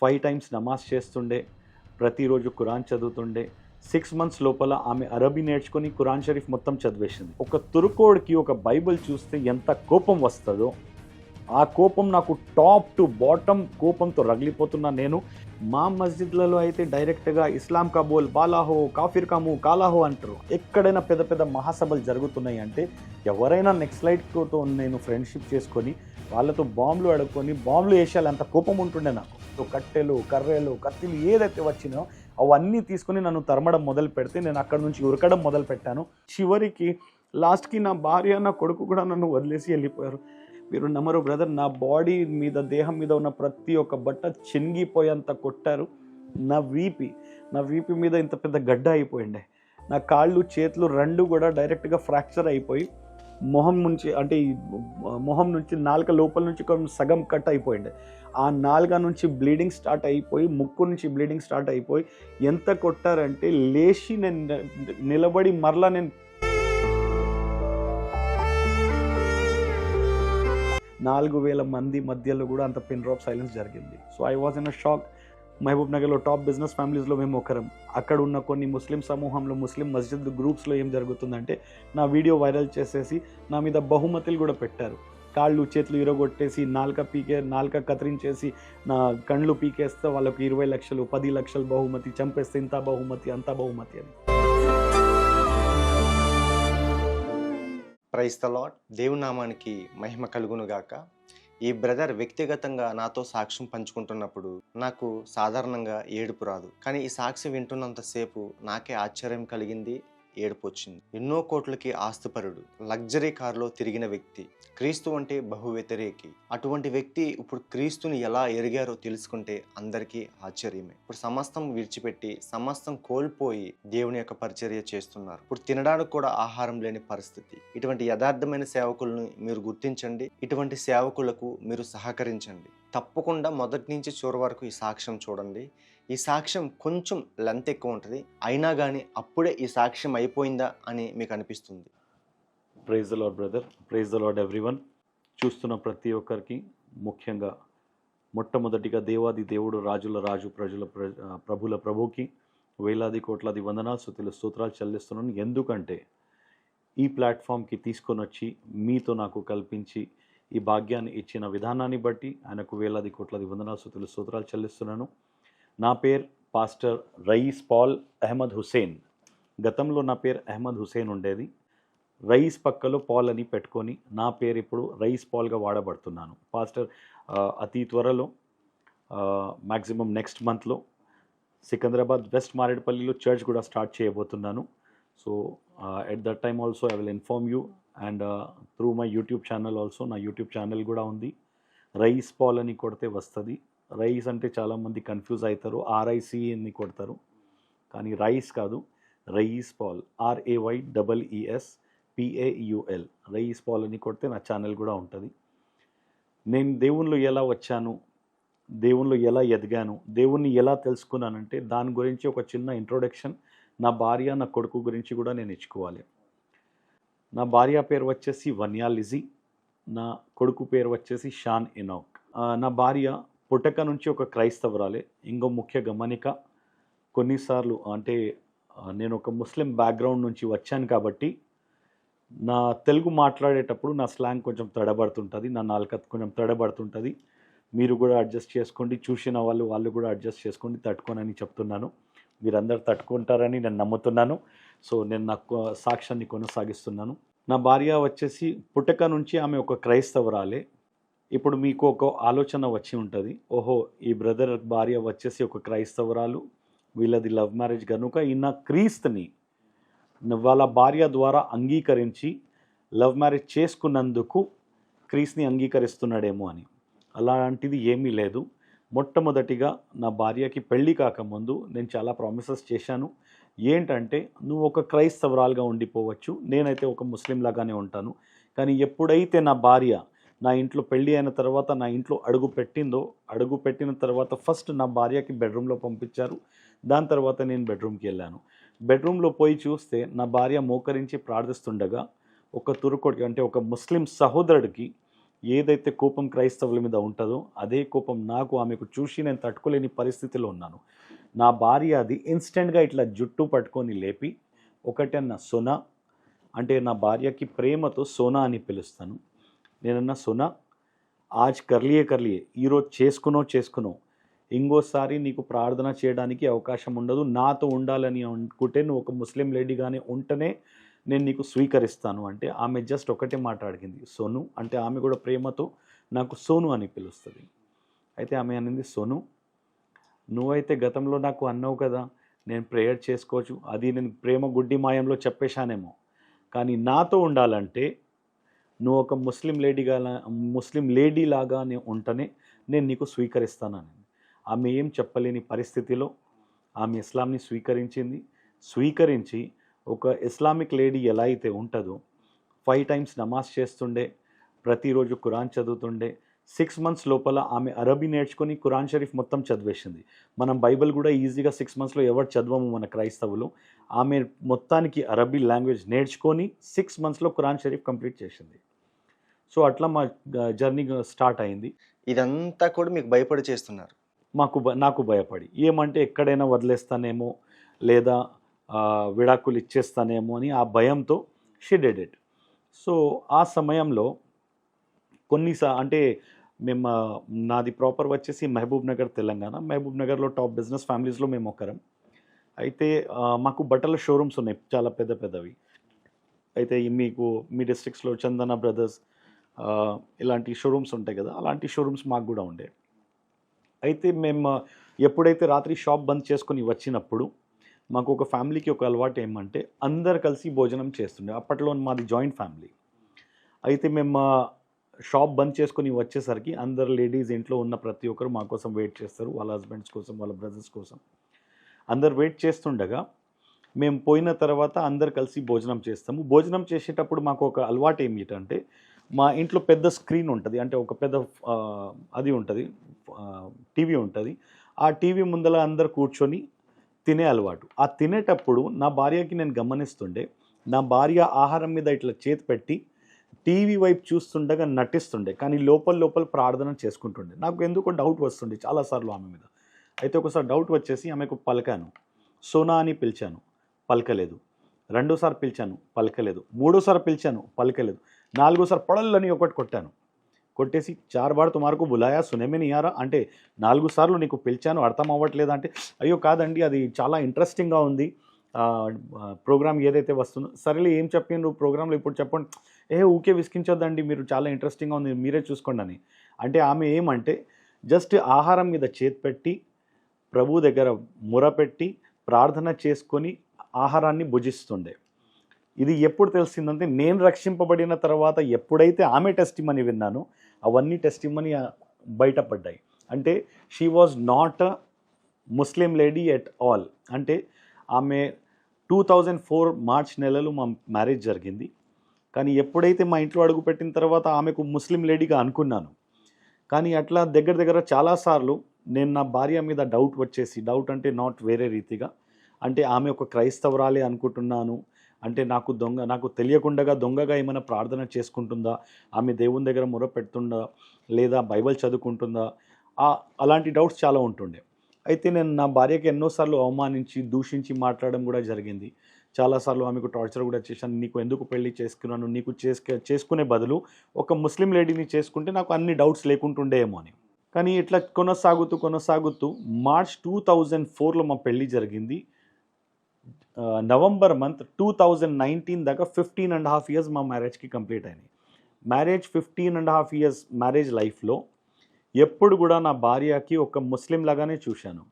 5 times నమాజ్ చేస్తుండే, ప్రతిరోజు Quran చదువుతుండే. 6 months లోపల ఆమె అరబీ నేర్చుకొని ఖురాన్ షరీఫ్ మొత్తం చదివేసింది. ఒక తుర్కోడికి ఒక బైబిల్ చూస్తే ఎంత కోపం వస్తుందో, ఆ కోపం నాకు టాప్ టు బాటమ్ కోపంతో రగిలిపోతున్నా నేను. మా మస్జిద్లలో అయితే డైరెక్ట్గా ఇస్లాం కా బోల్ బాలాహో, కాఫిర్ కా ముహ్ కాలాహో అంటారు. ఎక్కడైనా పెద్ద పెద్ద మహాసభలు జరుగుతున్నాయి అంటే ఎవరైనా నెక్స్ట్ లైట్తో నేను ఫ్రెండ్షిప్ చేసుకొని వాళ్ళతో బాంబులు అడుక్కొని బాంబులు వేసేయాలి, అంత కోపం ఉంటుండే నాకు. కట్టెలు, కర్రెలు, కత్తిలు ఏదైతే వచ్చినాయో అవన్నీ తీసుకుని నన్ను తరమడం మొదలు పెడితే నేను అక్కడ నుంచి ఉరకడం మొదలు పెట్టాను. చివరికి లాస్ట్కి నా భార్య, నా కొడుకు కూడా నన్ను వదిలేసి వెళ్ళిపోయారు. మీరు నమ్మరు బ్రదర్, నా బాడీ మీద, దేహం మీద ఉన్న ప్రతి ఒక్క బట్ట చినిగిపోయేంత కొట్టారు. నా వీపి మీద ఇంత పెద్ద గడ్డ అయిపోయిండే. నా కాళ్ళు, చేతులు రెండు కూడా డైరెక్ట్గా ఫ్రాక్చర్ అయిపోయి మొహం నుంచి నాలుక లోపల నుంచి కొంచెం సగం కట్ అయిపోయిండే. ఆ నాలుక నుంచి బ్లీడింగ్ స్టార్ట్ అయిపోయి, ముక్కు నుంచి బ్లీడింగ్ స్టార్ట్ అయిపోయి ఎంత కొట్టారంటే లేచి నేను నిలబడి మరలా నేను 4000 మంది మధ్యలో కూడా అంత పిన్ డ్రాప్ సైలెన్స్ జరిగింది. So I was in a shock. మహబూబ్ నగర్లో టాప్ బిజినెస్ ఫ్యామిలీస్లో మేము ఒకరం. అక్కడ ఉన్న కొన్ని ముస్లిం సమూహంలో, ముస్లిం మస్జిద్ గ్రూప్స్లో ఏం జరుగుతుందంటే నా వీడియో వైరల్ చేసేసి నా మీద బహుమతులు కూడా పెట్టారు. కాళ్ళు చేతులు ఇరగొట్టేసి, నాలుక కత్తిరించేసి, నా కళ్ళు పీకేస్తే వాళ్ళకి 20 లక్షలు, 10 లక్షలు బహుమతి, చంపేస్తే ఇంత బహుమతి, అంత బహుమతి అని. Praise the lord. దేవుని నామానికి మహిమ కలుగునుగాక. ఈ బ్రదర్ వ్యక్తిగతంగా నాతో సాక్ష్యం పంచుకుంటున్నప్పుడు నాకు సాధారణంగా ఏడుపు రాదు, కానీ ఈ సాక్ష్యం వింటున్నంతసేపు నాకే ఆశ్చర్యం కలిగింది, ఏడుపు వచ్చింది. ఎన్నో కోట్లకి ఆస్తిపరుడు, లగ్జరీ కారులో తిరిగిన వ్యక్తి, క్రీస్తు అంటే బహు వ్యతిరేకి. అటువంటి వ్యక్తి ఇప్పుడు క్రీస్తుని ఎలా ఎరిగారో తెలుసుకుంటే అందరికీ ఆశ్చర్యమే. ఇప్పుడు సమస్తం విడిచిపెట్టి, సమస్తం కోల్పోయి దేవుని యొక్క పరిచర్య చేస్తున్నారు. ఇప్పుడు తినడానికి కూడా ఆహారం లేని పరిస్థితి. ఇటువంటి యథార్థమైన సేవకులను మీరు గుర్తించండి, ఇటువంటి సేవకులకు మీరు సహకరించండి. తప్పకుండా మొదటి నుంచి చివరి వరకు ఈ సాక్ష్యం చూడండి. ఈ సాక్ష్యం కొంచెం లెంత్ ఎక్కువ ఉంటుంది, అయినా కానీ అప్పుడే ఈ సాక్ష్యం అయిపోయిందా అని మీకు అనిపిస్తుంది. Praise the lord brother, praise the lord everyone. చూస్తున్న ప్రతి ఒక్కరికి, ముఖ్యంగా మొట్టమొదటిగా దేవాది దేవుడు, రాజుల రాజు, ప్రభుల ప్రభుకి వేలాది కోట్లాది వందనాలు, స్తుతులు, స్తోత్రాలు చెల్లిస్తున్నాను. ఎందుకంటే ఈ ప్లాట్ఫామ్కి తీసుకొని వచ్చి మీతో నాకు కల్పించి ఈ భాగ్యాన్ని ఇచ్చిన విధానాన్ని బట్టి ఆయనకు వేలాది కోట్లాది వందనాలు, స్తుతులు, స్తోత్రాలు చెల్లిస్తున్నాను. నా పేరు పాస్టర్ రయీస్ పాల్ అహ్మద్ హుసేన్. గతంలో నా పేరు అహ్మద్ హుసేన్ ఉండేది. రయీస్ పక్కలో పాల్ అని పెట్టుకొని నా పేరు ఇప్పుడు రయీస్ పాల్గా వాడబడుతున్నాను. పాస్టర్ అతి త్వరలో, మ్యాక్సిమం నెక్స్ట్ మంత్లో సికింద్రాబాద్ వెస్ట్ మారేడుపల్లిలో చర్చ్ కూడా స్టార్ట్ చేయబోతున్నాను. So at that time also I will inform you, and through my YouTube channel also. నా యూట్యూబ్ ఛానల్ కూడా ఉంది. రయీస్ పాల్ అని కొడితే వస్తుంది. రైస్ అంటే చాలామంది కన్ఫ్యూజ్ అవుతారు, ఆర్ఐసి అని కొడతారు, కానీ రైస్ కాదు, రయీస్ పాల్, RAYEES రయీస్ పాల్ అని కొడితే నా ఛానల్ కూడా ఉంటుంది. నేను దేవునిలో ఎలా వచ్చాను, దేవునిలో ఎలా ఎదిగాను, దేవుణ్ణి ఎలా తెలుసుకున్నానంటే దాని గురించి ఒక చిన్న ఇంట్రొడక్షన్. నా భార్య, నా కొడుకు గురించి కూడా నేను ఇచ్చుకోవాలి. నా భార్య పేరు వచ్చేసి వన్యా లిజీ, నా కొడుకు పేరు వచ్చేసి షాన్ ఇనాక్. నా భార్య పుట్టక నుంచి ఒక క్రైస్తవురాలే. ఇంకో ముఖ్య గమనిక, కొన్నిసార్లు అంటే నేను ఒక ముస్లిం బ్యాక్గ్రౌండ్ నుంచి వచ్చాను కాబట్టి నా తెలుగు మాట్లాడేటప్పుడు నా స్లాంగ్ కొంచెం తడబడుతుంటుంది, నా నాలుక కొంచెం తడబడుతుంటుంది. మీరు కూడా అడ్జస్ట్ చేసుకోండి, చూసిన వాళ్ళు కూడా అడ్జస్ట్ చేసుకోండి, తట్టుకోనని చెప్తున్నాను. మీరందరూ తట్టుకుంటారని నేను నమ్ముతున్నాను. సో నేను నా సాక్ష్యాన్ని కొనసాగిస్తున్నాను. నా భార్య వచ్చేసి పుట్టక నుంచి ఆమె ఒక క్రైస్తవురాలే. ఇప్పుడు మీకు ఒక ఆలోచన వచ్చి ఉంటుంది, ఓహో ఈ బ్రదర్ భార్య వచ్చేసి ఒక క్రైస్తవురాలు, వీళ్ళది లవ్ మ్యారేజ్ కనుక ఈయన క్రీస్తుని వాళ్ళ భార్య ద్వారా అంగీకరించి లవ్ మ్యారేజ్ చేసుకున్నందుకు క్రీస్తుని అంగీకరిస్తున్నాడేమో అని. అలాంటిది ఏమీ లేదు. మొట్టమొదటిగా నా భార్యకి పెళ్ళి కాకముందు నేను చాలా ప్రామిసెస్ చేశాను. ఏంటంటే, నువ్వు ఒక క్రైస్తవురాలుగా ఉండిపోవచ్చు, నేనైతే ఒక ముస్లిం లాగానే ఉంటాను. కానీ ఎప్పుడైతే నా భార్య నా ఇంట్లో పెళ్ళి అయిన తర్వాత నా ఇంట్లో అడుగు పెట్టిన తర్వాత ఫస్ట్ నా భార్యకి బెడ్రూమ్లో పంపించారు. దాని తర్వాత నేను బెడ్రూమ్కి వెళ్ళాను. బెడ్రూమ్లో పోయి చూస్తే నా భార్య మోకరించి ప్రార్థిస్తుండగా ఒక తురుకోడికి, అంటే ఒక ముస్లిం సహోదరుడికి ఏదైతే కోపం క్రైస్తవుల మీద ఉంటుందో అదే కోపం నాకు ఆమెకు చూసి నేను తట్టుకోలేని పరిస్థితిలో ఉన్నాను. నా భార్య అది ఇన్స్టెంట్గా ఇట్లా జుట్టు పట్టుకొని లేపి ఒకటన్నా సొన, అంటే నా భార్యకి ప్రేమతో సోనా అని పిలుస్తాను. నేనన్నా సోనా ఆజ్ కర్లియే ఈరోజు చేసుకునో ఇంకోసారి నీకు ప్రార్థన చేయడానికి అవకాశం ఉండదు. నాతో ఉండాలని అనుకుంటే నువ్వు ఒక ముస్లిం లేడీగానే ఉంటేనే నేను నీకు స్వీకరిస్తాను అంటే ఆమె జస్ట్ ఒకటే మాట అడిగింది, సోను. అంటే ఆమె కూడా ప్రేమతో నాకు సోను అని పిలుస్తుంది. అయితే ఆమె అనింది, సోను నువ్వైతే గతంలో నాకు అన్నావు కదా నేను ప్రేయర్ చేసుకోవచ్చు, అది నేను ప్రేమ గుడ్డి మాయంలో చెప్పేశానేమో, కానీ నాతో ఉండాలంటే నువ్వు ఒక ముస్లిం లేడీ లాగానే ఉంటేనే నేను నీకు స్వీకరిస్తానని. ఆమె ఏం చెప్పలేని పరిస్థితిలో ఆమె ఇస్లాంని స్వీకరించి ఒక ఇస్లామిక్ లేడీ ఎలా అయితే ఉంటుందో 5 times నమాజ్ చేస్తుండే, ప్రతిరోజు ఖురాన్ చదువుతుండే. 6 months లోపల ఆమె అరబీ నేర్చుకొని ఖురాన్ షరీఫ్ మొత్తం చదివేసింది. మనం బైబిల్ కూడా ఈజీగా 6 monthsలో ఎవరు చదవము మన క్రైస్తవులు. ఆమె మొత్తానికి అరబీ లాంగ్వేజ్ నేర్చుకొని 6 monthsలో ఖురాన్ షరీఫ్ కంప్లీట్ చేసింది. సో అట్లా మా జర్నీ స్టార్ట్ అయింది. ఇదంతా కూడా మీకు భయపడి చేస్తున్నారు. నాకు భయపడి, ఏమంటే ఎక్కడైనా వదిలేస్తానేమో లేదా విడాకులు ఇచ్చేస్తానేమో అని ఆ భయంతో షీ డిడ్ ఇట్. సో ఆ సమయంలో అంటే మేము నాది ప్రాపర్ వచ్చేసి మహబూబ్ నగర్ తెలంగాణ. మహబూబ్ నగర్లో టాప్ బిజినెస్ ఫ్యామిలీస్లో మేము ఒకరం. అయితే మాకు బట్టల షోరూమ్స్ ఉన్నాయి చాలా పెద్ద పెద్దవి. అయితే మీ డిస్ట్రిక్ట్స్లో చందన బ్రదర్స్ ఇలాంటి షోరూమ్స్ ఉంటాయి కదా, అలాంటి షోరూమ్స్ మాకు కూడా ఉండే. అయితే మేము ఎప్పుడైతే రాత్రి షాప్ బంద్ చేసుకొని వచ్చినప్పుడు మాకు ఒక ఫ్యామిలీకి ఒక అలవాటు ఏమంటే అందరు కలిసి భోజనం చేస్తుండే. అప్పట్లో మాది జాయింట్ ఫ్యామిలీ. అయితే మేము షాప్ బంద్ చేసుకొని వచ్చేసరికి అందరు లేడీస్ ఇంట్లో ఉన్న ప్రతి ఒక్కరు మా కోసం వెయిట్ చేస్తారు, వాళ్ళ హస్బెండ్స్ కోసం, వాళ్ళ బ్రదర్స్ కోసం. అందరు వెయిట్ చేస్తుండగా మేము పోయిన తర్వాత అందరు కలిసి భోజనం చేస్తాము. భోజనం చేసేటప్పుడు మాకు ఒక అలవాటు ఏమిటంటే మా ఇంట్లో పెద్ద స్క్రీన్ ఉంటుంది, అంటే ఒక పెద్ద అది ఉంటుంది, టీవీ ఉంటుంది. ఆ టీవీ ముందర అందరు కూర్చొని తినే అలవాటు. ఆ తినేటప్పుడు నా భార్యకి నేను గమనిస్తుండే, నా భార్య ఆహారం మీద ఇట్లా చేతి పెట్టి టీవీ వైపు చూస్తుండగా నటిస్తుండే, కానీ లోపల ప్రార్థన చేసుకుంటుండే. నాకు ఎందుకో డౌట్ వస్తుండే చాలాసార్లు ఆమె మీద. అయితే ఒకసారి డౌట్ వచ్చేసి ఆమెకు పలికాను, సోనా అని పిలిచాను, పలకలేదు. రెండోసారి పిలిచాను, పలకలేదు. మూడోసారి పిలిచాను, పలకలేదు. నాలుగోసారి పొడల్లని ఒకటి కొట్టాను. కొట్టేసి 4 బార్ తుమారకు బులాయా సునేమే నియారా అంటే 4 సార్లు నీకు పిలిచాను అర్థం అవ్వట్లేదు అంటే, అయ్యో కాదండి అది చాలా ఇంట్రెస్టింగ్గా ఉంది ప్రోగ్రామ్ ఏదైతే వస్తుందో. సరేలే ఏం చెప్పిండ్రు ప్రోగ్రాంలో ఇప్పుడు చెప్పండి. ఊకే విసికించొద్దండి, మీరు చాలా ఇంట్రెస్టింగ్గా ఉంది మీరే చూసుకోండి అని. అంటే ఆమె ఏమంటే జస్ట్ ఆహారం మీద చేతి పెట్టి ప్రభు దగ్గర మొరపెట్టి ప్రార్థన చేసుకొని ఆహారాన్ని భుజిస్తుండే. ఇది ఎప్పుడు తెలిసిందంటే నేను రక్షింపబడిన తర్వాత ఎప్పుడైతే ఆమె టెస్టిమనీ విన్నానో అవన్నీ టెస్టిమనీ బయటపడ్డాయి. అంటే she was not a Muslim lady at all. అంటే ఆమె 2004 మార్చ్ నెలలో మా మ్యారేజ్ జరిగింది. కానీ ఎప్పుడైతే మా ఇంట్లో అడుగుపెట్టిన తర్వాత ఆమెకు ముస్లిం లేడీగా అనుకున్నాను. కానీ అట్లా దగ్గర చాలాసార్లు నేను నా భార్య మీద డౌట్ అంటే నాట్ వేరే రీతిగా, అంటే ఆమె ఒక క్రైస్తవురాలే అనుకుంటున్నాను, అంటే నాకు తెలియకుండా దొంగగా ఏమైనా ప్రార్థన చేసుకుంటుందా, ఆమె దేవుని దగ్గర మొరపెడుతుందా, లేదా బైబిల్ చదువుకుంటుందా, అలాంటి డౌట్స్ చాలా ఉంటుండే. అయితే నేను నా భార్యకి ఎన్నోసార్లు అవమానించి దూషించి మాట్లాడడం కూడా జరిగింది. చాలాసార్లు ఆమెకు టార్చర్ కూడా చేశాను. నీకు ఎందుకు పెళ్లి చేసుకున్నాను, నీకు చేసుకునే బదులు ఒక ముస్లిం లేడీని చేసుకుంటే నాకు అన్ని డౌట్స్ లేకుంటుండేమో అని. కానీ ఇట్లా కొనసాగుతూ మార్చ్ 2004లో మా పెళ్ళి జరిగింది. నవంబర్ మంత్ 2019 దాకా 15.5 years మా మ్యారేజ్కి కంప్లీట్ అయినాయి. 15.5 years మ్యారేజ్ లైఫ్లో ఎప్పుడు కూడా నా భార్యకి ఒక ముస్లిం లాగానే చూశాను.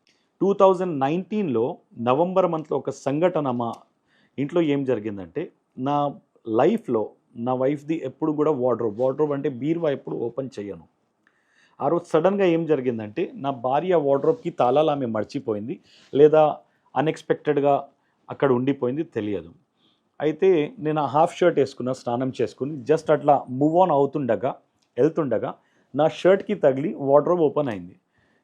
2019లో నవంబర్ మంత్లో ఒక సంఘటన మా ఇంట్లో ఏం జరిగిందంటే, నా లైఫ్లో నా వైఫ్ది ఎప్పుడు కూడా వార్డ్రోబ్ అంటే బీరువా ఎప్పుడు ఓపెన్ చేయను. ఆ రోజు సడన్గా ఏం జరిగిందంటే నా భార్య వార్డ్రోబ్కి తాళాలు ఆమె మర్చిపోయింది, లేదా అన్ఎక్స్పెక్టెడ్గా అక్కడ ఉండిపోయింది, తెలియదు. అయితే నేను హాఫ్ షర్ట్ వేసుకున్న, స్నానం చేసుకుని జస్ట్ అట్లా మూవ్ ఆన్ వెళ్తుండగా నా షర్ట్కి తగిలి వార్డ్రోబ్ ఓపెన్ అయింది.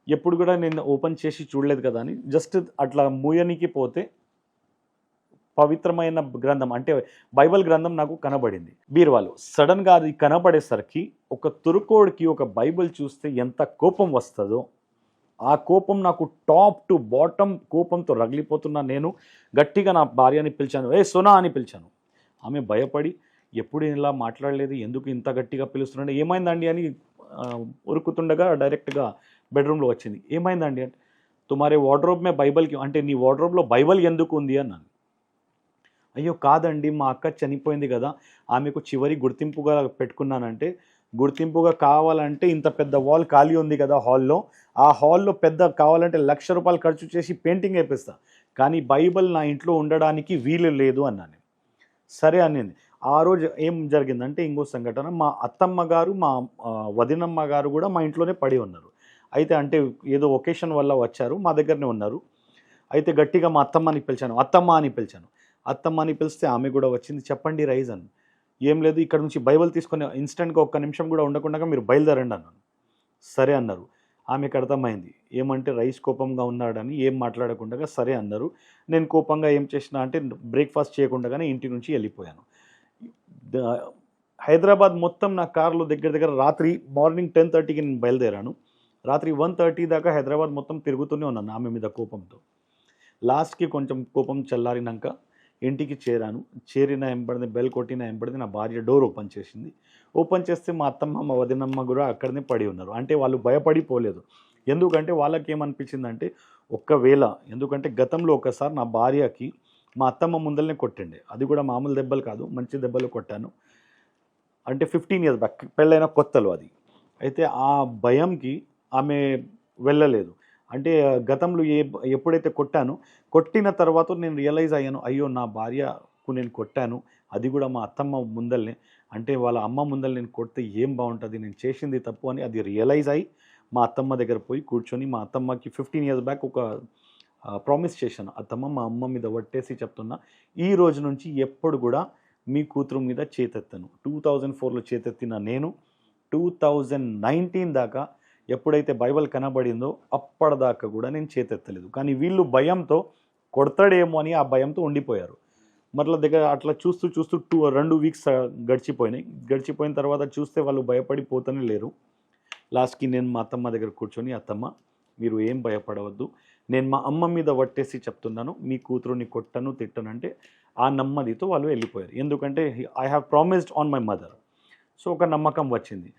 ఎప్పుడు కూడా నేను ఓపెన్ చేసి చూడలేదు కదా అని జస్ట్ అట్లా మూయనికి పోతే పవిత్రమైన గ్రంథం అంటే బైబిల్ గ్రంథం నాకు కనబడింది బీరువాలో. సడన్గా అది కనబడేసరికి ఒక తురుకోడికి ఒక బైబిల్ చూస్తే ఎంత కోపం వస్తుందో, ఆ కోపం నాకు టాప్ టు బాటమ్ కోపంతో రగిలిపోతున్నా. నేను గట్టిగా నా భార్యని పిలిచాను, ఏ సోనా అని పిలిచాను. ఆమె భయపడి ఎప్పుడు ఇలా మాట్లాడలేదు, ఎందుకు ఇంత గట్టిగా పిలుస్తున్నాడు, ఏమైందండి అని ఉరుకుతుండగా డైరెక్ట్గా బెడ్రూమ్లో వచ్చింది. ఏమైందండి అంటే, తుమారే వార్డ్రోబ్ మే బైబిల్కి, అంటే నీ వార్డ్రోబ్లో బైబిల్ ఎందుకు ఉంది అన్నాను. అయ్యో కాదండి, మా అక్క చనిపోయింది కదా, ఆమెకు చివరి గుర్తింపుగా పెట్టుకున్నానంటే, గుర్తింపుగా కావాలంటే ఇంత పెద్ద వాల్ ఖాళీ ఉంది కదా హాల్లో, ఆ హాల్లో పెద్ద కావాలంటే ₹1,00,000 ఖర్చు చేసి పెయింటింగ్ వేపిస్తా, కానీ బైబిల్ నా ఇంట్లో ఉండడానికి వీలు లేదు అన్నాను. సరే అనింది. ఆ రోజు ఏం జరిగిందంటే ఇంకో సంఘటన, మా అత్తమ్మ గారు మా వదినమ్మ గారు కూడా మా ఇంట్లోనే పడి ఉన్నారు. అయితే అంటే ఏదో ఒకేషన్ వల్ల వచ్చారు, మా దగ్గరనే ఉన్నారు. అయితే గట్టిగా మా అత్తమ్మని పిలిచాను, అత్తమ్మ అని పిలిచాను. అత్తమ్మ అని పిలిస్తే ఆమె కూడా వచ్చింది. చెప్పండి రైజ్ అని. ఏం లేదు, ఇక్కడ నుంచి బైబిల్ తీసుకొని ఇన్స్టెంట్గా ఒక్క నిమిషం కూడా ఉండకుండా మీరు బయలుదేరండి అన్నాను. సరే అన్నారు. ఆమెకు అర్థమైంది ఏమంటే రైస్ కోపంగా ఉన్నాడని, ఏం మాట్లాడకుండా సరే అన్నారు. నేను కోపంగా ఏం చేసిన అంటే బ్రేక్ఫాస్ట్ చేయకుండానే ఇంటి నుంచి వెళ్ళిపోయాను. హైదరాబాద్ మొత్తం నా కార్లో దగ్గర దగ్గర రాత్రి మార్నింగ్ 10:30కి నేను బయలుదేరాను. రాత్రి 1:30 దాకా హైదరాబాద్ మొత్తం తిరుగుతూనే ఉన్నాను ఆమె మీద కోపంతో. లాస్ట్కి కొంచెం కోపం చల్లారినాక ఇంటికి చేరాను. చేరిన ఎంబడిని బెల్ కొట్టిన ఎంబడిని నా భార్య డోర్ ఓపెన్ చేసింది. ఓపెన్ చేస్తే మా అత్తమ్మ మా వదినమ్మ కూడా అక్కడనే పడి ఉన్నారు. అంటే వాళ్ళు భయపడిపోలేదు. ఎందుకంటే వాళ్ళకి ఏమనిపించిందంటే ఒక్కవేళ, ఎందుకంటే గతంలో ఒకసారి నా భార్యకి మా అత్తమ్మ ముందరనే కొట్టిండే, అది కూడా మామూలు దెబ్బలు కాదు, మంచి దెబ్బలు కొట్టాను. అంటే 15 ఇయర్స్ బ్యాక్, పెళ్ళైన కొత్తలో అది. అయితే ఆ భయంకి ఆమె వెళ్ళలేదు. అంటే గతంలో ఎప్పుడైతే కొట్టిన తర్వాత నేను రియలైజ్ అయ్యాను, అయ్యో నా భార్యకు నేను కొట్టాను, అది కూడా మా అత్తమ్మ ముందల్నే, అంటే వాళ్ళ అమ్మ ముందర నేను కొడితే ఏం బాగుంటుంది, నేను చేసింది తప్పు అని అది రియలైజ్ అయ్యి మా అత్తమ్మ దగ్గర పోయి కూర్చొని మా అత్తమ్మకి 15 ఇయర్స్ బ్యాక్ ఒక ప్రామిస్ చేశాను. అత్తమ్మ మా అమ్మ మీద ఒట్టేసి చెప్తున్నా, ఈ రోజు నుంచి ఎప్పుడు కూడా మీ కూతురు మీద చేతెత్తను. 2004లో చేతెత్తిన నేను 2019 దాకా ఎప్పుడైతే బైబిల్ కనబడిందో అప్పటిదాకా కూడా నేను చేతెత్తలేదు. కానీ వీళ్ళు భయంతో కొడతాడేమో అని ఆ భయంతో ఉండిపోయారు. మరల దగ్గర అట్లా చూస్తూ 2 వీక్స్ గడిచిపోయినాయి. గడిచిపోయిన తర్వాత చూస్తే వాళ్ళు భయపడిపోతూనే లేరు. లాస్ట్కి నేను మా అత్తమ్మ దగ్గర కూర్చొని, అత్తమ్మ మీరు ఏం భయపడవద్దు, నేను మా అమ్మ మీద వట్టేసి చెప్తున్నాను, మీ కూతురుని కొట్టను తిట్టనంటే ఆ నమ్మదితో వాళ్ళు వెళ్ళిపోయారు. ఎందుకంటే I have promised on my mother. So ఒక నమ్మకం వచ్చింది.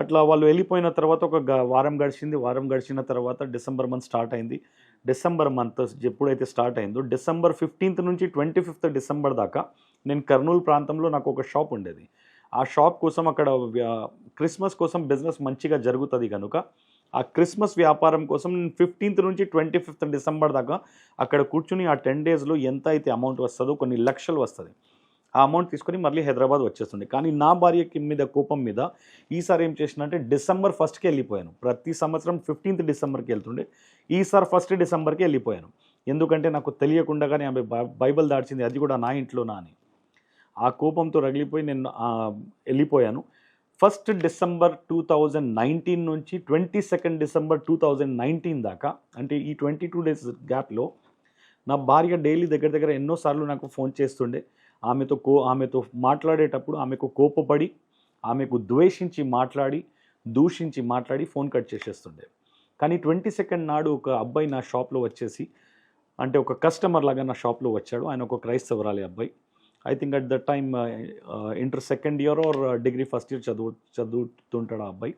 అట్లా వాళ్ళు వెళ్ళిపోయిన తర్వాత ఒక వారం గడిచింది. వారం గడిచిన తర్వాత డిసెంబర్ మంత్ స్టార్ట్ అయింది. డిసెంబర్ మంత్ ఎప్పుడైతే స్టార్ట్ అయిందో డిసెంబర్ 15th నుంచి 25th డిసెంబర్ దాకా నేను కర్నూలు ప్రాంతంలో నాకు ఒక షాప్ ఉండేది. ఆ షాప్ కోసం అక్కడ క్రిస్మస్ కోసం బిజినెస్ మంచిగా జరుగుతుంది కనుక ఆ క్రిస్మస్ వ్యాపారం కోసం 15th నుంచి 25th డిసెంబర్ దాకా అక్కడ కూర్చుని ఆ 10 డేస్లో ఎంత అయితే అమౌంట్ వస్తుందో కొన్ని లక్షలు వస్తుంది. ఆ అమౌంట్ తీసుకొని మళ్ళీ హైదరాబాద్ వచ్చేస్తుండే. కానీ నా భార్యకి మీద కోపం మీద ఈసారి ఏం చేసినంటే డిసెంబర్ 1st వెళ్ళిపోయాను. ప్రతి సంవత్సరం 15th డిసెంబర్కి వెళ్తుండే, ఈసారి 1st డిసెంబర్కి వెళ్ళిపోయాను. ఎందుకంటే నాకు తెలియకుండానే ఆమె బైబిల్ దాడ్చింది, అది కూడా నా ఇంట్లోనా అని. ఆ కోపంతో రగిలిపోయి నేను వెళ్ళిపోయాను. 1st డిసెంబర్ 2019 నుంచి 22nd డిసెంబర్ 2019 దాకా, అంటే ఈ 22 డేస్ గ్యాప్లో నా భార్య డైలీ దగ్గర దగ్గర ఎన్నోసార్లు నాకు ఫోన్ చేస్తుండే. ఆమెతో మాట్లాడేటప్పుడు ఆమెకు కోపపడి, ఆమెకు ద్వేషించి మాట్లాడి, దూషించి మాట్లాడి ఫోన్ కట్ చేసేస్తుండే. కానీ 22nd నాడు ఒక అబ్బాయి నా షాప్లో వచ్చేసి, అంటే ఒక కస్టమర్ లాగా నా షాప్లో వచ్చాడు. ఆయన ఒక క్రైస్తవరాలి అబ్బాయి. I think at the time inter 2nd year or degree 1st year చదువుతుంటాడు ఆ అబ్బాయి.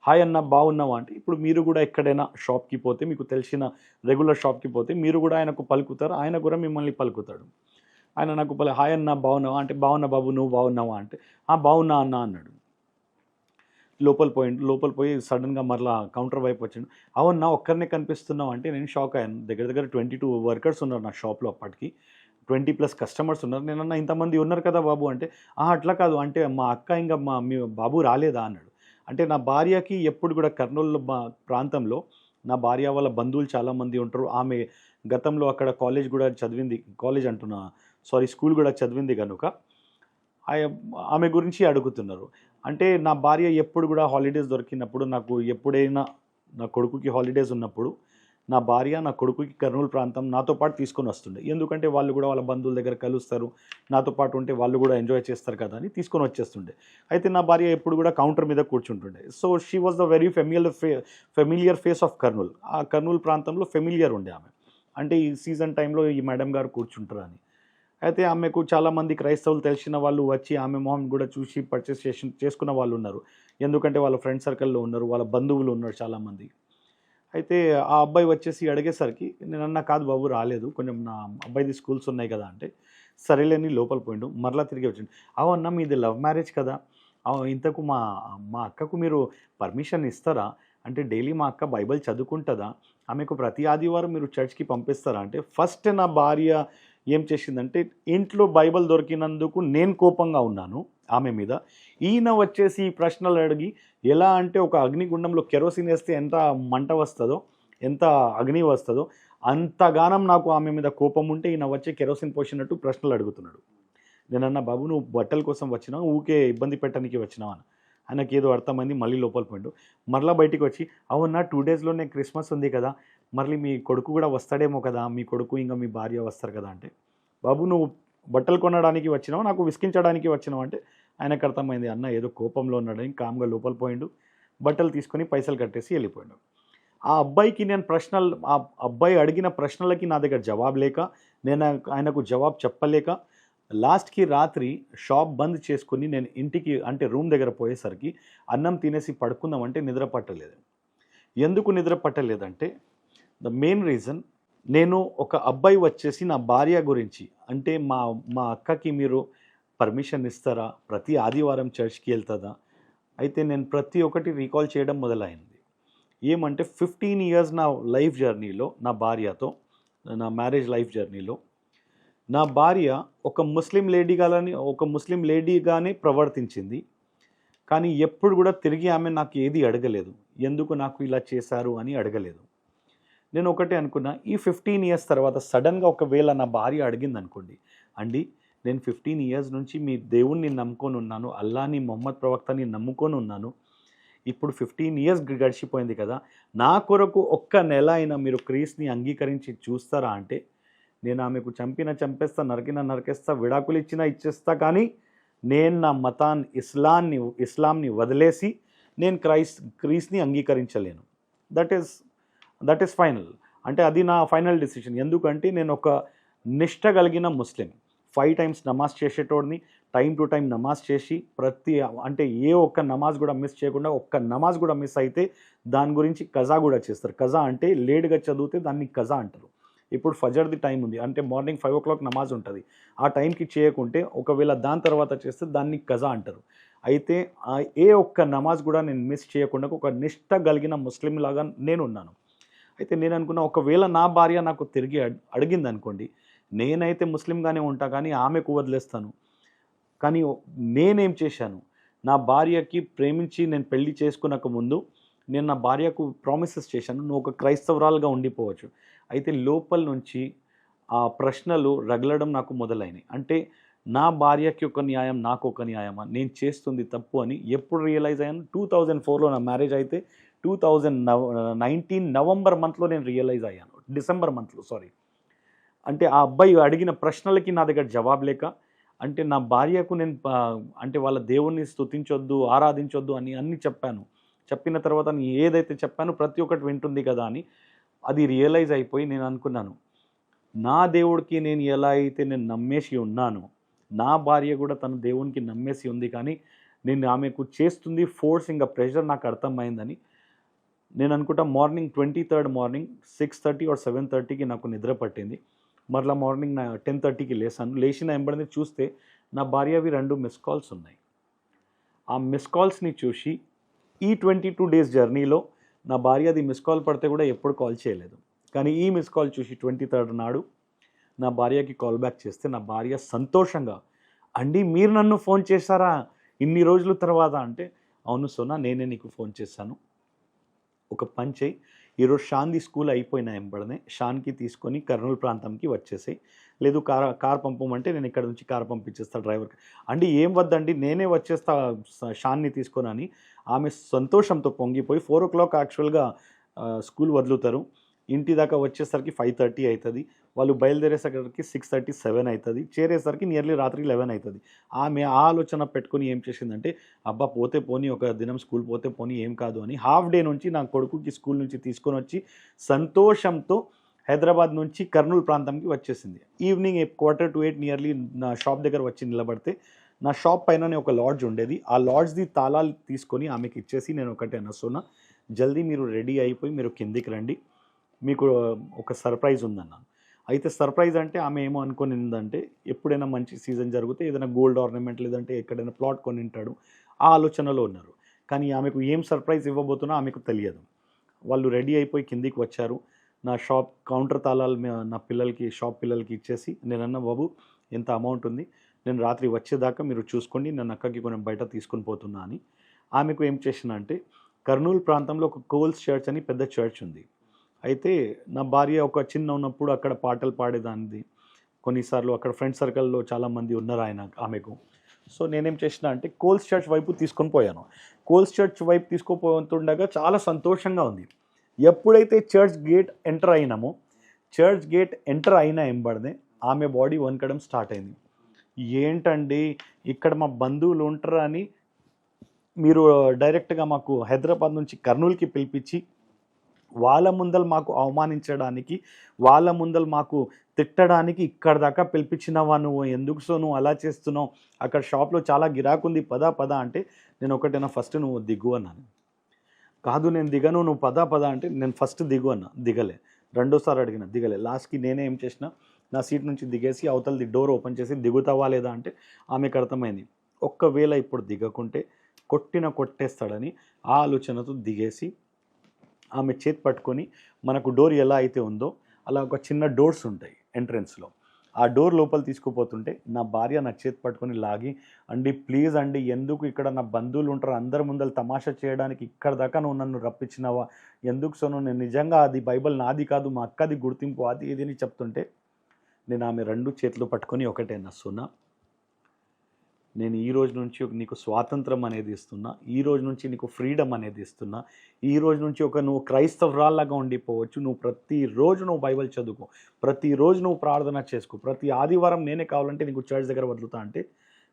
హాయ్ అన్న, బాగున్నావా అంటే, ఇప్పుడు మీరు కూడా ఎక్కడైనా షాప్కి పోతే, మీకు తెలిసిన రెగ్యులర్ షాప్కి పోతే మీరు కూడా ఆయనకు పలుకుతారు, ఆయన కూడా మిమ్మల్ని పలుకుతాడు. ఆయన నాకు హాయ్ అన్న, బాగున్నావా అంటే, బాగున్నా బాబు, నువ్వు బాగున్నావా అంటే, బాగున్నా అన్న అన్నాడు. లోపల పోయి సడన్గా మరలా కౌంటర్ వైపు వచ్చాడు. అవునా, ఒక్కరినే కనిపిస్తున్నావు అంటే నేను షాక్ అయ్యాను. దగ్గర దగ్గర 22 వర్కర్స్ ఉన్నారు నా షాప్లో, అప్పటికి 20+ కస్టమర్స్ ఉన్నారు. నేనన్నా ఇంతమంది ఉన్నారు కదా బాబు అంటే, అట్లా కాదు అంటే, మా అక్క ఇంకా మీ బాబు రాలేదా అన్నాడు. అంటే నా భార్యకి ఎప్పుడు కూడా కర్నూలు ప్రాంతంలో నా భార్య వాళ్ళ బంధువులు చాలామంది ఉంటారు. ఆమె గతంలో అక్కడ కాలేజ్ కూడా చదివింది, స్కూల్ కూడా చదివింది కనుక ఆమె గురించి అడుగుతున్నారు. అంటే నా భార్య ఎప్పుడు కూడా హాలిడేస్ దొరికినప్పుడు, నాకు ఎప్పుడైనా నా కొడుకుకి హాలిడేస్ ఉన్నప్పుడు నా భార్య నా కొడుకుకి కర్నూలు ప్రాంతం నాతో పాటు తీసుకొని వస్తుండే, ఎందుకంటే వాళ్ళు కూడా వాళ్ళ బంధువుల దగ్గర కలుస్తారు, నాతో పాటు ఉంటే వాళ్ళు కూడా ఎంజాయ్ చేస్తారు కదా అని తీసుకొని వచ్చేస్తుండే. అయితే నా భార్య ఎప్పుడు కూడా కౌంటర్ మీద కూర్చుంటుండే. So she was the very familiar face of Kurnool. ఆ కర్నూలు ప్రాంతంలో ఫెమిలియర్ ఉండే ఆమె, అంటే ఈ సీజన్ టైంలో ఈ మేడం గారు కూర్చుంటారు అని. అయితే ఆమెకు చాలామంది క్రైస్తవులు తెలిసిన వాళ్ళు వచ్చి ఆమె మొహం కూడా చూసి పర్చేస్ చేసుకున్న వాళ్ళు ఉన్నారు, ఎందుకంటే వాళ్ళ ఫ్రెండ్ సర్కిల్లో ఉన్నారు, వాళ్ళ బంధువులు ఉన్నారు చాలామంది. అయితే ఆ అబ్బాయి వచ్చేసి అడిగేసరికి నేను అన్నా, కాదు బాబు రాలేదు, కొంచెం నా అబ్బాయిది స్కూల్స్ ఉన్నాయి కదా అంటే, సరేలేని లోపల పోయిండు. మరలా తిరిగి వచ్చిండు. అవునన్నా మీది లవ్ మ్యారేజ్ కదా, ఇంతకు మా మా అక్కకు మీరు పర్మిషన్ ఇస్తారా అంటే, డైలీ మా అక్క బైబిల్ చదువుకుంటుందా, ఆమెకు ప్రతి ఆదివారం మీరు చర్చ్కి పంపిస్తారా అంటే, ఫస్ట్ నా భార్య ఏం చేసిందంటే, ఇంట్లో బైబిల్ దొరికినందుకు నేను కోపంగా ఉన్నాను ఆమె మీద, ఈయన వచ్చేసి ఈ ప్రశ్నలు అడిగి, ఎలా అంటే ఒక అగ్నిగుండంలో కెరోసిన్ వేస్తే ఎంత మంట వస్తుందో, ఎంత అగ్ని వస్తుందో, అంతగానం నాకు ఆమె మీద కోపం ఉంటే ఈయన వచ్చి కెరోసిన్ పోసినట్టు ప్రశ్నలు అడుగుతున్నాడు. నేనన్నా, బాబు నువ్వు బట్టల కోసం వచ్చినావు, ఊకే ఇబ్బంది పెట్టడానికి వచ్చినావు అని. ఆయనకి ఏదో అర్థమైంది, మళ్ళీ లోపల పోయిండు. మరలా బయటికి వచ్చి, అవునా 2 డేస్లోనే క్రిస్మస్ ఉంది కదా, మళ్ళీ మీ కొడుకు కూడా వస్తాడేమో కదా, మీ కొడుకు ఇంకా మీ భార్య వస్తారు కదా అంటే, బాబు నువ్వు బట్టలు కొనడానికి వచ్చినావు, నాకు విసికించడానికి వచ్చినావు అంటే, ఆయనకు అర్థమైంది అన్న ఏదో కోపంలో ఉన్నాడని కామ్గా లోపల పోయిండు, బట్టలు తీసుకొని పైసలు కట్టేసి వెళ్ళిపోయాడు. ఆ అబ్బాయికి నేను ఆ అబ్బాయి అడిగిన ప్రశ్నలకి నా దగ్గర జవాబు లేక, నేను ఆయనకు జవాబు చెప్పలేక, లాస్ట్కి రాత్రి షాప్ బంద్ చేసుకుని నేను ఇంటికి అంటే రూమ్ దగ్గర పోయేసరికి అన్నం తినేసి పడుకుందామంటే నిద్ర పట్టలేదు. ఎందుకు నిద్ర పట్టలేదంటే, ద మెయిన్ రీజన్, నేను ఒక అబ్బాయి వచ్చేసి నా భార్య గురించి అంటే, మా అక్కకి మీరు పర్మిషన్ ఇస్తారా, ప్రతి ఆదివారం చర్చ్కి వెళ్తుందా, అయితే నేను ప్రతి ఒక్కటి రీకాల్ చేయడం మొదలైంది. ఏమంటే 15 ఇయర్స్ నా లైఫ్ జర్నీలో, నా భార్యతో నా మ్యారేజ్ లైఫ్ జర్నీలో, నా భార్య ఒక ముస్లిం లేడీగానే ప్రవర్తించింది, కానీ ఎప్పుడు కూడా తిరిగి ఆమె నాకు ఏది అడగలేదు, ఎందుకు నాకు ఇలా చేశారు అని అడగలేదు. నేను ఒకటే అనుకున్నా, ఈ 15 ఇయర్స్ తర్వాత సడన్గా ఒకవేళ నా భార్య అడిగింది అనుకోండి, అండి నేను 15 ఇయర్స్ నుంచి మీ దేవుణ్ణి నమ్ముకొని ఉన్నాను, అల్లాని మొహమ్మద్ ప్రవక్తని నమ్ముకొని ఉన్నాను, ఇప్పుడు 15 ఇయర్స్ గడిచిపోయింది కదా, నా కొరకు ఒక్క నెల అయినా మీరు క్రీస్తుని అంగీకరించి చూస్తారా అంటే, నేను ఆమెకు చంపేస్తా, నరికేస్తా, విడాకులు ఇచ్చేస్తా, కానీ నేను నా ఇస్లాంని వదిలేసి నేను క్రీస్తుని అంగీకరించలేను. That is final. అంటే అది నా ఫైనల్ డెసిషన్. ఎందుకంటే నేను ఒక నిష్ట కలిగిన ముస్లిం, 5 times నమాజ్ చేసేటోడిని, టైం టు టైం నమాజ్ చేసి అంటే ఏ ఒక్క నమాజ్ కూడా మిస్ చేయకుండా, ఒక్క నమాజ్ కూడా మిస్ అయితే దాని గురించి కజా కూడా చేస్తారు. కజా అంటే లేట్గా చదివితే దాన్ని కజా అంటారు. ఇప్పుడు ఫజర్ది టైం ఉంది అంటే మార్నింగ్ 5 o'clock నమాజ్ ఉంటుంది, ఆ టైంకి చేయకుంటే ఒకవేళ దాని తర్వాత చేస్తే దాన్ని కజా అంటారు. అయితే ఏ ఒక్క నమాజ్ కూడా నేను మిస్ చేయకుండా ఒక నిష్ట కలిగిన ముస్లిం లాగా నేను ఉన్నాను. అయితే నేను అనుకున్నా, ఒకవేళ నా భార్య నాకు తిరిగి అడిగింది అనుకోండి, నేనైతే ముస్లింగానే ఉంటా కానీ ఆమెకు వదిలేస్తాను. కానీ నేనేం చేశాను, నా భార్యకి ప్రేమించి నేను పెళ్లి చేసుకునక ముందు నేను నా భార్యకు ప్రామిసెస్ చేశాను, నువ్వు ఒక క్రైస్తవురాలుగా ఉండిపోవచ్చు. అయితే లోపల నుంచి ఆ ప్రశ్నలు రగలడం నాకు మొదలైనవి. అంటే నా భార్యకి ఒక న్యాయం, నాకు ఒక న్యాయమా, నేను చేస్తుంది తప్పు అని ఎప్పుడు రియలైజ్ అయ్యాను, 2004లో నా మ్యారేజ్ అయితే 2019 నవంబర్ మంత్లో నేను రియలైజ్ అయ్యాను, డిసెంబర్ మంత్లో సారీ. అంటే ఆ అబ్బాయి అడిగిన ప్రశ్నలకి నా దగ్గర జవాబు లేక, అంటే నా భార్యకు నేను అంటే వాళ్ళ దేవుణ్ణి స్తుతించొద్దు, ఆరాధించొద్దు అని అన్నీ చెప్పాను. చెప్పిన తర్వాత నేను ఏదైతే చెప్పానో ప్రతి ఒక్కటి వింటుంది కదా అని అది రియలైజ్ అయిపోయి నేను అనుకున్నాను, నా దేవుడికి నేను ఎలా అయితే నేను నమ్మేసి ఉన్నానో, నా భార్య కూడా తన దేవునికి నమ్మేసి ఉంది, కానీ నేను ఆమెకు చేస్తుంది ఫోర్సింగ్ ప్రెషర్ నాకు అర్థమైందని నేను అనుకుంటా. మార్నింగ్ 23rd మార్నింగ్ 6:30 or 7:30కి నాకు నిద్ర పట్టింది. మరలా మార్నింగ్ 10:30కి లేసాను. లేచిన వెంబడిని చూస్తే నా భార్యవి 2 మిస్ కాల్స్ ఉన్నాయి. ఆ మిస్ కాల్స్ని చూసి ఈ 22 days జర్నీలో నా భార్యది మిస్ కాల్ పడితే కూడా ఎప్పుడు కాల్ చేయలేదు, కానీ ఈ మిస్ కాల్ చూసి 23rd నాడు నా భార్యకి కాల్ బ్యాక్ చేస్తే నా భార్య సంతోషంగా, అండి మీరు నన్ను ఫోన్ చేశారా ఇన్ని రోజుల తర్వాత అంటే, అవును సోనా నేనే నీకు ఫోన్ చేశాను, ఒక పని చేయి, ఈరోజు షాన్ది స్కూల్ అయిపోయిన వెంబడనే షాన్కి తీసుకొని కర్నూలు ప్రాంతంకి వచ్చేసాయి, లేదు కార్ పంపమంటే నేను ఇక్కడ నుంచి కార్ పంపించేస్తాను డ్రైవర్కి. అండి ఏం వద్దండి నేనే వచ్చేస్తా షాన్ని తీసుకొని అని ఆమె సంతోషంతో పొంగిపోయి 4 o'clock యాక్చువల్గా స్కూల్ వదులుతారు, ఇంటి దాకా వచ్చేసరికి 5:30 అవుతుంది. వాళ్ళు బయలుదేరేసరికి 6:30, 7 అవుతుంది. చేరేసరికి నియర్లీ రాత్రి 11 అవుతుంది. ఆమె ఆ ఆలోచన పెట్టుకొని ఏం చేసిందంటే, అబ్బా! పోతే పోనీ, ఒక దినం స్కూల్ పోతే పోనీ ఏం కాదు అని హాఫ్ డే నుంచి నా కొడుకుకి స్కూల్ నుంచి తీసుకొని వచ్చి సంతోషంతో హైదరాబాద్ నుంచి కర్నూలు ప్రాంతంకి వచ్చేసింది. ఈవినింగ్ 7:45 నియర్లీ నా షాప్ దగ్గర వచ్చి నిలబడితే, నా షాప్ పైననే ఒక లాడ్జ్ ఉండేది. ఆ లాడ్జ్‌ది తాళాలు తీసుకొని ఆమెకి ఇచ్చేసి నేను ఒకటే అన్నా, సోనా జల్దీ మీరు రెడీ అయిపోయి మీరు కిందికి రండి, మీకు ఒక సర్ప్రైజ్ ఉందన్నాను. అయితే సర్ప్రైజ్ అంటే ఆమె ఏమో అనుకునిందంటే, ఎప్పుడైనా మంచి సీజన్ జరిగితే ఏదైనా గోల్డ్ ఆర్నమెంట్ లేదంటే ఎక్కడైనా ప్లాట్ కొనింటాడు, ఆ ఆలోచనలో ఉన్నారు. కానీ ఆమెకు ఏం సర్ప్రైజ్ ఇవ్వబోతున్నా ఆమెకు తెలియదు. వాళ్ళు రెడీ అయిపోయి కిందికి వచ్చారు. నా షాప్ కౌంటర్ తాళాలు నా పిల్లలకి, షాప్ పిల్లలకి ఇచ్చేసి నేనన్నా, బాబు ఎంత అమౌంట్ ఉంది, నేను రాత్రి వచ్చేదాకా మీరు చూసుకోండి, నేను అక్కకి కొంచెం బయట తీసుకొని పోతున్నా అని. ఆమెకు ఏం చేసినా అంటే, కర్నూలు ప్రాంతంలో ఒక కోల్స్ చర్చ్ అని పెద్ద చర్చ్ ఉంది. అయితే నా భార్య ఒక చిన్న ఉన్నప్పుడు అక్కడ పాటలు పాడేదానిది. కొన్నిసార్లు అక్కడ ఫ్రెండ్ సర్కిల్‌లో చాలామంది ఉన్నారు ఆమెకు. సో నేనేం చేసినా అంటే కోల్స్ చర్చ్ వైపు తీసుకొని పోయాను. కోల్స్ చర్చ్ వైపు తీసుకుపోతుండగా చాలా సంతోషంగా ఉంది. ఎప్పుడైతే చర్చ్ గేట్ ఎంటర్ అయినామో, చర్చ్ గేట్ ఎంటర్ అయిన ఎంబడనే ఆమె బాడీ వణకడం స్టార్ట్ అయింది. ఏంటండి ఇక్కడ మా బంధువులు ఉంటారా అని మీరు డైరెక్ట్‌గా మాకు హైదరాబాద్ నుంచి కర్నూలుకి పిలిపించి, వాళ్ళ ముందల మాకు అవమానించడానికి, వాళ్ళ ముందల మాకు తిట్టడానికి ఇక్కడ దాకా పిలిపించినావా నువ్వు? ఎందుకు సో నువ్వు అలా చేస్తున్నావు? అక్కడ షాప్‌లో చాలా గిరాకుంది, పద పద అంటే, నేను ఒకటేనా, ఫస్ట్ నువ్వు దిగు అన్నాను. కాదు నేను దిగను, నువ్వు పద పద అంటే, నేను ఫస్ట్ దిగు అన్నా, దిగలే. రెండోసారి అడిగిన, దిగలే. లాస్ట్‌కి నేనే ఏం చేసిన, నా సీట్ నుంచి దిగేసి అవతలది డోర్ ఓపెన్ చేసి, దిగుతావా లేదా అంటే ఆమెకు అర్థమైంది. ఒక్కవేళ ఇప్పుడు దిగకుంటే కొట్టేస్తాడని ఆ ఆలోచనతో దిగేసి, ఆమె చేతి పట్టుకొని, మనకు డోర్ ఎలా అయితే ఉందో అలా ఒక చిన్న డోర్స్ ఉంటాయి ఎంట్రన్స్‌లో, ఆ డోర్ లోపల తీసుకుపోతుంటే నా భార్య నా చేతి పట్టుకొని లాగి, అండి ప్లీజ్ అండి, ఎందుకు ఇక్కడ నా బంధువులు ఉంటారు, అందరి ముందర తమాషా చేయడానికి ఇక్కడ దాకా నువ్వు నన్ను రప్పించినావా? ఎందుకు సోను, నేను నిజంగా అది బైబిల్ నాది కాదు, మా అక్కది గుర్తింపు, అది ఇది అని చెప్తుంటే, నేను ఆమె 2 చేతులు పట్టుకొని ఒకటే అన్నా, సోనా నేను ఈ రోజు నుంచి నీకు స్వాతంత్రం అనేది ఇస్తున్నా, ఈ రోజు నుంచి నీకు ఫ్రీడమ్ అనేది ఇస్తున్నా, ఈ రోజు నుంచి నువ్వు క్రైస్తవురాల్లాగా ఉండిపోవచ్చు, నువ్వు ప్రతిరోజు నువ్వు బైబిల్ చదువుకో, ప్రతిరోజు నువ్వు ప్రార్థన చేసుకో, ప్రతి ఆదివారం నేనే కావాలంటే నీకు చర్చ్ దగ్గర వదులుతా అంటే,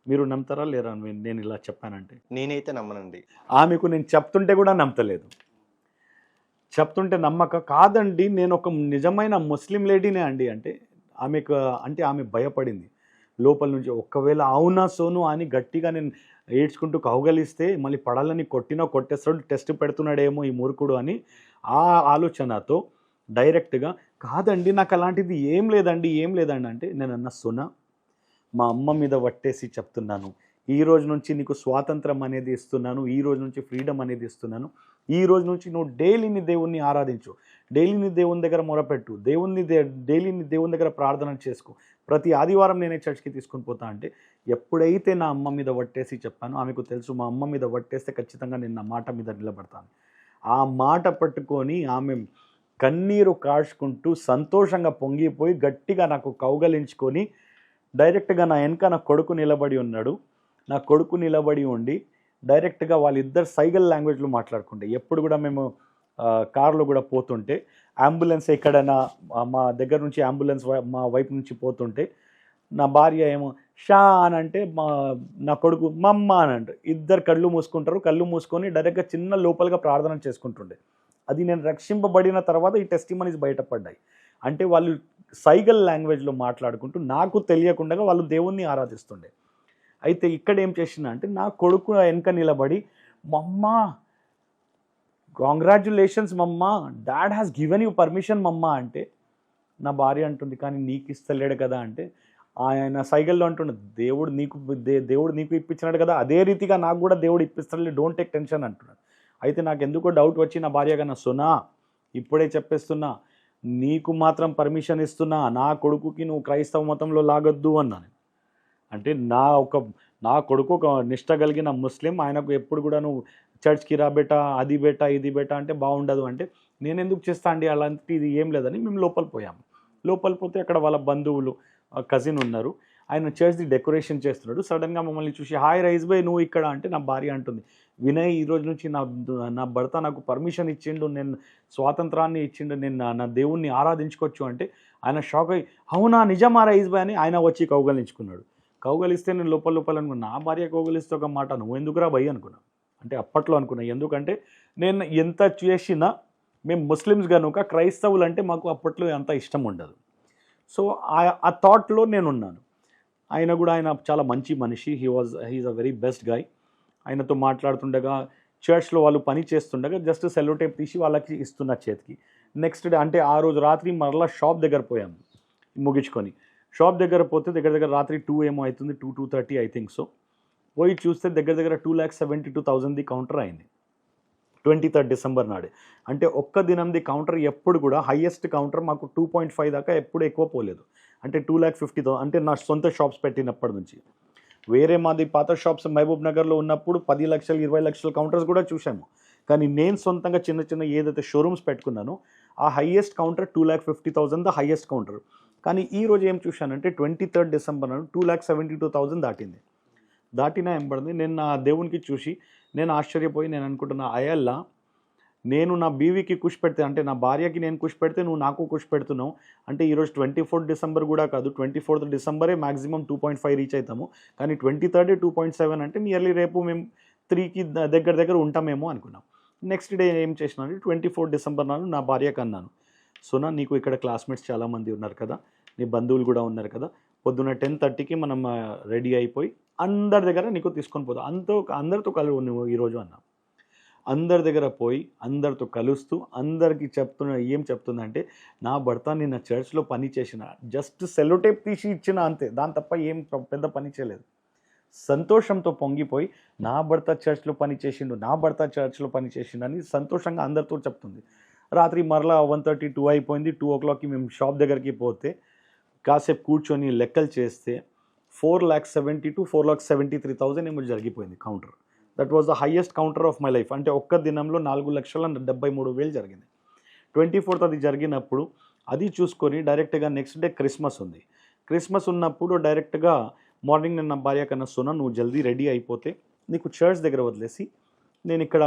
మీరు నమ్ముతారా లేరా నేను ఇలా చెప్పానంటే? నేనైతే నమ్మనండి. ఆమెకు నేను చెప్తుంటే కూడా నమ్మతలేదు. చెప్తుంటే నమ్మక, కాదండి నేను ఒక నిజమైన ముస్లిం లేడీనే అండి అంటే, ఆమె భయపడింది లోపల నుంచి. ఒక్కవేళ అవునా సోను అని గట్టిగా నేను ఏడ్చుకుంటూ కౌగలిస్తే, మళ్ళీ పడాలని కొట్టేస్తాడు, టెస్ట్ పెడుతున్నాడేమో ఈ మూర్ఖుడు అని ఆ ఆలోచనతో డైరెక్ట్గా, కాదండి నాకు అలాంటిది ఏం లేదండి అంటే, నేను అన్న, సోనా మా అమ్మ మీద వట్టేసి చెప్తున్నాను, ఈ రోజు నుంచి నీకు స్వాతంత్రం అనేది ఇస్తున్నాను, ఈ రోజు నుంచి ఫ్రీడమ్ అనేది ఇస్తున్నాను, ఈ రోజు నుంచి నువ్వు డైలీని దేవుణ్ణి ఆరాధించు, డైలీని దేవుని దగ్గర మొరపెట్టు, డైలీని దేవుని దగ్గర ప్రార్థన చేసుకో, ప్రతి ఆదివారం నేనే చర్చ్కి తీసుకొని పోతా అంటే, ఎప్పుడైతే నా అమ్మ మీద వట్టేసి చెప్పానో, ఆమెకు తెలుసు మా అమ్మ మీద వట్టేస్తే ఖచ్చితంగా నేను నా మాట మీద నిలబడతాను. ఆ మాట పట్టుకొని ఆమె కన్నీరు కాచుకుంటూ సంతోషంగా పొంగిపోయి గట్టిగా నాకు కౌగలించుకొని, డైరెక్ట్గా నా వెనక నా కొడుకు నిలబడి ఉన్నాడు. నా కొడుకు నిలబడి ఉండి డైరెక్ట్గా వాళ్ళిద్దరు సైగల్ లాంగ్వేజ్లో మాట్లాడుకుంటే, ఎప్పుడు కూడా మేము కార్లో కూడా పోతుంటే, అంబులెన్స్ ఎక్కడైనా మా దగ్గర నుంచి అంబులెన్స్ మా వైపు నుంచి పోతుంటే, నా భార్య ఏమో షా అని అంటే, నా కొడుకు మమ్మ అని అంటే, ఇద్దరు కళ్ళు మూసుకుంటారు. కళ్ళు మూసుకొని డైరెక్ట్గా చిన్న లోపలగా ప్రార్థన చేసుకుంటుండే. అది నేను రక్షింపబడిన తర్వాత ఈ టెస్టిమనీస్ బయటపడ్డాయి. అంటే వాళ్ళు సైగల్ లాంగ్వేజ్లో మాట్లాడుకుంటూ నాకు తెలియకుండా వాళ్ళు దేవుణ్ణి ఆరాధిస్తుండే. అయితే ఇక్కడ ఏం చేసిన అంటే, నా కొడుకు వెనక నిలబడి, మమ్మ కాంగ్రాచ్యులేషన్స్ మమ్మ, dad has given you permission మమ్మ అంటే, నా భార్య అంటుంది, కానీ నీకు ఇస్తలేడు కదా అంటే, ఆయన సైకిల్లో అంటుండే, దేవుడు నీకు ఇప్పించినాడు కదా, అదే రీతిగా నాకు కూడా దేవుడు ఇప్పిస్తాడు, డోంట్ టేక్ టెన్షన్ అంటున్నాడు. అయితే నాకు ఎందుకో డౌట్ వచ్చి నా భార్య కన్నా, సోనా ఇప్పుడే చెప్పేస్తున్నా, నీకు మాత్రం పర్మిషన్ ఇస్తున్నా, నా కొడుకుకి నువ్వు క్రైస్తవ మతంలో లాగొద్దు అన్నాను. అంటే నా కొడుకు ఒక నిష్ట కలిగిన ముస్లిం, ఆయనకు ఎప్పుడు కూడా నువ్వు చర్చ్కి రా బేటా, అది బేటా ఇది బేటా అంటే బాగుండదు అంటే, నేను ఎందుకు చేస్తా అండి అలాంటిది ఏం లేదని మేము లోపల పోయాము. లోపల పోతే అక్కడ వాళ్ళ బంధువులు, కజిన్ ఉన్నారు. ఆయన చర్చ్ది డెకరేషన్ చేస్తున్నాడు. సడన్గా మమ్మల్ని చూసి హాయ్ రైస్ బాయ్ నువ్వు ఇక్కడ అంటే నా భార్య అంటుంది, వినయ్ ఈ రోజు నుంచి నా భర్త నాకు పర్మిషన్ ఇచ్చిండు, నేను స్వాతంత్రాన్ని ఇచ్చిండు, నేను నా దేవుణ్ణి ఆరాధించుకోవచ్చు అంటే ఆయన షాక్ అయ్యి అవునా నిజమా రైస్ బాయ్ అని ఆయన వచ్చి కౌగలించుకున్నాడు. కౌగలిస్తే నేను లోపల అనుకున్నా, నా భార్య కౌగలిస్తే ఒక మాట నువ్వు ఎందుకురా భయ్ అనుకున్నా. అంటే అప్పట్లో అనుకున్నా, ఎందుకంటే నేను ఎంత చేసినా మేము ముస్లిమ్స్ కనుక క్రైస్తవులు అంటే మాకు అప్పట్లో అంత ఇష్టం ఉండదు. సో ఆ థాట్లో నేనున్నాను. ఆయన చాలా మంచి మనిషి, he is a very best guy. ఆయనతో మాట్లాడుతుండగా చర్చ్లో వాళ్ళు పని చేస్తుండగా జస్ట్ సెల్లో టేప్ తీసి వాళ్ళకి ఇస్తున్న చేతికి. నెక్స్ట్ డే అంటే ఆ రోజు రాత్రి మరలా షాప్ దగ్గర పోయాము ముగించుకొని. షాప్ దగ్గర పోతే దగ్గర రాత్రి 2 ఏమో అవుతుంది, 2:30 ఐ థింక్ సో. పోయి చూస్తే దగ్గర 2,72,000ది కౌంటర్ అయింది 23rd డిసెంబర్ నాడే. అంటే ఒక్క దినంది కౌంటర్ ఎప్పుడు కూడా హైయెస్ట్ కౌంటర్ మాకు 2.5 దాకా ఎప్పుడు ఎక్కువ పోలేదు. అంటే 2,50,000 అంటే నా సొంత షాప్స్ పెట్టినప్పటి నుంచి. వేరే మాది పాత షాప్స్ మహబూబ్ నగర్లో ఉన్నప్పుడు 10 లక్షలు 20 లక్షల కౌంటర్స్ కూడా చూసాము. కానీ నేను సొంతంగా చిన్న ఏదైతే షోరూమ్స్ పెట్టుకున్నానో ఆ highest counter 2,50,000 the highest counter. కానీ ఈరోజు ఏం చూశానంటే 23rd డిసెంబర్ నాడు 2,72,000 దాటింది. దాటినా ఎంబడింది. నేను నా దేవునికి చూసి నేను ఆశ్చర్యపోయి నేను అనుకుంటున్నా, అయ్యల్లా నేను నా బీవీకి కుష్ పెడితే అంటే నా భార్యకి నేను కుష్ పెడితే నువ్వు నాకు కుష్ పెడుతున్నావు అంటే ఈరోజు 24th డిసెంబర్ కూడా కాదు, 24th డిసెంబరే మ్యాక్సిమం 2.5 రీచ్ అవుతాము. కానీ 23rd 2.7 అంటే నియర్లీ రేపు మేము 3కి దగ్గర ఉంటామేమో అనుకున్నాం. నెక్స్ట్ డే ఏం చేసినా అంటే 24th డిసెంబర్ నాడు నా భార్యకు అన్నాను, సోనా నీకు ఇక్కడ క్లాస్మేట్స్ చాలామంది ఉన్నారు కదా, నీ బంధువులు కూడా ఉన్నారు కదా, పొద్దున్న 10:30కి మనం రెడీ అయిపోయి అందరి దగ్గర నీకు తీసుకొని పోతాం, అందరితో కలువు నువ్వు ఈరోజు అన్నా. అందరి దగ్గర పోయి అందరితో కలుస్తూ అందరికీ ఏం చెప్తుందంటే నా భర్త నిన్న చర్చ్లో పని చేసిన, జస్ట్ సెల్లోటేప్ తీసి ఇచ్చిన అంతే, దాని తప్ప ఏం పెద్ద పని చేయలేదు. సంతోషంతో పొంగిపోయి నా భర్త చర్చ్లో పని చేసిండు అని సంతోషంగా అందరితో చెప్తుంది. రాత్రి మరలా 1:30 2 అయిపోయింది. 2 o'clockకి మేము షాప్ దగ్గరికి పోతే కాసేపు కూర్చొని లెక్కలు చేస్తే 4,70,000 to 4,73,000 ఏమో జరిగిపోయింది counter. That was the highest counter of my life. అంటే ఒక్క దినంలో 4,73,000 జరిగింది. 24th అది జరిగినప్పుడు అది చూసుకొని డైరెక్ట్గా నెక్స్ట్ డే క్రిస్మస్ ఉంది. క్రిస్మస్ ఉన్నప్పుడు డైరెక్ట్గా మార్నింగ్ నేను నా భార్య కన్నా, సోనా నువ్వు జల్దీ రెడీ అయిపోతే నీకు చర్చ్ దగ్గర వదిలేసి నేను ఇక్కడ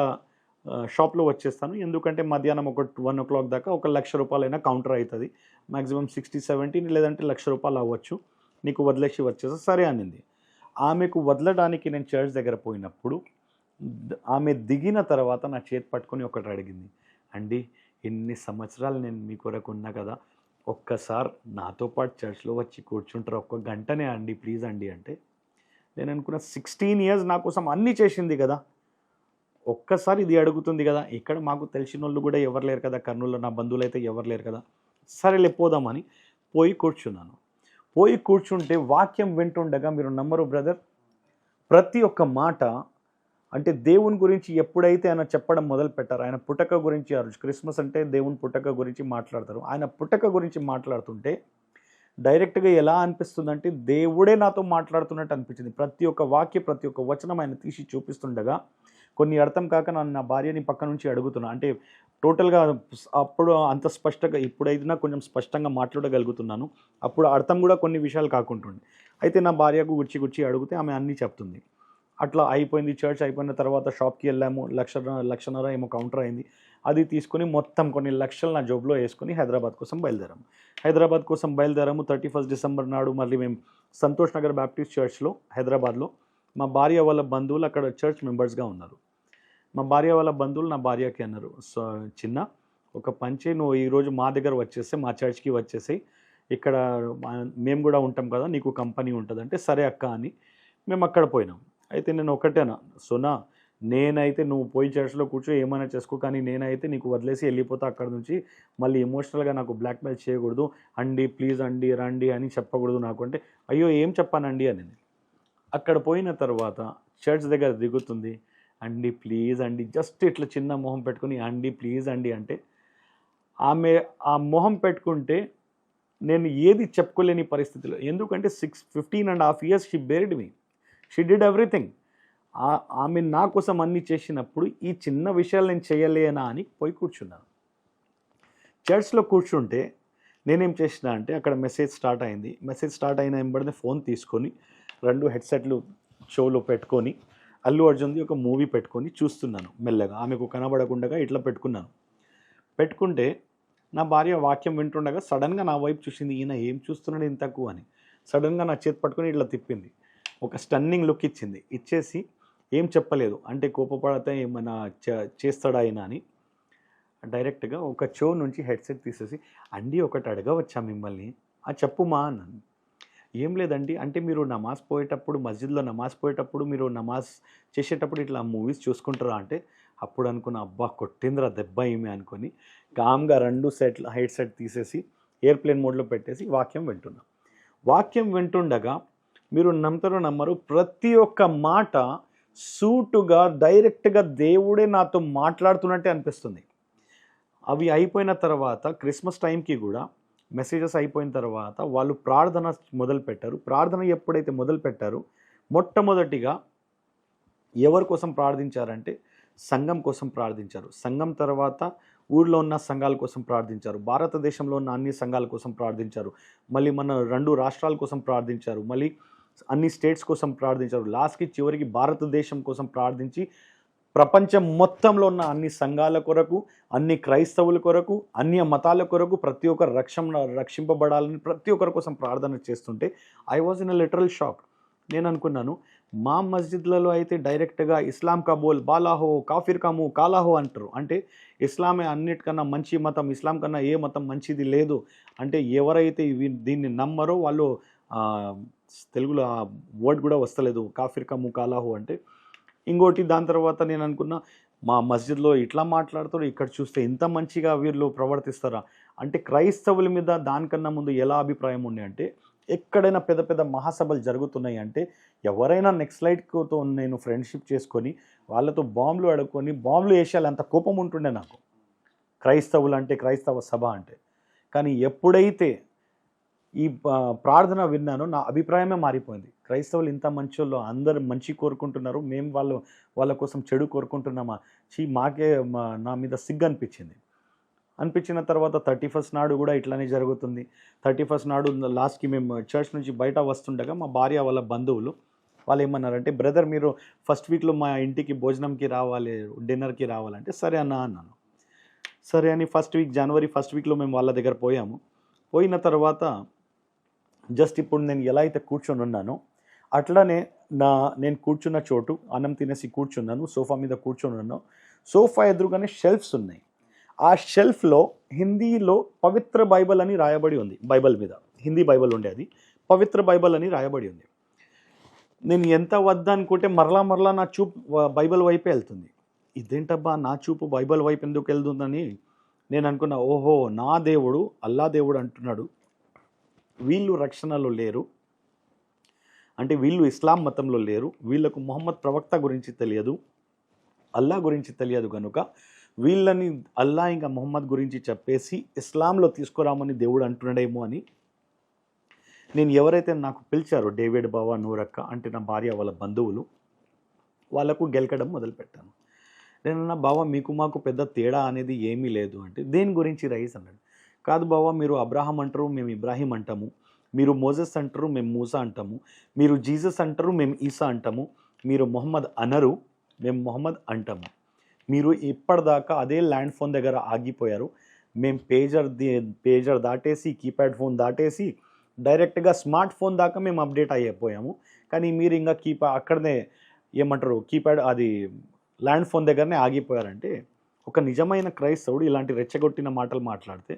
షాప్లో వచ్చేస్తాను, ఎందుకంటే మధ్యాహ్నం 1 o'clock దాకా 1,00,000 రూపాయలైనా కౌంటర్ అవుతుంది, మ్యాక్సిమం 60-70 లేదంటే 1,00,000 రూపాయలు అవ్వచ్చు, నీకు వదిలేసి వచ్చేస్తా సరే అనింది. ఆమెకు వదలడానికి నేను చర్చ్ దగ్గర పోయినప్పుడు ఆమె దిగిన తర్వాత నా చేతి పట్టుకొని ఒకటి అడిగింది, అండి ఎన్ని సంవత్సరాలు నేను మీ కొరకు ఉన్నా కదా, ఒక్కసారి నాతో పాటు చర్చ్లో వచ్చి కూర్చుంటారు, 1 గంటనే అండి ప్లీజ్ అండి అంటే. నేను అనుకున్న 16 years నా కోసం అన్నీ చేసింది కదా, ఒక్కసారి ఇది అడుగుతుంది కదా, ఇక్కడ మాకు తెలిసిన వాళ్ళు కూడా ఎవరు లేరు కదా, కర్నూలులో నా బంధువులు అయితే ఎవరు లేరు కదా, సరేలే పోదామని పోయి కూర్చున్నాను. పోయి కూర్చుంటే వాక్యం వింటుండగా మీరు నమ్మరు బ్రదర్, ప్రతి ఒక్క మాట అంటే దేవుని గురించి ఎప్పుడైతే ఆయన చెప్పడం మొదలు పెట్టారు, ఆయన పుటక గురించి, ఆ రోజు క్రిస్మస్ అంటే దేవుని పుటక గురించి మాట్లాడతారు, ఆయన పుటక గురించి మాట్లాడుతుంటే డైరెక్ట్గా ఎలా అనిపిస్తుందంటే దేవుడే నాతో మాట్లాడుతున్నట్టు అనిపించింది. ప్రతి ఒక్క వాక్య ప్రతి ఒక్క వచనం ఆయన తీసి చూపిస్తుండగా కొన్ని అర్థం కాక నా భార్యని పక్క నుంచి అడుగుతున్నా, అంటే టోటల్గా అప్పుడు అంత స్పష్టంగా ఇప్పుడైనా కొంచెం స్పష్టంగా మాట్లాడగలుగుతున్నాను, అప్పుడు అర్థం కూడా కొన్ని విషయాలు కాకుంటుండే. అయితే నా భార్యకు గుచ్చి అడిగితే ఆమె అన్నీ చెప్తుంది. అట్లా అయిపోయింది. చర్చ్ అయిపోయిన తర్వాత షాప్కి వెళ్ళాము, 1,00,000 ఏమో కౌంటర్ అయింది. అది తీసుకొని మొత్తం కొన్ని లక్షలు నా జోబులో వేసుకొని హైదరాబాద్ కోసం బయలుదేరాము. 31st డిసెంబర్ నాడు మళ్ళీ మేము సంతోష్ నగర్ బ్యాప్టిస్ట్ చర్చ్లో హైదరాబాద్లో మా భార్య వాళ్ళ బంధువులు అక్కడ చర్చ్ మెంబర్స్గా ఉన్నారు. మా భార్య వాళ్ళ బంధువులు నా భార్యకి అన్నారు, సో చిన్న ఒక పంచే నువ్వు ఈరోజు మా దగ్గర వచ్చేస్తే మా చర్చ్కి వచ్చేసి ఇక్కడ మేము కూడా ఉంటాం కదా, నీకు కంపెనీ ఉంటుంది అంటే సరే అక్క అని మేము అక్కడ పోయినాం. అయితే నేను ఒకటేనా, సోనా నేనైతే నువ్వు పోయి చర్చ్లో కూర్చో ఏమైనా చేసుకో, కానీ నేనైతే నీకు వదిలేసి వెళ్ళిపోతా అక్కడ నుంచి, మళ్ళీ ఎమోషనల్గా నాకు బ్లాక్మెయిల్ చేయకూడదు, అండి ప్లీజ్ అండి రండి అని చెప్పకూడదు నాకు అంటే, అయ్యో ఏం చెప్పానండి అని. అక్కడ పోయిన తర్వాత చర్చ్ దగ్గర దిగుతుంది, అండి ప్లీజ్ అండి జస్ట్ ఇట్లా చిన్న మొహం పెట్టుకుని అండి ప్లీజ్ అండి అంటే, ఆమె ఆ మొహం పెట్టుకుంటే నేను ఏది చెప్పుకోలేని పరిస్థితిలో, ఎందుకంటే 15.5 years she beared me, she did everything. ఆమె నా కోసం అన్నీ చేసినప్పుడు ఈ చిన్న విషయాలు నేను చేయలేనా అని పోయి కూర్చున్నాను. చర్చ్లో కూర్చుంటే నేనేం చేసిన అంటే అక్కడ మెసేజ్ స్టార్ట్ అయింది. మెసేజ్ స్టార్ట్ అయిన వెంబడినే ఫోన్ తీసుకొని 2 హెడ్సెట్లు చెవులో పెట్టుకొని అల్లు అర్జున్‌ది ఒక మూవీ పెట్టుకొని చూస్తున్నాను మెల్లగా. ఆమెకు కనబడకుండగా ఇట్లా పెట్టుకున్నాను. పెట్టుకుంటే నా భార్య వాక్యం వింటుండగా సడన్‌గా నా వైపు చూసింది. ఈయన ఏం చూస్తున్నాడు ఇంతకు అని. సడన్‌గా నా చేతి పట్టుకొని ఇట్లా తిప్పింది. ఒక స్టన్నింగ్ లుక్ ఇచ్చింది. ఇచ్చేసి ఏం చెప్పలేదు. అంటే కోపపడితే ఏమన్నా చేస్తాడా ఆయన అని. డైరెక్ట్‌గా ఒక చెవు నుంచి హెడ్సెట్ తీసేసి, "అండి ఒకటి అడగవచ్చా మిమ్మల్ని?" "ఆ! చెప్పుమా" అన్నాను. "ఏం లేదండి. అంటే మీరు నమాజ్ పోయేటప్పుడు మస్జిద్‌లో నమాజ్ పోయేటప్పుడు మీరు నమాజ్ చేసేటప్పుడు ఇట్లా మూవీస్ చూసుకుంటారా?" అంటే అప్పుడు అనుకున్నా, అబ్బా! కొట్టిందిరా దెబ్బ ఈమె అనుకోని కామ్‌గా 2 హెడ్సెట్ తీసేసి ఎయిర్‌ప్లేన్ మోడ్‌లో పెట్టేసి వాక్యం వింటున్నా. వాక్యం వింటుండగా మీరు నమ్ముతారో నమ్మరో ప్రతి ఒక్క మాట సూటుగా డైరెక్ట్‌గా దేవుడే నాతో మాట్లాడుతున్నట్టే అనిపిస్తుంది. అవి అయిపోయిన తర్వాత క్రిస్మస్ టైంకి కూడా మెసేజెస్ అయిపోయిన తర్వాత వాళ్ళు ప్రార్థన మొదలుపెట్టారు. ప్రార్థన ఎప్పుడైతే మొదలుపెట్టారో మొట్టమొదటిగా ఎవరి కోసం ప్రార్థించారంటే సంఘం కోసం ప్రార్థించారు. సంఘం తర్వాత ఊర్లో ఉన్న సంఘాల కోసం ప్రార్థించారు. భారతదేశంలో ఉన్న అన్ని సంఘాల కోసం ప్రార్థించారు. మళ్ళీ మన 2 రాష్ట్రాల కోసం ప్రార్థించారు. మళ్ళీ అన్ని స్టేట్స్ కోసం ప్రార్థించారు. లాస్ట్‌కి చివరికి భారతదేశం కోసం ప్రార్థించి ప్రపంచం మొత్తంలో ఉన్న అన్ని సంఘాల కొరకు, అన్ని క్రైస్తవుల కొరకు, అన్య మతాల కొరకు ప్రతి ఒక్కరు రక్షింపబడాలని ప్రతి ఒక్కరి కోసం ప్రార్థన చేస్తుంటే I was in a literal shock. నేను అనుకున్నాను మా మస్జిద్లలో అయితే డైరెక్ట్‌గా ఇస్లాం కా బోల్ బాలాహో, కాఫిర్ కా ముహ్ కాలాహో అంటారు. అంటే ఇస్లామే అన్నిటికన్నా మంచి మతం, ఇస్లాం కన్నా ఏ మతం మంచిది లేదు. అంటే ఎవరైతే దీన్ని నమ్మరో వాళ్ళు తెలుగులో ఆ వర్డ్ కూడా వస్తలేదు కాఫిర్ కా ముహ్ కాలాహో అంటే. ఇంకోటి దాని తర్వాత నేను అనుకున్నా మా మస్జిద్‌లో ఇట్లా మాట్లాడతారు, ఇక్కడ చూస్తే ఇంత మంచిగా వీళ్ళు ప్రవర్తిస్తారా? అంటే క్రైస్తవుల మీద దానికన్నా ముందు ఎలా అభిప్రాయం ఉండే అంటే ఎక్కడైనా పెద్ద పెద్ద మహాసభలు జరుగుతున్నాయి అంటే ఎవరైనా నెక్స్ట్‌లైట్‌తో నేను ఫ్రెండ్‌షిప్ చేసుకొని వాళ్ళతో బాంబులు అడుక్కొని బాంబులు ఏసేయాలి అంత కోపం ఉంటుండే నాకు. క్రైస్తవులంటే క్రైస్తవ సభ అంటే. కానీ ఎప్పుడైతే ఈ ప్రార్థన విన్నానో నా అభిప్రాయమే మారిపోయింది. క్రైస్తవులు ఇంత మంచోళ్ళు, అందరూ మంచి కోరుకుంటున్నారు. మేము వాళ్ళ కోసం చెడు కోరుకుంటున్నామా? మాకే నా మీద సిగ్గు అనిపించింది. అనిపించిన తర్వాత 31st నాడు కూడా ఇట్లానే జరుగుతుంది. 31st నాడు లాస్ట్‌కి మేము చర్చ్ నుంచి బయట వస్తుండగా మా భార్య వాళ్ళ బంధువులు వాళ్ళు ఏమన్నారంటే, "బ్రదర్ మీరు ఫస్ట్ వీక్‌లో మా ఇంటికి భోజనంకి రావాలి, డిన్నర్‌కి రావాలంటే" సరే అన్నా అన్నాను. సరే అని జనవరి ఫస్ట్ వీక్‌లో మేము వాళ్ళ దగ్గర పోయాము. పోయిన తర్వాత జస్ట్ ఇప్పుడు నేను ఎలా అయితే కూర్చొని ఉన్నానో అట్లానే నేను కూర్చున్న చోటు అన్నం తినేసి కూర్చున్నాను. సోఫా మీద కూర్చొని ఉన్నాను. సోఫా ఎదురుగానే షెల్ఫ్స్ ఉన్నాయి. ఆ షెల్ఫ్‌లో హిందీలో పవిత్ర బైబిల్ అని రాయబడి ఉంది. బైబిల్ మీద హిందీ బైబిల్ ఉండే అది. పవిత్ర బైబిల్ అని రాయబడి ఉంది. నేను ఎంత వద్దనుకుంటే మరలా నా చూపు బైబిల్ వైపే వెళ్తుంది. ఇదేంటబ్బా నా చూపు బైబిల్ వైపు ఎందుకు వెళ్తుందని నేను అనుకున్నా. ఓహో! నా దేవుడు అల్లా దేవుడు అంటున్నాడు. వీళ్ళు రక్షణలో లేరు. అంటే వీళ్ళు ఇస్లాం మతంలో లేరు. వీళ్ళకు మొహమ్మద్ ప్రవక్త గురించి తెలియదు. అల్లా గురించి తెలియదు గనుక వీళ్ళని అల్లా ఇంకా మొహమ్మద్ గురించి చెప్పేసి ఇస్లాంలో తీసుకురామని దేవుడు అంటున్నాడేమో అని నేను ఎవరైతే నాకు పిలిచారో డేవిడ్ బావ, నూరక్క అంటే నా భార్య వాళ్ళ బంధువులు వాళ్ళకు గెలకడం మొదలుపెట్టాను. నేనన్నా బావ మీకు మాకు పెద్ద తేడా అనేది ఏమీ లేదు అంటే దేని గురించి రైస్ అన్నాడు. కాదు బావ మీరు అబ్రహాం అంటారు మేము ఇబ్రాహీం అంటాము. మీరు మోజెస్ అంటారు మేము మూసా అంటాము. మీరు జీసస్ అంటారు మేము ఈసా అంటాము. మీరు మొహమ్మద్ అనరు మేము మొహమ్మద్ అంటాము. మీరు ఇప్పటిదాకా అదే ల్యాండ్ ఫోన్ దగ్గర ఆగిపోయారు. మేము పేజర్ దాటేసి కీప్యాడ్ ఫోన్ దాటేసి డైరెక్ట్గా స్మార్ట్ ఫోన్ దాకా మేము అప్డేట్ అయిపోయాము. కానీ మీరు ఇంకా అక్కడనే ఏమంటారు కీప్యాడ్ అది ల్యాండ్ ఫోన్ దగ్గరనే ఆగిపోయారంటే ఒక నిజమైన క్రైస్తవుడు ఇలాంటి రెచ్చగొట్టిన మాటలు మాట్లాడితే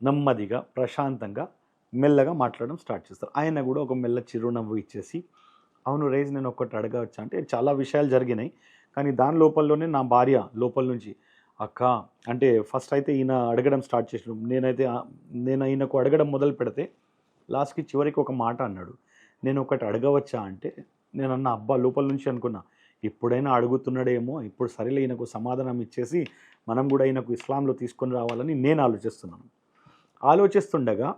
నెమ్మదిగా ప్రశాంతంగా మెల్లగా మాట్లాడడం స్టార్ట్ చేస్తారు. ఆయన కూడా ఒక మెల్ల చిరునవ్వు ఇచ్చేసి అవును రైజ్ నేను ఒక్కటి అడగవచ్చా అంటే చాలా విషయాలు జరిగినాయి. కానీ దాని లోపలనే నా భార్య లోపల నుంచి అక్క అంటే ఫస్ట్ అయితే ఈయన అడగడం స్టార్ట్ చేసినాం. నేను ఈయనకు అడగడం మొదలు పెడితే లాస్ట్కి చివరికి ఒక మాట అన్నాడు. నేను ఒకటి అడగవచ్చా అంటే నేను అన్న అబ్బా లోపల నుంచి అనుకున్నా ఇప్పుడైనా అడుగుతున్నాడేమో, ఇప్పుడు సరేలే ఈయనకు సమాధానం ఇచ్చేసి మనం కూడా ఈయనకు ఇస్లాంలో తీసుకొని రావాలని నేను ఆలోచిస్తుండగా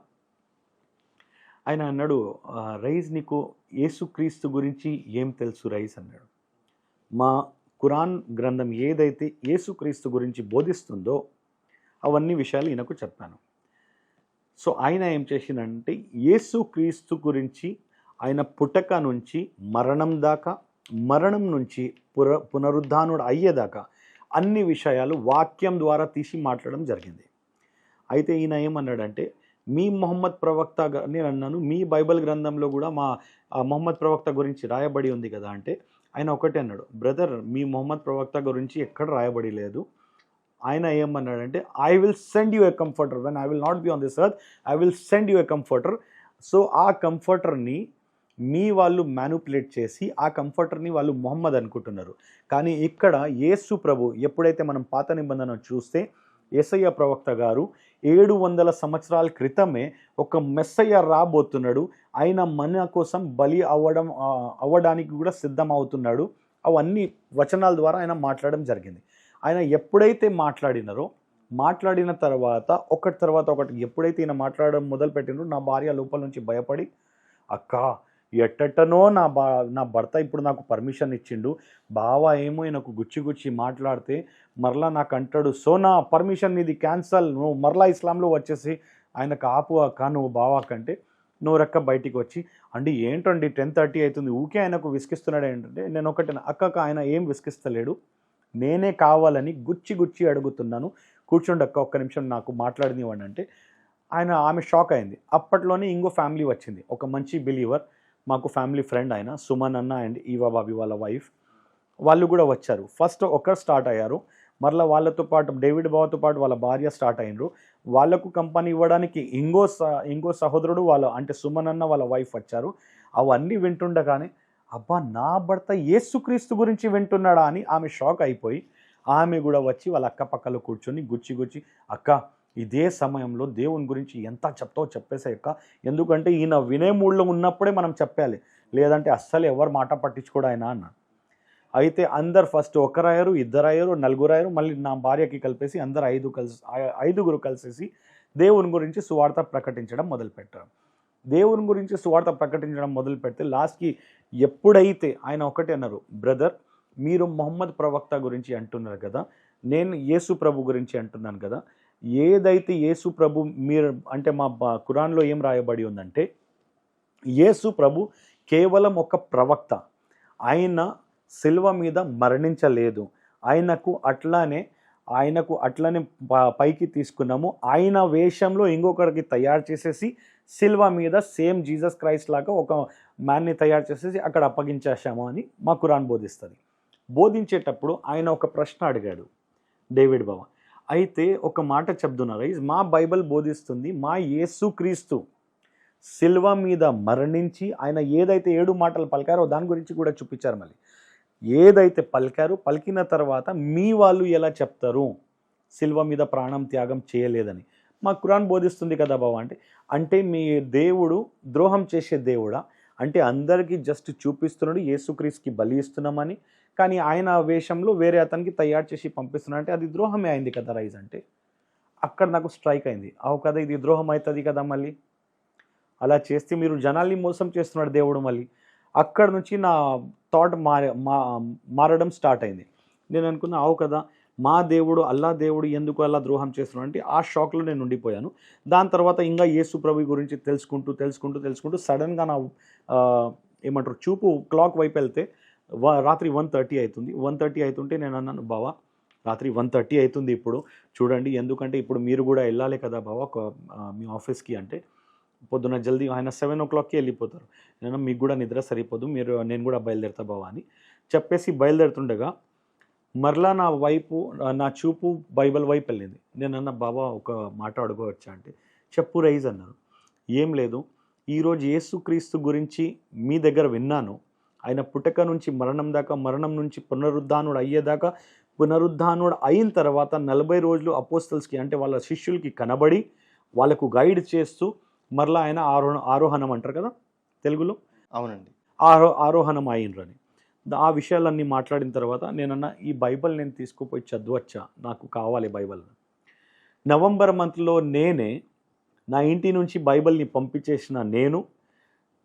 ఆయన అన్నాడు, రైజ్ నీకు యేసుక్రీస్తు గురించి ఏం తెలుసు రైజ్ అన్నాడు. మా ఖురాన్ గ్రంథం ఏదైతే యేసుక్రీస్తు గురించి బోధిస్తుందో అవన్నీ విషయాలు ఈయనకు చెప్పాను. సో ఆయన ఏం చేసిందంటే యేసు క్రీస్తు గురించి ఆయన పుట్టక నుంచి మరణం దాకా, మరణం నుంచి పునరుద్ధానుడు అయ్యేదాకా అన్ని విషయాలు వాక్యం ద్వారా తీసి మాట్లాడడం జరిగింది. అయితే ఈయన ఏమన్నాడంటే మీ మొహమ్మద్ ప్రవక్త నేను అన్నాను మీ బైబిల్ గ్రంథంలో కూడా మా మొహమ్మద్ ప్రవక్త గురించి రాయబడి ఉంది కదా అంటే ఆయన ఒకటే అన్నాడు, బ్రదర్ మీ మొహమ్మద్ ప్రవక్త గురించి ఎక్కడ రాయబడి లేదు. ఆయన ఏమన్నాడంటే I will send you a comforter when I will not be on this earth I will send you a comforter. So ఆ కంఫర్టర్ని మీ వాళ్ళు మ్యానిపులేట్ చేసి ఆ కంఫర్టర్ని వాళ్ళు మొహమ్మద్ అనుకుంటున్నారు. కానీ ఇక్కడ యేసు ప్రభు ఎప్పుడైతే మనం పాత నిబంధన చూస్తే యేసయ్య ప్రవక్త గారు 700 సంవత్సరాల క్రితమే ఒక మెస్సయ్య రాబోతున్నాడు, ఆయన మన కోసం బలి అవ్వడానికి కూడా సిద్ధం అవుతున్నాడు. అవన్నీ వచనాల ద్వారా ఆయన మాట్లాడడం జరిగింది. ఆయన ఎప్పుడైతే మాట్లాడిన తర్వాత ఒకటి ఎప్పుడైతే ఈయన మాట్లాడడం మొదలుపెట్టినో నా భార్య లోపల నుంచి భయపడి, అక్క ఎట్టనో నా భర్త ఇప్పుడు నాకు పర్మిషన్ ఇచ్చిండు, బావ ఏమో ఈయనకు గుచ్చి మాట్లాడితే మరలా నాకు అంటాడు, సో నా పర్మిషన్ ఇది క్యాన్సల్, నువ్వు మరలా ఇస్లాంలో వచ్చేసి ఆయనకు ఆపు అక్క నువ్వు బావా కంటే నువ్వు రెక్క బయటికి వచ్చి అండి ఏంటండి 10:30 అవుతుంది ఊకే ఆయనకు విసిగిస్తున్నాడు ఏంటంటే నేను ఒకటి అక్కక ఆయన ఏం విసిగిస్తలేడు, నేనే కావాలని గుచ్చి అడుగుతున్నాను, కూర్చోండి అక్క ఒక్క నిమిషం నాకు మాట్లాడినివ్వండి అంటే ఆమె షాక్ అయింది. అప్పట్లోనే ఇంకో ఫ్యామిలీ వచ్చింది, ఒక మంచి బిలీవర్ మాకు ఫ్యామిలీ ఫ్రెండ్ ఆయన సుమన్ అన్న అండ్ ఈవా బాబీ వాళ్ళ వైఫ్, వాళ్ళు కూడా వచ్చారు. ఫస్ట్ ఒకరు స్టార్ట్ అయ్యారు, మరలా వాళ్ళతో పాటు డేవిడ్ బాబుతో పాటు వాళ్ళ భార్య స్టార్ట్ అయినరు. వాళ్ళకు కంపెనీ ఇవ్వడానికి ఇంకో సహోదరుడు వాళ్ళ అంటే సుమన్ అన్న వాళ్ళ వైఫ్ వచ్చారు. అవన్నీ వింటుండగానే అబ్బా నా భర్త యేసుక్రీస్తు గురించి వింటున్నాడా అని ఆమె షాక్ అయిపోయి ఆమె కూడా వచ్చి వాళ్ళ అక్క పక్కలో కూర్చొని గుచ్చి అక్క ఇదే సమయంలో దేవుని గురించి ఎంత చెప్తావో చెప్పేసాయి అక్క, ఎందుకంటే ఈయన వినే మూడ్లో ఉన్నప్పుడే మనం చెప్పాలి, లేదంటే అస్సలు ఎవరు మాట పట్టించుకోడు ఆయన అన్నాడు. అయితే అందరు ఫస్ట్ ఒకరయ్యారు, ఇద్దరయ్యారు, నలుగురయ్యారు, మళ్ళీ నా భార్యకి కలిపేసి అందరు ఐదుగురు కలిసేసి దేవుని గురించి సువార్త ప్రకటించడం మొదలుపెట్టారు. దేవుని గురించి సువార్త ప్రకటించడం మొదలు పెడితే లాస్ట్కి ఎప్పుడైతే ఆయన ఒకటే అన్నారు, బ్రదర్ మీరు మొహమ్మద్ ప్రవక్త గురించి అంటున్నారు కదా, నేను యేసు ప్రభు గురించి అంటున్నాను కదా, ఏదైతే యేసు ప్రభు మీరు అంటే మా ఖురాన్లో ఏం రాయబడి ఉందంటే యేసు ప్రభు కేవలం ఒక ప్రవక్త, ఆయన సిల్వ మీద మరణించలేదు, ఆయనకు అట్లానే పైకి తీసుకున్నాము, ఆయన వేషంలో ఇంకొకరికి తయారు చేసేసి సిల్వ మీద సేమ్ జీసస్ క్రైస్ట్ లాగా ఒక మ్యాన్ని తయారు చేసేసి అక్కడ అప్పగించేసాము అని మా ఖురాన్ బోధిస్తుంది. బోధించేటప్పుడు ఆయన ఒక ప్రశ్న అడిగాడు డేవిడ్ బాబా, అయితే ఒక మాట చెప్తున్నారు, మా బైబిల్ బోధిస్తుంది మా యేసుక్రీస్తు సిల్వ మీద మరణించి ఆయన ఏదైతే 7 మాటలు పలికారో దాని గురించి కూడా చూపించారు. మళ్ళీ ఏదైతే పలికిన తర్వాత మీ వాళ్ళు ఎలా చెప్తారు సిల్వ మీద ప్రాణం త్యాగం చేయలేదని మా ఖురాన్ బోధిస్తుంది కదా బాబా అంటే మీ దేవుడు ద్రోహం చేసే దేవుడా అంటే అందరికీ జస్ట్ చూపిస్తున్నాడు యేసుక్రీస్తుకి బలి ఇస్తున్నామని, కానీ ఆయన వేషంలో వేరే అతనికి తయారు చేసి పంపిస్తున్నా అంటే అది ద్రోహమే అయింది కదా రైజ్ అంటే అక్కడ నాకు స్ట్రైక్ అయింది, అవు కదా ఇది ద్రోహం అవుతుంది కదా, మళ్ళీ అలా చేస్తే మీరు జనాల్ని మోసం చేస్తున్నాడు దేవుడు. మళ్ళీ అక్కడ నుంచి నా థాట్ మారడం స్టార్ట్ అయింది. నేను అనుకున్నా అవు కదా మా దేవుడు అల్లా దేవుడు ఎందుకు అలా ద్రోహం చేస్తున్నాడు అంటే ఆ షాక్లో నేను ఉండిపోయాను. దాని తర్వాత ఇంకా యేసు ప్రభు గురించి తెలుసుకుంటూ సడన్గా నా ఏమంటారు చూపు క్లాక్ వైపు వెళ్తే రాత్రి 1:30 అవుతుంది. 1:30 అవుతుంటే నేను అన్నాను, బావా రాత్రి 1:30 అవుతుంది ఇప్పుడు చూడండి, ఎందుకంటే ఇప్పుడు మీరు కూడా వెళ్ళాలి కదా బావా మీ ఆఫీస్కి అంటే పొద్దున్న జల్దీ ఆయన 7 o'clockకి వెళ్ళిపోతారు, నేను మీకు కూడా నిద్ర సరిపోదు నేను కూడా బయలుదేరుతా బావా అని చెప్పేసి బయలుదేరుతుండగా మరలా నా చూపు బైబిల్ వైపు వెళ్ళింది. నేను అన్న బావా ఒక మాట అడగవచ్చా అంటే చెప్పు రైజ్ అన్నారు. ఏం లేదు, ఈరోజు యేసుక్రీస్తు గురించి మీ దగ్గర విన్నాను, ఆయన పుట్టక నుంచి మరణం దాకా, మరణం నుంచి పునరుద్ధానుడు అయ్యేదాకా, పునరుద్ధానుడు అయిన తర్వాత 40 రోజులు అపోస్తల్స్కి అంటే వాళ్ళ శిష్యులకి కనబడి వాళ్ళకు గైడ్ చేస్తూ మరలా ఆయన ఆరోహణం అంటారు కదా తెలుగులో, అవునండి, ఆరోహణం అయినరని ఆ విషయాలన్నీ మాట్లాడిన తర్వాత నేనన్నా ఈ బైబిల్ నేను తీసుకుపోయి చదవచ్చా, నాకు కావాలి బైబిల్. నవంబర్ మంత్లో నేనే నా ఇంటి నుంచి బైబిల్ని పంపించేసిన నేను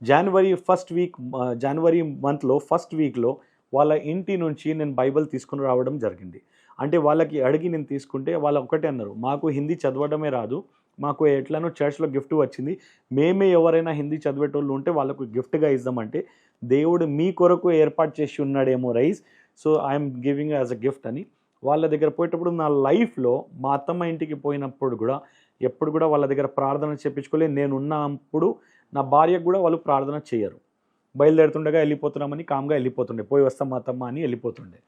జనవరి మంత్లో ఫస్ట్ వీక్లో వాళ్ళ ఇంటి నుంచి నేను బైబిల్ తీసుకుని రావడం జరిగింది. అంటే వాళ్ళకి అడిగి నేను తీసుకుంటే వాళ్ళు ఒకటే అన్నారు, మాకు హిందీ చదవడమే రాదు, మాకు ఎట్లనో చర్చ్లో గిఫ్ట్ వచ్చింది, మేమే ఎవరైనా హిందీ చదివేటోళ్ళు ఉంటే వాళ్ళకు గిఫ్ట్గా ఇద్దామంటే దేవుడు మీ కొరకు ఏర్పాటు చేసి ఉన్నాడేమో rice, so I'm giving as a gift అని వాళ్ళ దగ్గర పోయేటప్పుడు నా లైఫ్లో మా అత్తమ్మ ఇంటికి పోయినప్పుడు కూడా ఎప్పుడు కూడా వాళ్ళ దగ్గర ప్రార్థన చేయించుకోలేదు. నేను ఉన్నప్పుడు నా భార్యకు కూడా వాళ్ళు ప్రార్థన చేయరు. బయలుదేరుతుండగా వెళ్ళిపోతున్నామని కామ్గా వెళ్ళిపోతుండే, పోయి వస్తాం మా అత్తమ్మ అని వెళ్ళిపోతుండే.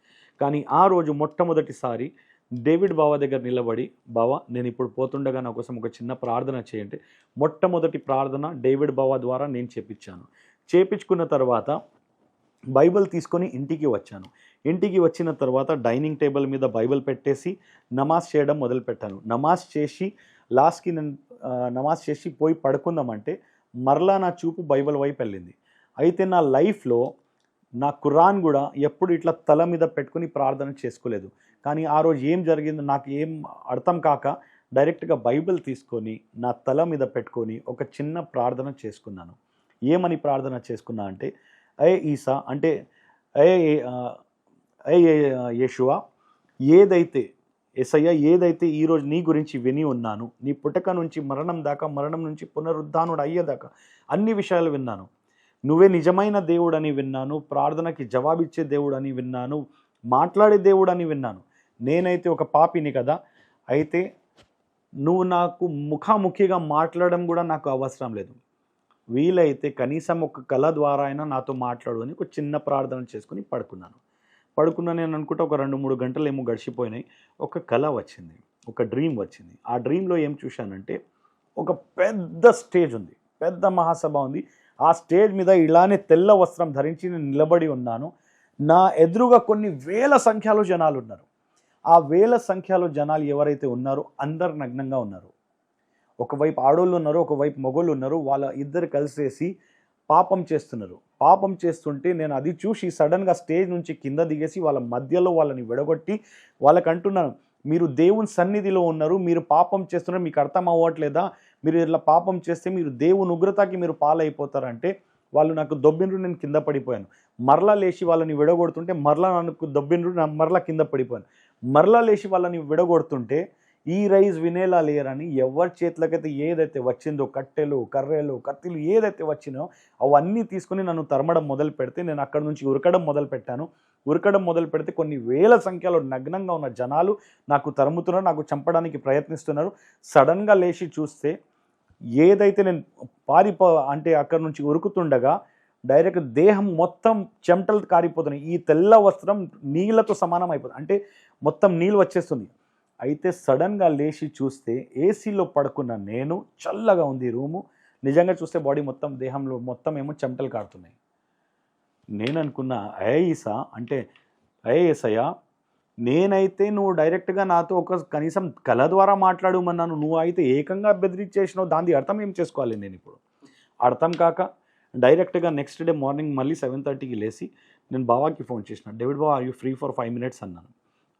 కానీ ఆ రోజు మొట్టమొదటిసారి డేవిడ్ బావ దగ్గర నిలబడి, బావ నేను ఇప్పుడు పోతుండగా నా కోసం ఒక చిన్న ప్రార్థన చేయండి. మొట్టమొదటి ప్రార్థన డేవిడ్ బావ ద్వారా నేను చేపించాను. చేపించుకున్న తర్వాత బైబిల్ తీసుకొని ఇంటికి వచ్చాను. ఇంటికి వచ్చిన తర్వాత డైనింగ్ టేబుల్ మీద బైబిల్ పెట్టేసి నమాజ్ చేయడం మొదలుపెట్టాను. నమాజ్ చేసి లాస్ట్కి నేను నమాజ్ చేసి పోయి పడుకుందామంటే మరలా నా చూపు బైబిల్ వైపు వెళ్ళింది. అయితే నా లైఫ్లో నా ఖురాన్ కూడా ఎప్పుడు ఇట్లా తల మీద పెట్టుకుని ప్రార్థన చేసుకోలేదు. కానీ ఆ రోజు ఏం జరిగిందో నాకు ఏం అర్థం కాక డైరెక్ట్గా బైబిల్ తీసుకొని నా తల మీద పెట్టుకొని ఒక చిన్న ప్రార్థన చేసుకున్నాను. ఏమని ప్రార్థన చేసుకున్నా అంటే, ఏ ఈసా అంటే ఏ యేషువా, ఏదైతే యేసయ్య ఏదైతే ఈరోజు నీ గురించి విని ఉన్నాను, నీ పుటక నుంచి మరణం దాకా, మరణం నుంచి పునరుద్ధానుడు అయ్యేదాకా అన్ని విషయాలు విన్నాను. నువ్వే నిజమైన దేవుడని విన్నాను, ప్రార్థనకి జవాబిచ్చే దేవుడని విన్నాను, మాట్లాడే దేవుడని విన్నాను. నేనైతే ఒక పాపిని కదా, అయితే నువ్వు నాకు ముఖాముఖిగా మాట్లాడడం కూడా నాకు అవసరం లేదు, వీలైతే కనీసం ఒక కళ ద్వారా అయినా నాతో మాట్లాడు అని ఒక చిన్న ప్రార్థన చేసుకుని పడుకున్నాను. నేను అనుకుంటా ఒక 2-3 గంటలు ఏమో గడిచిపోయినాయి. ఒక కళ వచ్చింది, ఒక డ్రీమ్ వచ్చింది. ఆ డ్రీమ్లో ఏం చూశానంటే, ఒక పెద్ద స్టేజ్ ఉంది, పెద్ద మహాసభ ఉంది. ఆ స్టేజ్ మీద ఇలానే తెల్ల వస్త్రం ధరించి నేను నిలబడి ఉన్నాను. నా ఎదురుగా కొన్ని వేల సంఖ్యలో జనాలు ఉన్నారు. ఆ వేల సంఖ్యలో జనాలు ఎవరైతే ఉన్నారో అందరు నగ్నంగా ఉన్నారు. ఒకవైపు ఆడోళ్ళు ఉన్నారు, ఒకవైపు మగోళ్ళు ఉన్నారు. వాళ్ళ ఇద్దరు కలిసేసి పాపం చేస్తున్నారు. పాపం చేస్తుంటే నేను అది చూసి సడన్గా స్టేజ్ నుంచి కింద దిగేసి వాళ్ళ మధ్యలో వాళ్ళని విడగొట్టి వాళ్ళకి అంటున్నాను, మీరు దేవుని సన్నిధిలో ఉన్నారు, మీరు పాపం చేస్తున్నారు, మీకు అర్థం అవ్వట్లేదా, మీరు ఇట్లా పాపం చేస్తే మీరు దేవుని ఉగ్రతకి మీరు పాలైపోతారంటే వాళ్ళు నాకు దొబ్బిండ్రు, నేను కింద పడిపోయాను. మరలా లేచి వాళ్ళని విడగొడుతుంటే మరలా నాకు దొబ్బిండ్రు, మరలా కింద పడిపోయాను. మరలా లేచి వాళ్ళని విడగొడుతుంటే ఈ రైజ్ వినేలా లేరని ఎవరి చేతులకైతే ఏదైతే వచ్చిందో, కట్టెలు, కర్రెలు, కత్తిలు ఏదైతే వచ్చినో అవన్నీ తీసుకుని నన్ను తరమడం మొదలు పెడితే నేను అక్కడ నుంచి ఉరకడం మొదలు పెట్టాను. ఉరకడం మొదలు పెడితే కొన్ని వేల సంఖ్యలో నగ్నంగా ఉన్న జనాలు నాకు తరుముతున్నారు, నాకు చంపడానికి ప్రయత్నిస్తున్నారు. సడన్గా లేచి చూస్తే ఏదైతే నేను అంటే అక్కడ నుంచి ఉరుకుతుండగా డైరెక్ట్ దేహం మొత్తం చెమటలు కారిపోతున్నాయి. ఈ తెల్ల వస్త్రం నీళ్ళతో సమానం అయిపోతుంది, అంటే మొత్తం నీళ్ళు వచ్చేస్తుంది. అయితే సడన్గా లేచి చూస్తే ఏసీలో పడుకున్న నేను, చల్లగా ఉంది రూము, నిజంగా చూస్తే బాడీ మొత్తం దేహంలో మొత్తం ఏమో చెమటలు కారుతున్నాయి. నేను అనుకున్నా, ఈసా అంటే యేసయ్య, నేనైతే నువ్వు డైరెక్ట్గా నాతో ఒక కనీసం కళ ద్వారా మాట్లాడమన్నాను, నువ్వు అయితే ఏకంగా బెదిరించేసినావు, దాని అర్థం ఏం చేసుకోవాలి నేను ఇప్పుడు? అర్థం కాక డైరెక్ట్గా నెక్స్ట్ డే మార్నింగ్ మళ్ళీ 7:30కి లేచి నేను బావాకి ఫోన్ చేసిన, డేవిడ్ బావ are you free for 5 minutes అన్నాను.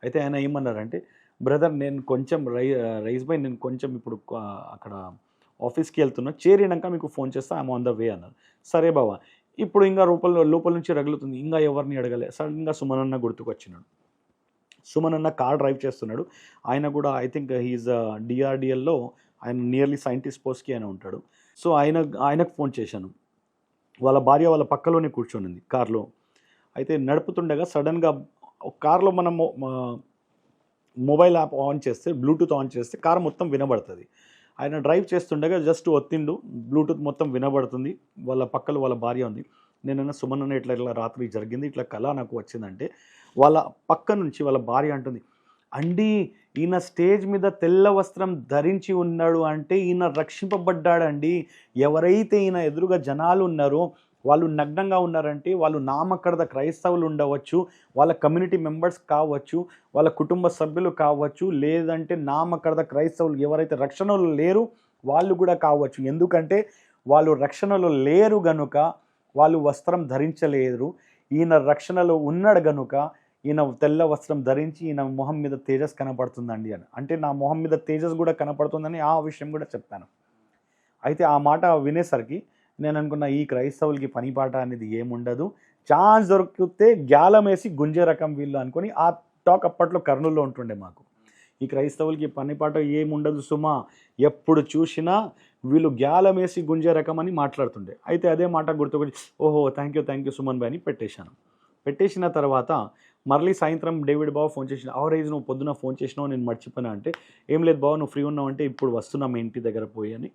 అయితే ఆయన ఏమన్నారంటే, బ్రదర్ నేను కొంచెం రైస్ బై నేను కొంచెం ఇప్పుడు అక్కడ ఆఫీస్కి వెళ్తున్నా, చేరినాక మీకు ఫోన్ చేస్తా, ఐఎమ్ ఆన్ ద వే అన్నారు. సరే బావా. ఇప్పుడు ఇంకా లోపల నుంచి రగులుతుంది, ఇంకా ఎవరిని అడగలే. సడన్గా సుమన్ అన్న గుర్తుకొచ్చినాడు. సుమన్ అన్న కార్ డ్రైవ్ చేస్తున్నాడు. ఆయన కూడా ఐ థింక్ హీఈస్ డిఆర్డిఎల్లో ఆయన నియర్లీ సైంటిస్ట్ పోస్ట్కి ఆయన ఉంటాడు. సో ఆయనకు ఫోన్ చేశాను. వాళ్ళ భార్య వాళ్ళ పక్కలోనే కూర్చొనింది కార్లో. అయితే నడుపుతుండగా సడన్గా కార్లో మనం మొబైల్ యాప్ ఆన్ చేస్తే, బ్లూటూత్ ఆన్ చేస్తే కార్ మొత్తం వినబడుతుంది. ఆయన డ్రైవ్ చేస్తుండగా జస్ట్ ఒత్తిండు, బ్లూటూత్ మొత్తం వినబడుతుంది. వాళ్ళ పక్కలో వాళ్ళ భార్య ఉంది. నేనన్నా సుమన్ అన్న ఇట్లా రాత్రి జరిగింది, ఇట్లా కళ నాకు వచ్చిందంటే వాళ్ళ పక్క నుంచి వాళ్ళ భార్య అంటుంది, అండి ఈయన స్టేజ్ మీద తెల్ల వస్త్రం ధరించి ఉన్నాడు అంటే ఈయన రక్షింపబడ్డాడండి. ఎవరైతే ఈయన ఎదురుగా జనాలు ఉన్నారో వాళ్ళు నగ్నంగా ఉన్నారంటే వాళ్ళు నామకర్త క్రైస్తవులు ఉండవచ్చు, వాళ్ళ కమ్యూనిటీ మెంబర్స్ కావచ్చు, వాళ్ళ కుటుంబ సభ్యులు కావచ్చు, లేదంటే నామకర్త క్రైస్తవులు ఎవరైతే రక్షణలో లేరు వాళ్ళు కూడా కావచ్చు. ఎందుకంటే వాళ్ళు రక్షణలో లేరు గనుక వాళ్ళు వస్త్రం ధరించలేరు. ఈయన రక్షణలో ఉన్నాడు గనుక ఈయన తెల్ల వస్త్రం ధరించి ఈయన మొహం మీద తేజస్ కనపడుతుందండి అని. అంటే నా మొహం మీద తేజస్ కూడా కనపడుతుందని ఆ విషయం కూడా చెప్పాను. అయితే ఆ మాట వినేసరికి నేను అనుకున్న, ఈ క్రైస్తవులకి పనిపాట అనేది ఏముండదు, ఛాన్స్ దొరికితే గ్యాలం వేసి గుంజే రకం వీళ్ళు అనుకొని ఆ టాక్ అప్పట్లో కర్నూలులో ఉంటుండే మాకు. ఈ క్రైస్తవులకి పని పాట ఏముండదు సుమా, ఎప్పుడు చూసినా వీళ్ళు గ్యాలం వేసి గుంజే రకం అని మాట్లాడుతుండే. అయితే అదే మాట గుర్తుకొచ్చి ఓహో థ్యాంక్ యూ సుమన్ భాయ్ అని పెట్టేశాను. పెట్టేసిన తర్వాత మళ్ళీ సాయంత్రం డేవిడ్ బావ ఫోన్ చేసిన, అవరేజ్ నువ్వు పొద్దున ఫోన్ చేసినావు నేను మర్చిపోయినా అంటే, ఏం లేదు బావ నువ్వు ఫ్రీ ఉన్నావు అంటే ఇప్పుడు వస్తున్నా మీ ఇంటి దగ్గర పోయి అని.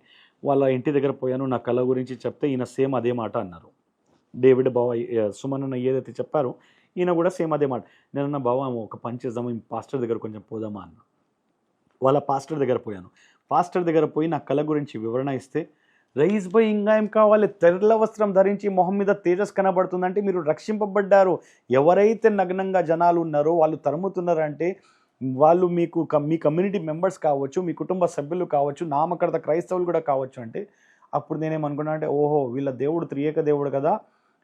వాళ్ళ ఇంటి దగ్గర పోయాను, నా కళ గురించి చెప్తే ఈయన సేమ్ అదే మాట అన్నారు. డేవిడ్ బావ సుమన్ అన్న ఏదైతే చెప్పారో ఈయన కూడా సేమ్ అదే మాట. నేనన్నా బావ ఒక పని చేద్దాము, పాస్టర్ దగ్గర కొంచెం పోదామా అన్న. వాళ్ళ పాస్టర్ దగ్గర పోయాను. పాస్టర్ దగ్గర పోయి నా కళ గురించి వివరణ ఇస్తే, రయీస్ భాయ్ ఇంకా ఏం కావాలి, తెల్ల వస్త్రం ధరించి మొహం మీద తేజస్ కనబడుతుందంటే మీరు రక్షింపబడ్డారు. ఎవరైతే నగ్నంగా జనాలు ఉన్నారో వాళ్ళు తరుముతున్నారంటే వాళ్ళు మీకు మీ కమ్యూనిటీ మెంబర్స్ కావచ్చు, మీ కుటుంబ సభ్యులు కావచ్చు, నామకర్త క్రైస్తవులు కూడా కావచ్చు అంటే, అప్పుడు నేనేమనుకున్నా అంటే ఓహో వీళ్ళ దేవుడు త్రియేక దేవుడు కదా,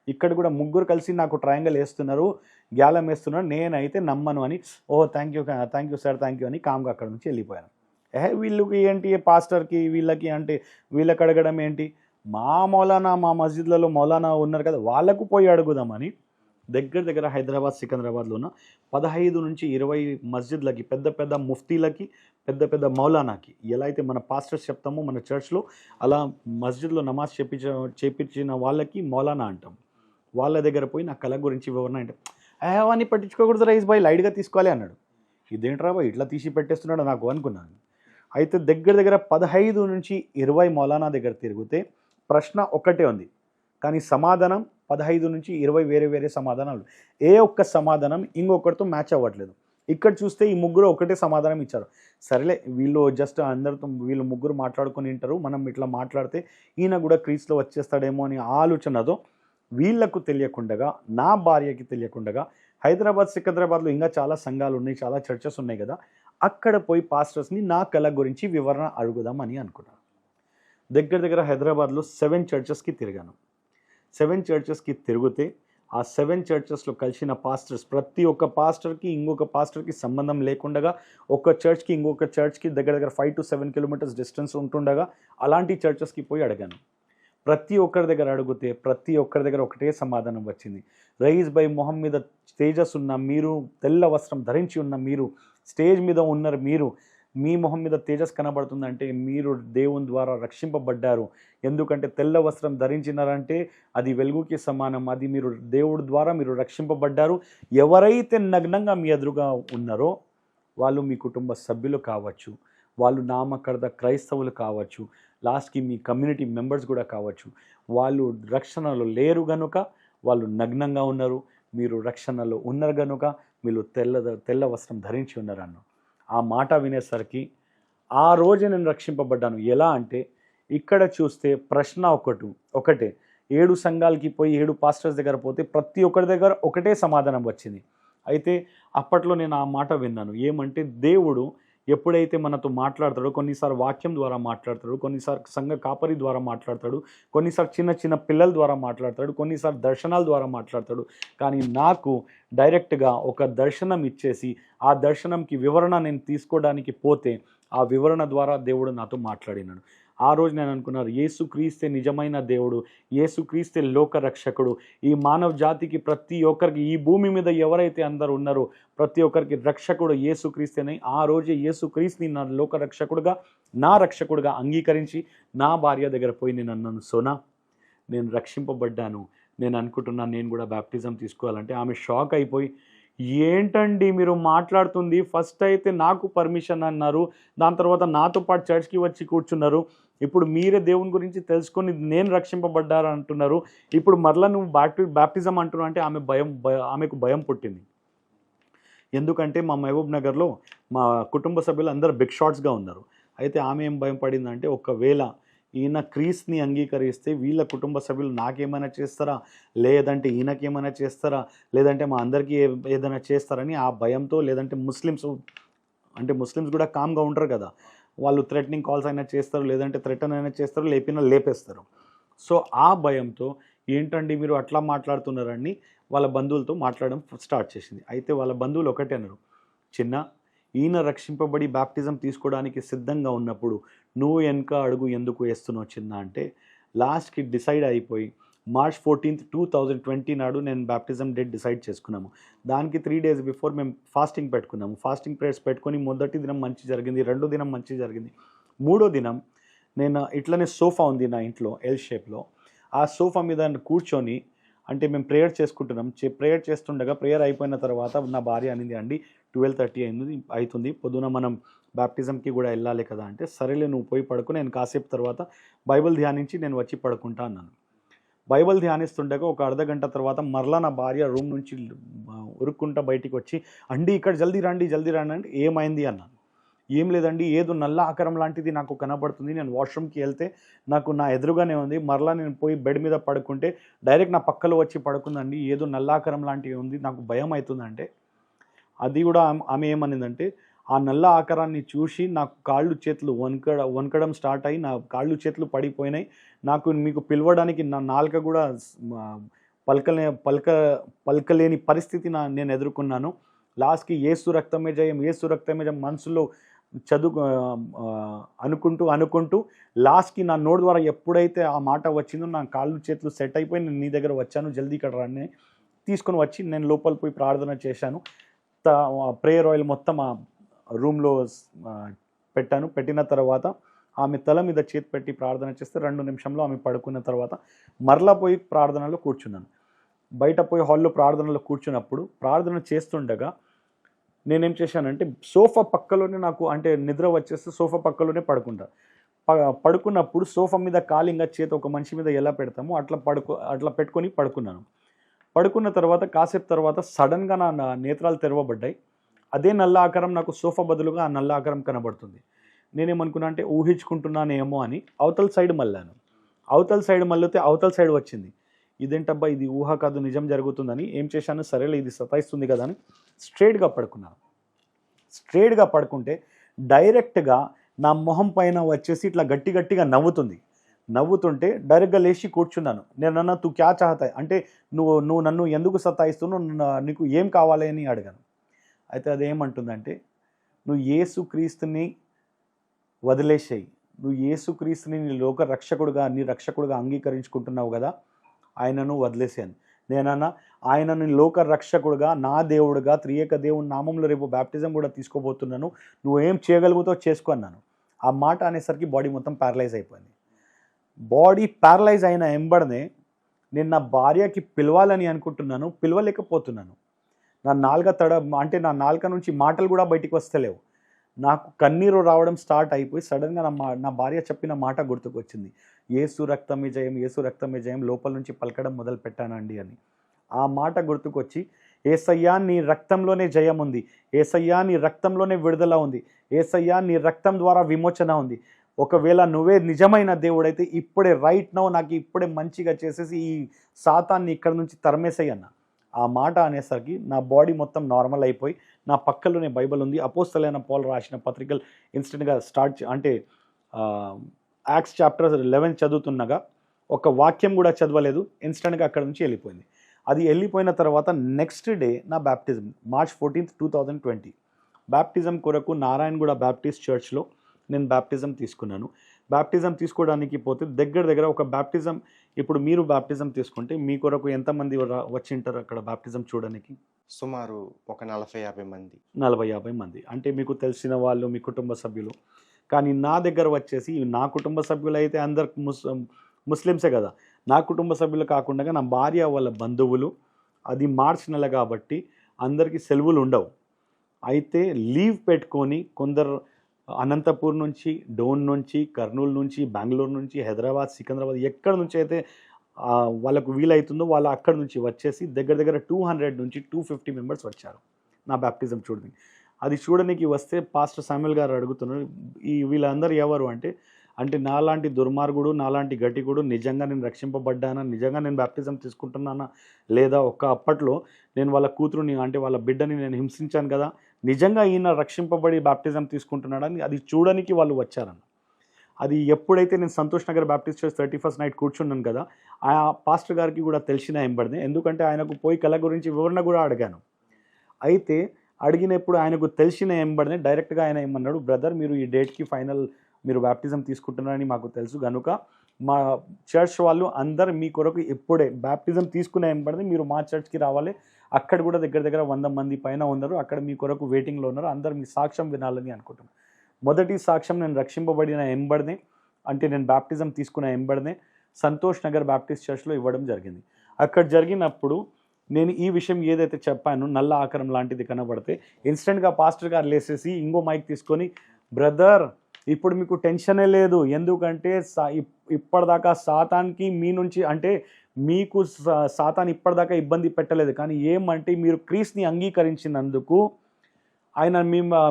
ఇక్కడ కూడా ముగ్గురు కలిసి నాకు ట్రయాంగిల్ వేస్తున్నారు, గ్యాలం వేస్తున్నారు, నేనైతే నమ్మను అని. ఓహో thank you sir thank you అని కామ్గా అక్కడ నుంచి వెళ్ళిపోయాను. వీళ్ళకి ఏంటి పాస్టర్కి వీళ్ళకి అంటే వీళ్ళకి అడగడం ఏంటి, మా మౌలానా మా మస్జిద్లలో మౌలానా ఉన్నారు కదా వాళ్ళకు పోయి అడుగుదామని దగ్గర హైదరాబాద్ సికింద్రాబాద్లో ఉన్న 15 నుంచి 20 మస్జిద్లకి, పెద్ద పెద్ద ముఫ్తీలకి, పెద్ద మౌలానాకి, ఎలా అయితే మన పాస్టర్స్ చెప్తామో మన చర్చ్లో అలా మస్జిద్లో నమాజ్ చేపించిన వాళ్ళకి మౌలానా అంటాం. వాళ్ళ దగ్గర పోయి నా కళ గురించి వివరణ అంటే, అవన్నీ పట్టించుకోకూడదు రయీస్ భాయ్ లైట్గా తీసుకోవాలి అన్నాడు. ఇదేంట్రా బాయ్ ఇట్లా తీసి పెట్టేస్తున్నాడు నాకు అనుకున్నాను. అయితే దగ్గర 15 నుంచి 20 మౌలానా దగ్గర తిరిగితే ప్రశ్న ఒక్కటే ఉంది, కానీ సమాధానం 15 నుంచి 20 వేరే సమాధానాలు. ఏ ఒక్క సమాధానం ఇంకొకరితో మ్యాచ్ అవ్వట్లేదు. ఇక్కడ చూస్తే ఈ ముగ్గురు ఒకటే సమాధానం ఇచ్చారు. సరేలే వీళ్ళు జస్ట్ అందరితో వీళ్ళు ముగ్గురు మాట్లాడుకొని ఉంటారు, మనం ఇట్లా మాట్లాడితే ఈయన కూడా క్రీస్తులో వచ్చేస్తాడేమో అని ఆలోచనతో వీళ్ళకు తెలియకుండా, నా భార్యకి తెలియకుండా, హైదరాబాద్ సికింద్రాబాద్లో ఇంకా చాలా సంఘాలు ఉన్నాయి, చాలా చర్చెస్ ఉన్నాయి కదా, అక్కడ పోయి పాస్టర్స్ని నా కళ గురించి వివరణ అడుగుదామని అనుకున్నాను. దగ్గర హైదరాబాద్లో 7 చర్చెస్కి తిరిగాను. 7 చర్చెస్కి తిరిగితే ఆ 7 చర్చెస్లో కలిసిన పాస్టర్స్ ప్రతి ఒక్క పాస్టర్కి ఇంకొక పాస్టర్కి సంబంధం లేకుండా, ఒక చర్చ్కి ఇంకొక చర్చ్కి దగ్గర 5 to 7 కిలోమీటర్స్ డిస్టెన్స్ ఉంటుండగా అలాంటి చర్చెస్కి పోయి అడిగాను. ప్రతి ఒక్కరి దగ్గర అడిగితే ప్రతి ఒక్కరి దగ్గర ఒకటే సమాధానం వచ్చింది, రయీస్ భాయ్ మొహం మీద తేజస్ ఉన్న మీరు, తెల్ల వస్త్రం ధరించి ఉన్న మీరు, స్టేజ్ మీద ఉన్నారు మీరు, మీ మొహం మీద తేజస్ కనబడుతుందంటే మీరు దేవుని ద్వారా రక్షింపబడ్డారు. ఎందుకంటే తెల్ల వస్త్రం ధరించినారంటే అది వెలుగుకి సమానం, అది మీరు దేవుడి ద్వారా మీరు రక్షింపబడ్డారు. ఎవరైతే నగ్నంగా మీ ఎదురుగా ఉన్నారో వాళ్ళు మీ కుటుంబ సభ్యులు కావచ్చు, వాళ్ళు నామకర్త క్రైస్తవులు కావచ్చు, లాస్ట్కి మీ కమ్యూనిటీ మెంబర్స్ కూడా కావచ్చు. వాళ్ళు రక్షణలో లేరు గనుక వాళ్ళు నగ్నంగా ఉన్నారు, మీరు రక్షణలో ఉన్నారు కనుక మీరు తెల్ల వస్త్రం ధరించి ఉన్నారన్న. ఆ మాట వినేసరికి ఆ రోజు నేను రక్షింపబడ్డాను. ఎలా అంటే ఇక్కడ చూస్తే ప్రశ్న ఒకటే 7 సంఘాలకి పోయి 7 పాస్టర్స్ దగ్గర పోతే ప్రతి ఒక్కరి దగ్గర ఒకటే సమాధానం వచ్చింది. అయితే అప్పట్లో నేను ఆ మాట విన్నాను, ఏమంటే దేవుడు ఎప్పుడైతే మనతో మాట్లాడతాడో, కొన్నిసార్లు వాక్యం ద్వారా మాట్లాడతాడు, కొన్నిసార్లు సంఘ కాపరి ద్వారా మాట్లాడతాడు, కొన్నిసార్లు చిన్న పిల్లల ద్వారా మాట్లాడతాడు, కొన్నిసార్లు దర్శనాల ద్వారా మాట్లాడతాడు. కానీ నాకు డైరెక్ట్గా ఒక దర్శనం ఇచ్చేసి ఆ దర్శనంకి వివరణ నేను తీసుకోవడానికి పోతే ఆ వివరణ ద్వారా దేవుడు నాతో మాట్లాడినాడు. ఆ రోజు నేను అనుకున్నాను, యేసుక్రీస్తే నిజమైన దేవుడు, యేసుక్రీస్తే లోక రక్షకుడు. ఈ మానవ జాతికి ప్రతి ఒక్కరికి ఈ భూమి మీద ఎవరైతే అందరూ ఉన్నారో ప్రతి ఒక్కరికి రక్షకుడు యేసుక్రీస్తేనే. ఆ రోజే యేసుక్రీస్తుని నా లోక రక్షకుడుగా, నా రక్షకుడుగా అంగీకరించి నా భార్య దగ్గర పోయి నేను అన్నాను, సోనా నేను రక్షింపబడ్డాను, నేను అనుకుంటున్నాను నేను కూడా బ్యాప్టిజం తీసుకోవాలంటే ఆమె షాక్ అయిపోయి, ఏంటండి మీరు మాట్లాడుతుంది, ఫస్ట్ అయితే నాకు పర్మిషన్ అన్నారు, దాని తర్వాత నాతో పాటు చర్చ్కి వచ్చి కూర్చున్నారు, ఇప్పుడు మీరే దేవుని గురించి తెలుసుకొని నేను రక్షింపబడ్డారు అంటున్నారు, ఇప్పుడు మరలా నువ్వు బ్యాప్టిజం అంటున్నావు అంటే ఆమెకు భయం పుట్టింది. ఎందుకంటే మా మహబూబ్ నగర్లో మా కుటుంబ సభ్యులు అందరూ బిగ్ షాట్స్గా ఉన్నారు. అయితే ఆమె ఏం భయం పడిందంటే, ఒకవేళ ఈయన క్రీస్తుని అంగీకరిస్తే వీళ్ళ కుటుంబ సభ్యులు నాకేమైనా చేస్తారా, లేదంటే ఈయనకేమైనా చేస్తారా, లేదంటే మా అందరికీ ఏదైనా చేస్తారని ఆ భయంతో, లేదంటే ముస్లిమ్స్ కూడా కామ్గా ఉంటారు కదా, వాళ్ళు థ్రెటనింగ్ కాల్స్ అయినా చేస్తారు, లేదంటే థ్రెటన్ అయినా చేస్తారు, లేపేస్తారు. సో ఆ భయంతో ఏంటండి మీరు అట్లా మాట్లాడుతున్నారని వాళ్ళ బంధువులతో మాట్లాడడం స్టార్ట్ చేసింది. అయితే వాళ్ళ బంధువులు ఒకటే అన్నారు, చిన్న ఈయన రక్షింపబడి బ్యాప్టిజం తీసుకోవడానికి సిద్ధంగా ఉన్నప్పుడు నువ్వు వెనక అడుగు ఎందుకు వేస్తున్నావు చిన్న అంటే, లాస్ట్కి డిసైడ్ అయిపోయి మార్చ్ 14th 2020 నాడు నేను బ్యాప్టిజం డేట్ డిసైడ్ చేసుకున్నాము. దానికి 3 days బిఫోర్ మేము ఫాస్టింగ్ పెట్టుకున్నాము. ఫాస్టింగ్ ప్రేయర్స్ పెట్టుకొని మొదటి దినం మంచి జరిగింది, రెండో దినం మంచి జరిగింది. మూడో దినం నేను ఇట్లనే సోఫా ఉంది నా ఇంట్లో ఎల్ షేప్లో. ఆ సోఫా మీద కూర్చొని అంటే మేము ప్రేయర్ చేసుకుంటున్నాం. ప్రేయర్ చేస్తుండగా ప్రేయర్ అయిపోయిన తర్వాత నా భార్య అనింది, అండి 12:30 అవుతుంది, పొద్దున మనం బ్యాప్టిజంకి కూడా వెళ్ళాలి కదా అంటే, సరేలే నువ్వు పోయి పడుకో, నేను కాసేపు తర్వాత బైబిల్ ధ్యానించి నేను వచ్చి పడుకుంటా అన్నాను. బైబిల్ ధ్యానిస్తుండగా ఒక అర్ధగంట తర్వాత మరలా నా భార్య రూమ్ నుంచి ఉరుక్కుంటా బయటికి వచ్చి, అండి ఇక్కడ జల్దీ రండి అంటే, ఏమైంది అన్నాను. ఏం లేదండి, ఏదో నల్ల ఆకారం లాంటిది నాకు కనబడుతుంది, నేను వాష్రూమ్కి వెళ్తే నాకు నా ఎదురుగానే ఉంది, మరలా నేను పోయి బెడ్ మీద పడుకుంటే డైరెక్ట్ నా పక్కలో వచ్చి పడుకుందండి, ఏదో నల్ల ఆకారం లాంటివి ఉంది, నాకు భయం అవుతుందంటే. అది కూడా ఆమె ఏమనిందంటే, ఆ నల్ల ఆకారాన్ని చూసి నాకు కాళ్ళు చేతులు వణకడం స్టార్ట్ అయ్యి నా కాళ్ళు చేతులు పడిపోయినాయి. నాకు మీకు పిలవడానికి నా నాలుక కూడా పలకలేని పరిస్థితి నేను ఎదుర్కొన్నాను. లాస్ట్కి ఏసు రక్తమే జయం, ఏసు రక్తమే జయం మనసులో అనుకుంటూ లాస్ట్కి నా నోటి ద్వారా ఎప్పుడైతే ఆ మాట వచ్చిందో నా కాళ్ళు చేతులు సెట్ అయిపోయి నేను నీ దగ్గర వచ్చాను, జల్దీ ఇక్కడ రాని తీసుకొని వచ్చి నేను లోపల పోయి ప్రార్థన చేశాను. ప్రేయర్ ఆయిల్ మొత్తం ఆ రూమ్లో పెట్టాను. పెట్టిన తర్వాత ఆమె తల మీద చేతి పెట్టి ప్రార్థన చేస్తే 2 నిమిషంలో ఆమె పడుకున్న తర్వాత మరలా పోయి ప్రార్థనలో కూర్చున్నాను. బయట పోయి హాల్లో ప్రార్థనలో కూర్చున్నప్పుడు ప్రార్థన చేస్తుండగా నేనేం చేశానంటే, సోఫా పక్కలోనే నాకు అంటే నిద్ర వచ్చేస్తే సోఫా పక్కలోనే పడుకున్నప్పుడు సోఫా మీద కాలింగా చేతి ఒక మనిషి మీద ఎలా పెడతామో అట్లా పెట్టుకొని పడుకున్నాను. పడుకున్న తర్వాత కాసేపు తర్వాత సడన్గా నా నేత్రాలు తెరవబడ్డాయి. అదే నల్ల ఆకారం నాకు సోఫా బదులుగా ఆ నల్ల ఆకారం కనబడుతుంది. నేనేమనుకున్నా అంటే ఊహించుకుంటున్నానేమో అని అవతల సైడ్ మళ్ళాను. అవతల సైడ్ మళ్ళితే అవతల సైడ్ వచ్చింది. ఇదేంటబ్బా, ఇది ఊహ కాదు నిజం జరుగుతుందని ఏం చేశాను, సరేలే ఇది సతాయిస్తుంది కదా అని స్ట్రైట్గా పడుకున్నాను. స్ట్రైట్గా పడుకుంటే డైరెక్ట్గా నా మొహం పైన వచ్చేసి ఇట్లా గట్టిగా నవ్వుతుంటే డైరెక్ట్గా లేచి కూర్చున్నాను. నేను అన్నా, తూ క్యా చాహతా అంటే నువ్వు నన్ను ఎందుకు సతాయిస్తున్నావు, నీకు ఏం కావాలి అని అడిగాను. అయితే అదేమంటుందంటే, నువ్వు యేసుక్రీస్తుని వదిలేసేయి, నువ్వు యేసుక్రీస్తుని నీ రక్షకుడుగా అంగీకరించుకుంటున్నావు కదా, ఆయనను వదిలేసాను. నేనన్నా, ఆయనను లోక రక్షకుడుగా, నా దేవుడుగా, త్రియేక దేవుని నామంలో రేపు బ్యాప్టిజం కూడా తీసుకోబోతున్నాను, నువ్వేం చేయగలుగుతావు చేసుకో అన్నాను. ఆ మాట అనేసరికి బాడీ మొత్తం ప్యారలైజ్ అయిపోయింది. బాడీ ప్యారలైజ్ అయిన వెంబడనే నేను నా భార్యకి పిలవాలని అనుకుంటున్నాను, పిలవలేకపోతున్నాను. నా నాలుక నుంచి మాటలు కూడా బయటికి వస్తలేవు. నాకు కన్నీరు రావడం స్టార్ట్ అయిపోయి సడన్గా నా భార్య చెప్పిన మాట గుర్తుకొచ్చింది, యేసు రక్తమే జయం, యేసు రక్తమే జయం లోపల నుంచి పలకడం మొదలు పెట్టానండి అని. ఆ మాట గుర్తుకొచ్చి, యేసయ్యా నీ రక్తంలోనే జయం ఉంది, యేసయ్యా నీ రక్తంలోనే విడుదల ఉంది, యేసయ్యా నీ రక్తం ద్వారా విమోచన ఉంది, ఒకవేళ నువ్వే నిజమైన దేవుడైతే ఇప్పుడే రైట్ నౌ నాకు ఇప్పుడే మంచిగా చేసేసి ఈ సాతాన్ని ఇక్కడ నుంచి తరిమేసేయి అన్న. ఆ మాట అనేసరికి నా బాడీ మొత్తం నార్మల్ అయిపోయి నా పక్కలోనే బైబిల్ ఉంది. అపోస్తలైన పౌలు రాసిన పత్రికలు ఇన్స్టెంట్గా యాక్ట్స్ చాప్టర్ 11 చదువుతున్నగా ఒక వాక్యం కూడా చదవలేదు, ఇన్స్టెంట్గా అక్కడ నుంచి వెళ్ళిపోయింది. అది వెళ్ళిపోయిన తర్వాత నెక్స్ట్ డే నా బ్యాప్టిజం మార్చ్ 14th 2020 బ్యాప్టిజం కొరకు నారాయణగూడ బ్యాప్టిస్ట్ చర్చ్లో నేను బ్యాప్టిజం తీసుకున్నాను. బ్యాప్టిజం తీసుకోవడానికి పోతే దగ్గర ఒక బ్యాప్టిజం, ఇప్పుడు మీరు బ్యాప్టిజం తీసుకుంటే మీ కొరకు ఎంతమంది వచ్చింటారు అక్కడ బ్యాప్టిజం చూడడానికి? సుమారు ఒక 40-50 మంది. 40-50 మంది అంటే మీకు తెలిసిన వాళ్ళు, మీ కుటుంబ సభ్యులు. కానీ నా దగ్గర వచ్చేసి నా కుటుంబ సభ్యులు అయితే అందరు ముస్లిమ్సే కదా, నా కుటుంబ సభ్యులు కాకుండా నా భార్య వాళ్ళ బంధువులు. అది మార్చి నెల కాబట్టి అందరికీ సెలవులు ఉండవు. అయితే లీవ్ పెట్టుకొని కొందరు అనంతపూర్ నుంచి, డోన్ నుంచి, కర్నూలు నుంచి, బెంగళూరు నుంచి, హైదరాబాద్, సికింద్రాబాద్ ఎక్కడి నుంచి అయితే వాళ్ళకు వీలవుతుందో వాళ్ళు అక్కడి నుంచి వచ్చేసి దగ్గర 200 నుంచి 250 మెంబర్స్ వచ్చారు నా బ్యాప్టిజం చూడడానికి. అది చూడడానికి వస్తే పాస్టర్ శామ్యుల్ గారు అడుగుతున్నారు, వీళ్ళందరూ ఎవరు అంటే నాలాంటి దుర్మార్గుడు, నాలాంటి గట్టికుడు నిజంగా నేను రక్షింపబడ్డానా, నిజంగా నేను బ్యాప్టిజం తీసుకుంటున్నానా, లేదా అప్పట్లో నేను వాళ్ళ కూతురుని అంటే వాళ్ళ బిడ్డని నేను హింసించాను కదా, నిజంగా ఈయన రక్షింపబడి బ్యాప్టిజం తీసుకుంటున్నాడని అది చూడడానికి వాళ్ళు వచ్చారన్న. అది ఎప్పుడైతే నేను Santosh Nagar Baptist church 31st night కూర్చున్నాను కదా, ఆ పాస్టర్ గారికి కూడా తెలిసిన ఎంబడినే, ఎందుకంటే ఆయనకు పోయి కళ గురించి వివరణ కూడా అడిగాను. అయితే అడిగినప్పుడు ఆయనకు తెలిసిన ఎంబడినే డైరెక్ట్గా ఆయన ఏమన్నాడు, బ్రదర్ మీరు ఈ డేట్కి ఫైనల్ మీరు బ్యాప్టిజం తీసుకుంటున్నారని మాకు తెలుసు కనుక మా చర్చ్ వాళ్ళు అందరు మీ కొరకు ఇప్పుడే బ్యాప్టిజం తీసుకునే వెంబడి మీరు మా చర్చ్కి రావాలి. అక్కడ కూడా దగ్గర దగ్గర 100 మంది పైన ఉన్నారు. అక్కడ మీ కొరకు వెయిటింగ్లో ఉన్నారు. అందరు మీ సాక్ష్యం వినాలని అనుకుంటున్నాను. మొదటి సాక్ష్యం నేను రక్షింపబడిన ఎంబడినే, అంటే నేను బ్యాప్టిజం తీసుకున్న ఎంబడినే సంతోష్ నగర్ బ్యాప్టిస్ట్ చర్చ్లో ఇవ్వడం జరిగింది. అక్కడ జరిగినప్పుడు నేను ఈ విషయం ఏదైతే చెప్పానో, నల్ల ఆకారం లాంటిది కనబడితే ఇన్స్టెంట్గా పాస్టర్ గారు లేసేసి ఇంకో మైక్ తీసుకొని, బ్రదర్ ఇప్పుడు మీకు టెన్షనే లేదు, ఎందుకంటే ఇప్పటిదాకా సాతాన్కి మీ నుంచి అంటే మీకు సాతాన్ ఇప్పటిదాకా ఇబ్బంది పెట్టలేదు, కానీ ఏమంటే మీరు క్రీస్తుని అంగీకరించినందుకు ఆయన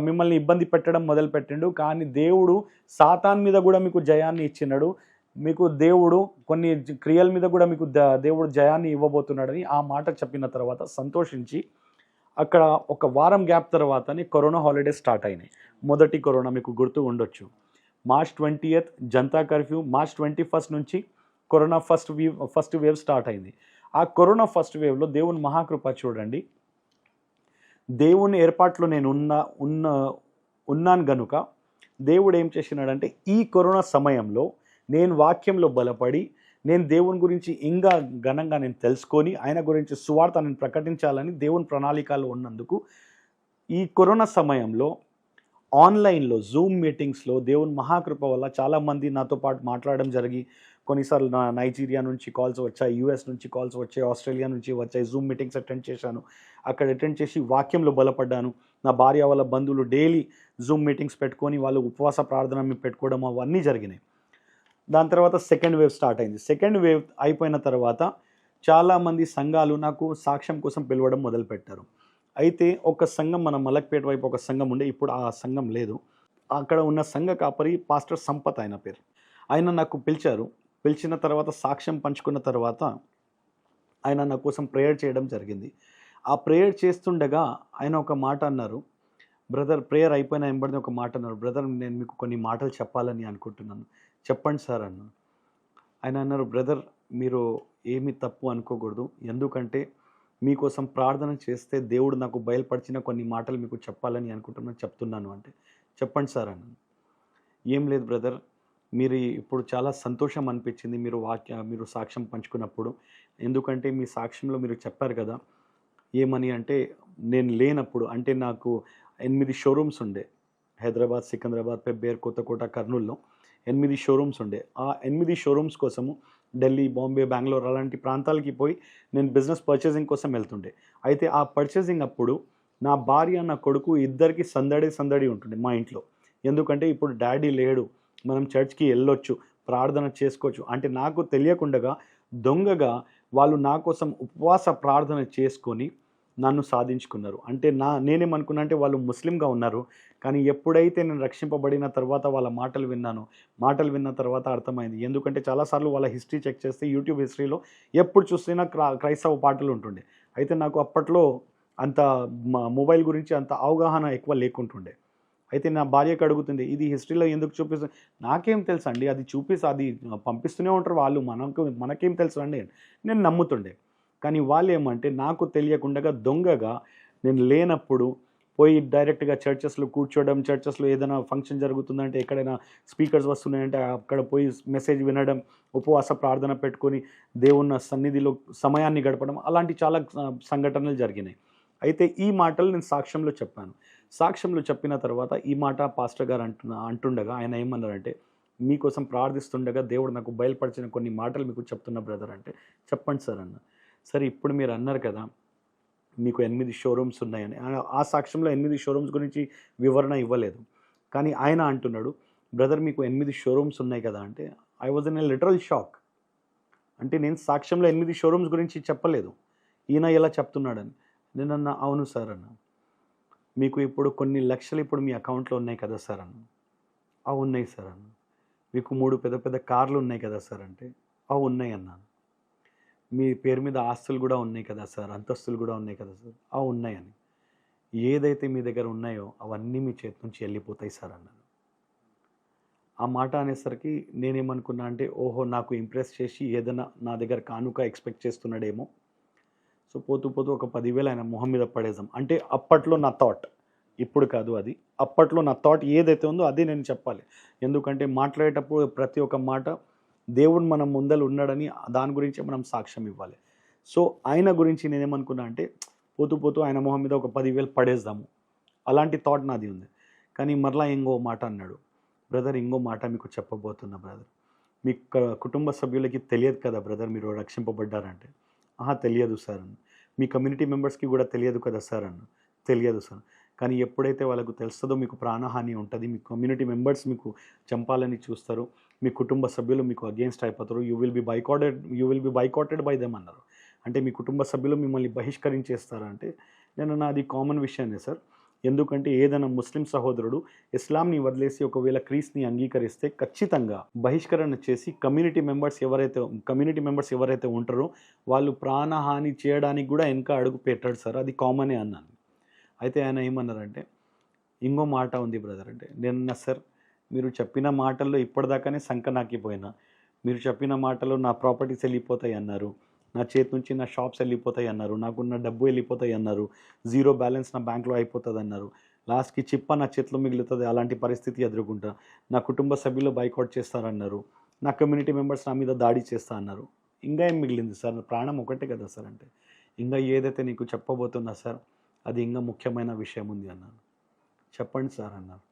మిమ్మల్ని ఇబ్బంది పెట్టడం మొదలుపెట్టిండు. కానీ దేవుడు సాతాన్ మీద కూడా మీకు జయాన్ని ఇచ్చినాడు. మీకు దేవుడు కొన్ని క్రియల మీద కూడా మీకు దేవుడు జయాన్ని ఇవ్వబోతున్నాడని ఆ మాట చెప్పిన తర్వాత సంతోషించి, అక్కడ ఒక వారం గ్యాప్ తర్వాతనే కరోనా హాలిడేస్ స్టార్ట్ అయినాయి. మొదటి కరోనా మీకు గుర్తు ఉండొచ్చు. March 20th Janata curfew, March 21st నుంచి కరోనా ఫస్ట్ వేవ్ స్టార్ట్ అయింది. ఆ కరోనా ఫస్ట్ వేవ్లో దేవుని మహాకృప చూడండి. దేవుని ఏర్పాట్లో నేను ఉన్నాను గనుక దేవుడు ఏం చేసినాడంటే ఈ కరోనా సమయంలో నేను వాక్యంలో బలపడి, నేను దేవుని గురించి ఇంకా ఘనంగా నేను తెలుసుకొని ఆయన గురించి సువార్త నేను ప్రకటించాలని దేవుని ప్రణాళికలో ఉన్నందుకు ఈ కరోనా సమయంలో ఆన్లైన్లో జూమ్ మీటింగ్స్లో దేవుని మహాకృప వల్ల చాలామంది నాతో పాటు మాట్లాడడం జరిగి, కొన్నిసార్లు నైజీరియా నుంచి కాల్స్ వచ్చాయి, యూఎస్ నుంచి కాల్స్ వచ్చాయి, ఆస్ట్రేలియా నుంచి వచ్చాయి. జూమ్ మీటింగ్స్ అటెండ్ చేశాను. అక్కడ అటెండ్ చేసి వాక్యంలో బలపడ్డాను. నా భార్య వాళ్ళ బంధువులు డైలీ జూమ్ మీటింగ్స్ పెట్టుకొని వాళ్ళు ఉపవాస ప్రార్థన పెట్టుకోవడం అవన్నీ జరిగినాయి. దాని తర్వాత సెకండ్ వేవ్ స్టార్ట్ అయింది. సెకండ్ వేవ్ అయిపోయిన తర్వాత చాలామంది సంఘాలు నాకు సాక్ష్యం కోసం పిలవడం మొదలుపెట్టారు. అయితే ఒక సంఘం మన మలక్పేట వైపు ఒక సంఘం ఉండే, ఇప్పుడు ఆ సంఘం లేదు. అక్కడ ఉన్న సంఘ కాపరి పాస్టర్ సంపత్ ఆయన పేరు. ఆయన నాకు పిలిచారు. పిలిచిన తర్వాత సాక్ష్యం పంచుకున్న తర్వాత ఆయన నా కోసం ప్రేయర్ చేయడం జరిగింది. ఆ ప్రేయర్ చేస్తుండగా ఆయన ఒక మాట అన్నారు, బ్రదర్ ప్రేయర్ అయిపోయిన వెంబడిని ఒక మాట అన్నారు, బ్రదర్ నేను మీకు కొన్ని మాటలు చెప్పాలని అనుకుంటున్నాను, చెప్పండి సార్ అన్న. ఆయన అన్నారు, బ్రదర్ మీరు ఏమీ తప్పు అనుకోకూడదు, ఎందుకంటే మీకోసం ప్రార్థన చేస్తే దేవుడు నాకు బయలుపరిచిన కొన్ని మాటలు మీకు చెప్పాలని అనుకుంటున్నాను, చెప్తున్నాను అంటే. చెప్పండి సార్ అన్నాను. ఏం లేదు బ్రదర్, మీరు ఇప్పుడు చాలా సంతోషం అనిపించింది మీరు సాక్ష్యం పంచుకున్నప్పుడు, ఎందుకంటే మీ సాక్ష్యంలో మీరు చెప్పారు కదా ఏమని అంటే, నేను లేనప్పుడు అంటే నాకు 8 షోరూమ్స్ ఉండే, హైదరాబాద్, సికింద్రాబాద్, పెబ్బేర్, కొత్తకోట, కర్నూలులో 8 షోరూమ్స్ ఉండే. ఆ 8 షోరూమ్స్ కోసము ఢిల్లీ, బాంబే, బెంగళూరు అలాంటి ప్రాంతాలకి పోయి నేను బిజినెస్ పర్చేసింగ్ కోసం వెళ్తుండే. అయితే ఆ పర్చేసింగ్ అప్పుడు నా భార్య నా కొడుకు ఇద్దరికి సందడి ఉంటుండే మా ఇంట్లో. ఎందుకంటే ఇప్పుడు డాడీ లేడు, మనం చర్చ్కి వెళ్ళొచ్చు, ప్రార్థన చేసుకోవచ్చు అంటే నాకు తెలియకుండగా దొంగగా వాళ్ళు నా కోసం ఉపవాస ప్రార్థన చేసుకొని నన్ను సాధించుకున్నారు. అంటే నేనేమనుకున్నా అంటే వాళ్ళు ముస్లింగా ఉన్నారు, కానీ ఎప్పుడైతే నేను రక్షింపబడిన తర్వాత వాళ్ళ మాటలు విన్న తర్వాత అర్థమైంది. ఎందుకంటే చాలాసార్లు వాళ్ళ హిస్టరీ చెక్ చేస్తే యూట్యూబ్ హిస్టరీలో ఎప్పుడు చూసినా క్రైస్తవ పాటలు ఉంటుండే. అయితే నాకు అప్పట్లో అంత మొబైల్ గురించి అంత అవగాహన ఎక్కువ లేకుంటుండే. అయితే నా భార్యకు అడుగుతుంది, ఇది హిస్టరీలో ఎందుకు చూపిస్తుంది? నాకేం తెలుసు అండి, అది అది పంపిస్తూనే ఉంటారు వాళ్ళు, మనకేం తెలుసు అండి నేను నమ్ముతుండే. కానీ వాళ్ళు ఏమంటే నాకు తెలియకుండా దొంగగా నేను లేనప్పుడు పోయి డైరెక్ట్గా చర్చెస్లో కూర్చోవడం, చర్చెస్లో ఏదైనా ఫంక్షన్ జరుగుతుందంటే ఎక్కడైనా స్పీకర్స్ వస్తున్నాయంటే అక్కడ పోయి మెసేజ్ వినడం, ఉపవాస ప్రార్థన పెట్టుకొని దేవున్న సన్నిధిలో సమయాన్ని గడపడం, అలాంటి చాలా సంఘటనలు జరిగినాయి. అయితే ఈ మాటలు నేను సాక్ష్యంలో చెప్పాను. సాక్ష్యంలో చెప్పిన తర్వాత ఈ మాట పాస్టర్ గారు అంటుండగా ఆయన ఏమన్నారంటే, మీకోసం ప్రార్థిస్తుండగా దేవుడు నాకు బయలుపరిచిన కొన్ని మాటలు మీకు చెప్తున్నా బ్రదర్ అంటే. చెప్పండి సార్ అన్న. సరే ఇప్పుడు మీరు అన్నారు కదా మీకు 8 షోరూమ్స్ ఉన్నాయని. ఆ సాక్ష్యంలో 8 షోరూమ్స్ గురించి వివరణ ఇవ్వలేదు. కానీ ఆయన అంటున్నాడు, బ్రదర్ మీకు 8 షోరూమ్స్ ఉన్నాయి కదా అంటే. I was in a literal shock. అంటే నేను సాక్ష్యంలో 8 షోరూమ్స్ గురించి చెప్పలేదు, ఈయన ఎలా చెప్తున్నాడని. నేను అన్నా, అవును సార్ అన్న. మీకు ఇప్పుడు కొన్ని లక్షలు ఇప్పుడు మీ అకౌంట్లో ఉన్నాయి కదా సార్ అన్న. ఉన్నాయి సార్ అన్న. మీకు 3 పెద్ద కార్లు ఉన్నాయి కదా సార్ అంటే. ఉన్నాయి అన్నాను. మీ పేరు మీద ఆస్తులు కూడా ఉన్నాయి కదా సార్, అంతస్తులు కూడా ఉన్నాయి కదా సార్. ఉన్నాయని. ఏదైతే మీ దగ్గర ఉన్నాయో అవన్నీ మీ చేతి నుంచి వెళ్ళిపోతాయి సార్ అన్నాను. ఆ మాట అనేసరికి నేనేమనుకున్నా అంటే, ఓహో నాకు ఇంప్రెస్ చేసి ఏదైనా నా దగ్గర కానుక ఎక్స్పెక్ట్ చేస్తున్నాడేమో. సో పోతూ ఒక 10,000 ఆయన మొహం మీద పడేద్దాం అంటే అప్పట్లో నా థాట్, ఇప్పుడు కాదు అది. అప్పట్లో నా థాట్ ఏదైతే ఉందో అదే నేను చెప్పాలి. ఎందుకంటే మాట్లాడేటప్పుడు ప్రతి ఒక్క మాట దేవుడు మనం ముందర ఉన్నాడని దాని గురించి మనం సాక్ష్యం ఇవ్వాలి. సో ఆయన గురించి నేనేమనుకున్నా అంటే పోతూ పోతూ ఆయన మొహం మీద ఒక 10,000 పడేద్దాము అలాంటి థాట్ నాది ఉంది. కానీ మరలా ఇంకో మాట అన్నాడు, బ్రదర్ ఇంకో మాట మీకు చెప్పబోతున్నా బ్రదర్, మీ కుటుంబ సభ్యులకి తెలియదు కదా బ్రదర్ మీరు రక్షింపబడ్డారంటే. ఆహా తెలియదు సార్ అన్న. మీ కమ్యూనిటీ మెంబర్స్కి కూడా తెలియదు కదా సార్ అన్న. తెలియదు సార్. కానీ ఎప్పుడైతే వాళ్ళకు తెలుస్తుందో మీకు ప్రాణహాని ఉంటుంది, మీ కమ్యూనిటీ మెంబర్స్ మీకు చంపాలని చూస్తారు, మీ కుటుంబ సభ్యులు మీకు అగేన్స్ట్ అయిపోతారు, you will be boycotted by them అన్నారు. అంటే మీ కుటుంబ సభ్యులు మిమ్మల్ని బహిష్కరించేస్తారా అంటే నేను నాది కామన్ విషయమే సార్. ఎందుకంటే ఏదైనా ముస్లిం సహోదరుడు ఇస్లాంని వదిలేసి ఒకవేళ క్రీస్తుని అంగీకరిస్తే ఖచ్చితంగా బహిష్కరణ చేసి కమ్యూనిటీ మెంబర్స్ ఎవరైతే ఉంటారో వాళ్ళు ప్రాణహాని చేయడానికి కూడా వెనక అడుగు పెట్టాడు సార్, అది కామనే అన్నాను. అయితే ఆయన ఏమన్నారంటే ఇంకో మాట ఉంది బ్రదర్ అంటే నేను సార్ మీరు చెప్పిన మాటల్లో ఇప్పటిదాకానే సంక నాకిపోయినా, మీరు చెప్పిన మాటలో నా ప్రాపర్టీస్ వెళ్ళిపోతాయి అన్నారు, నా చేతి నుంచి నా షాప్స్ వెళ్ళిపోతాయి అన్నారు, నాకున్న డబ్బు వెళ్ళిపోతాయి అన్నారు, జీరో బ్యాలెన్స్ నా బ్యాంక్లో అయిపోతుంది అన్నారు, లాస్ట్కి చిప్ప నా చేతిలో మిగులుతుంది, అలాంటి పరిస్థితి ఎదుర్కొంటా, నా కుటుంబ సభ్యులు బైకాట్ చేస్తారన్నారు, నా కమ్యూనిటీ మెంబర్స్ నా మీద దాడి చేస్తా అన్నారు. ఇంకా ఏం మిగిలింది సార్, నా ప్రాణం ఒకటే కదా సార్ అంటే ఇంకా ఏదైతే నీకు చెప్పబోతున్నా సార్ అది ఇంకా ముఖ్యమైన విషయం ఉంది అన్నాను. చెప్పండి సార్ అన్నారు.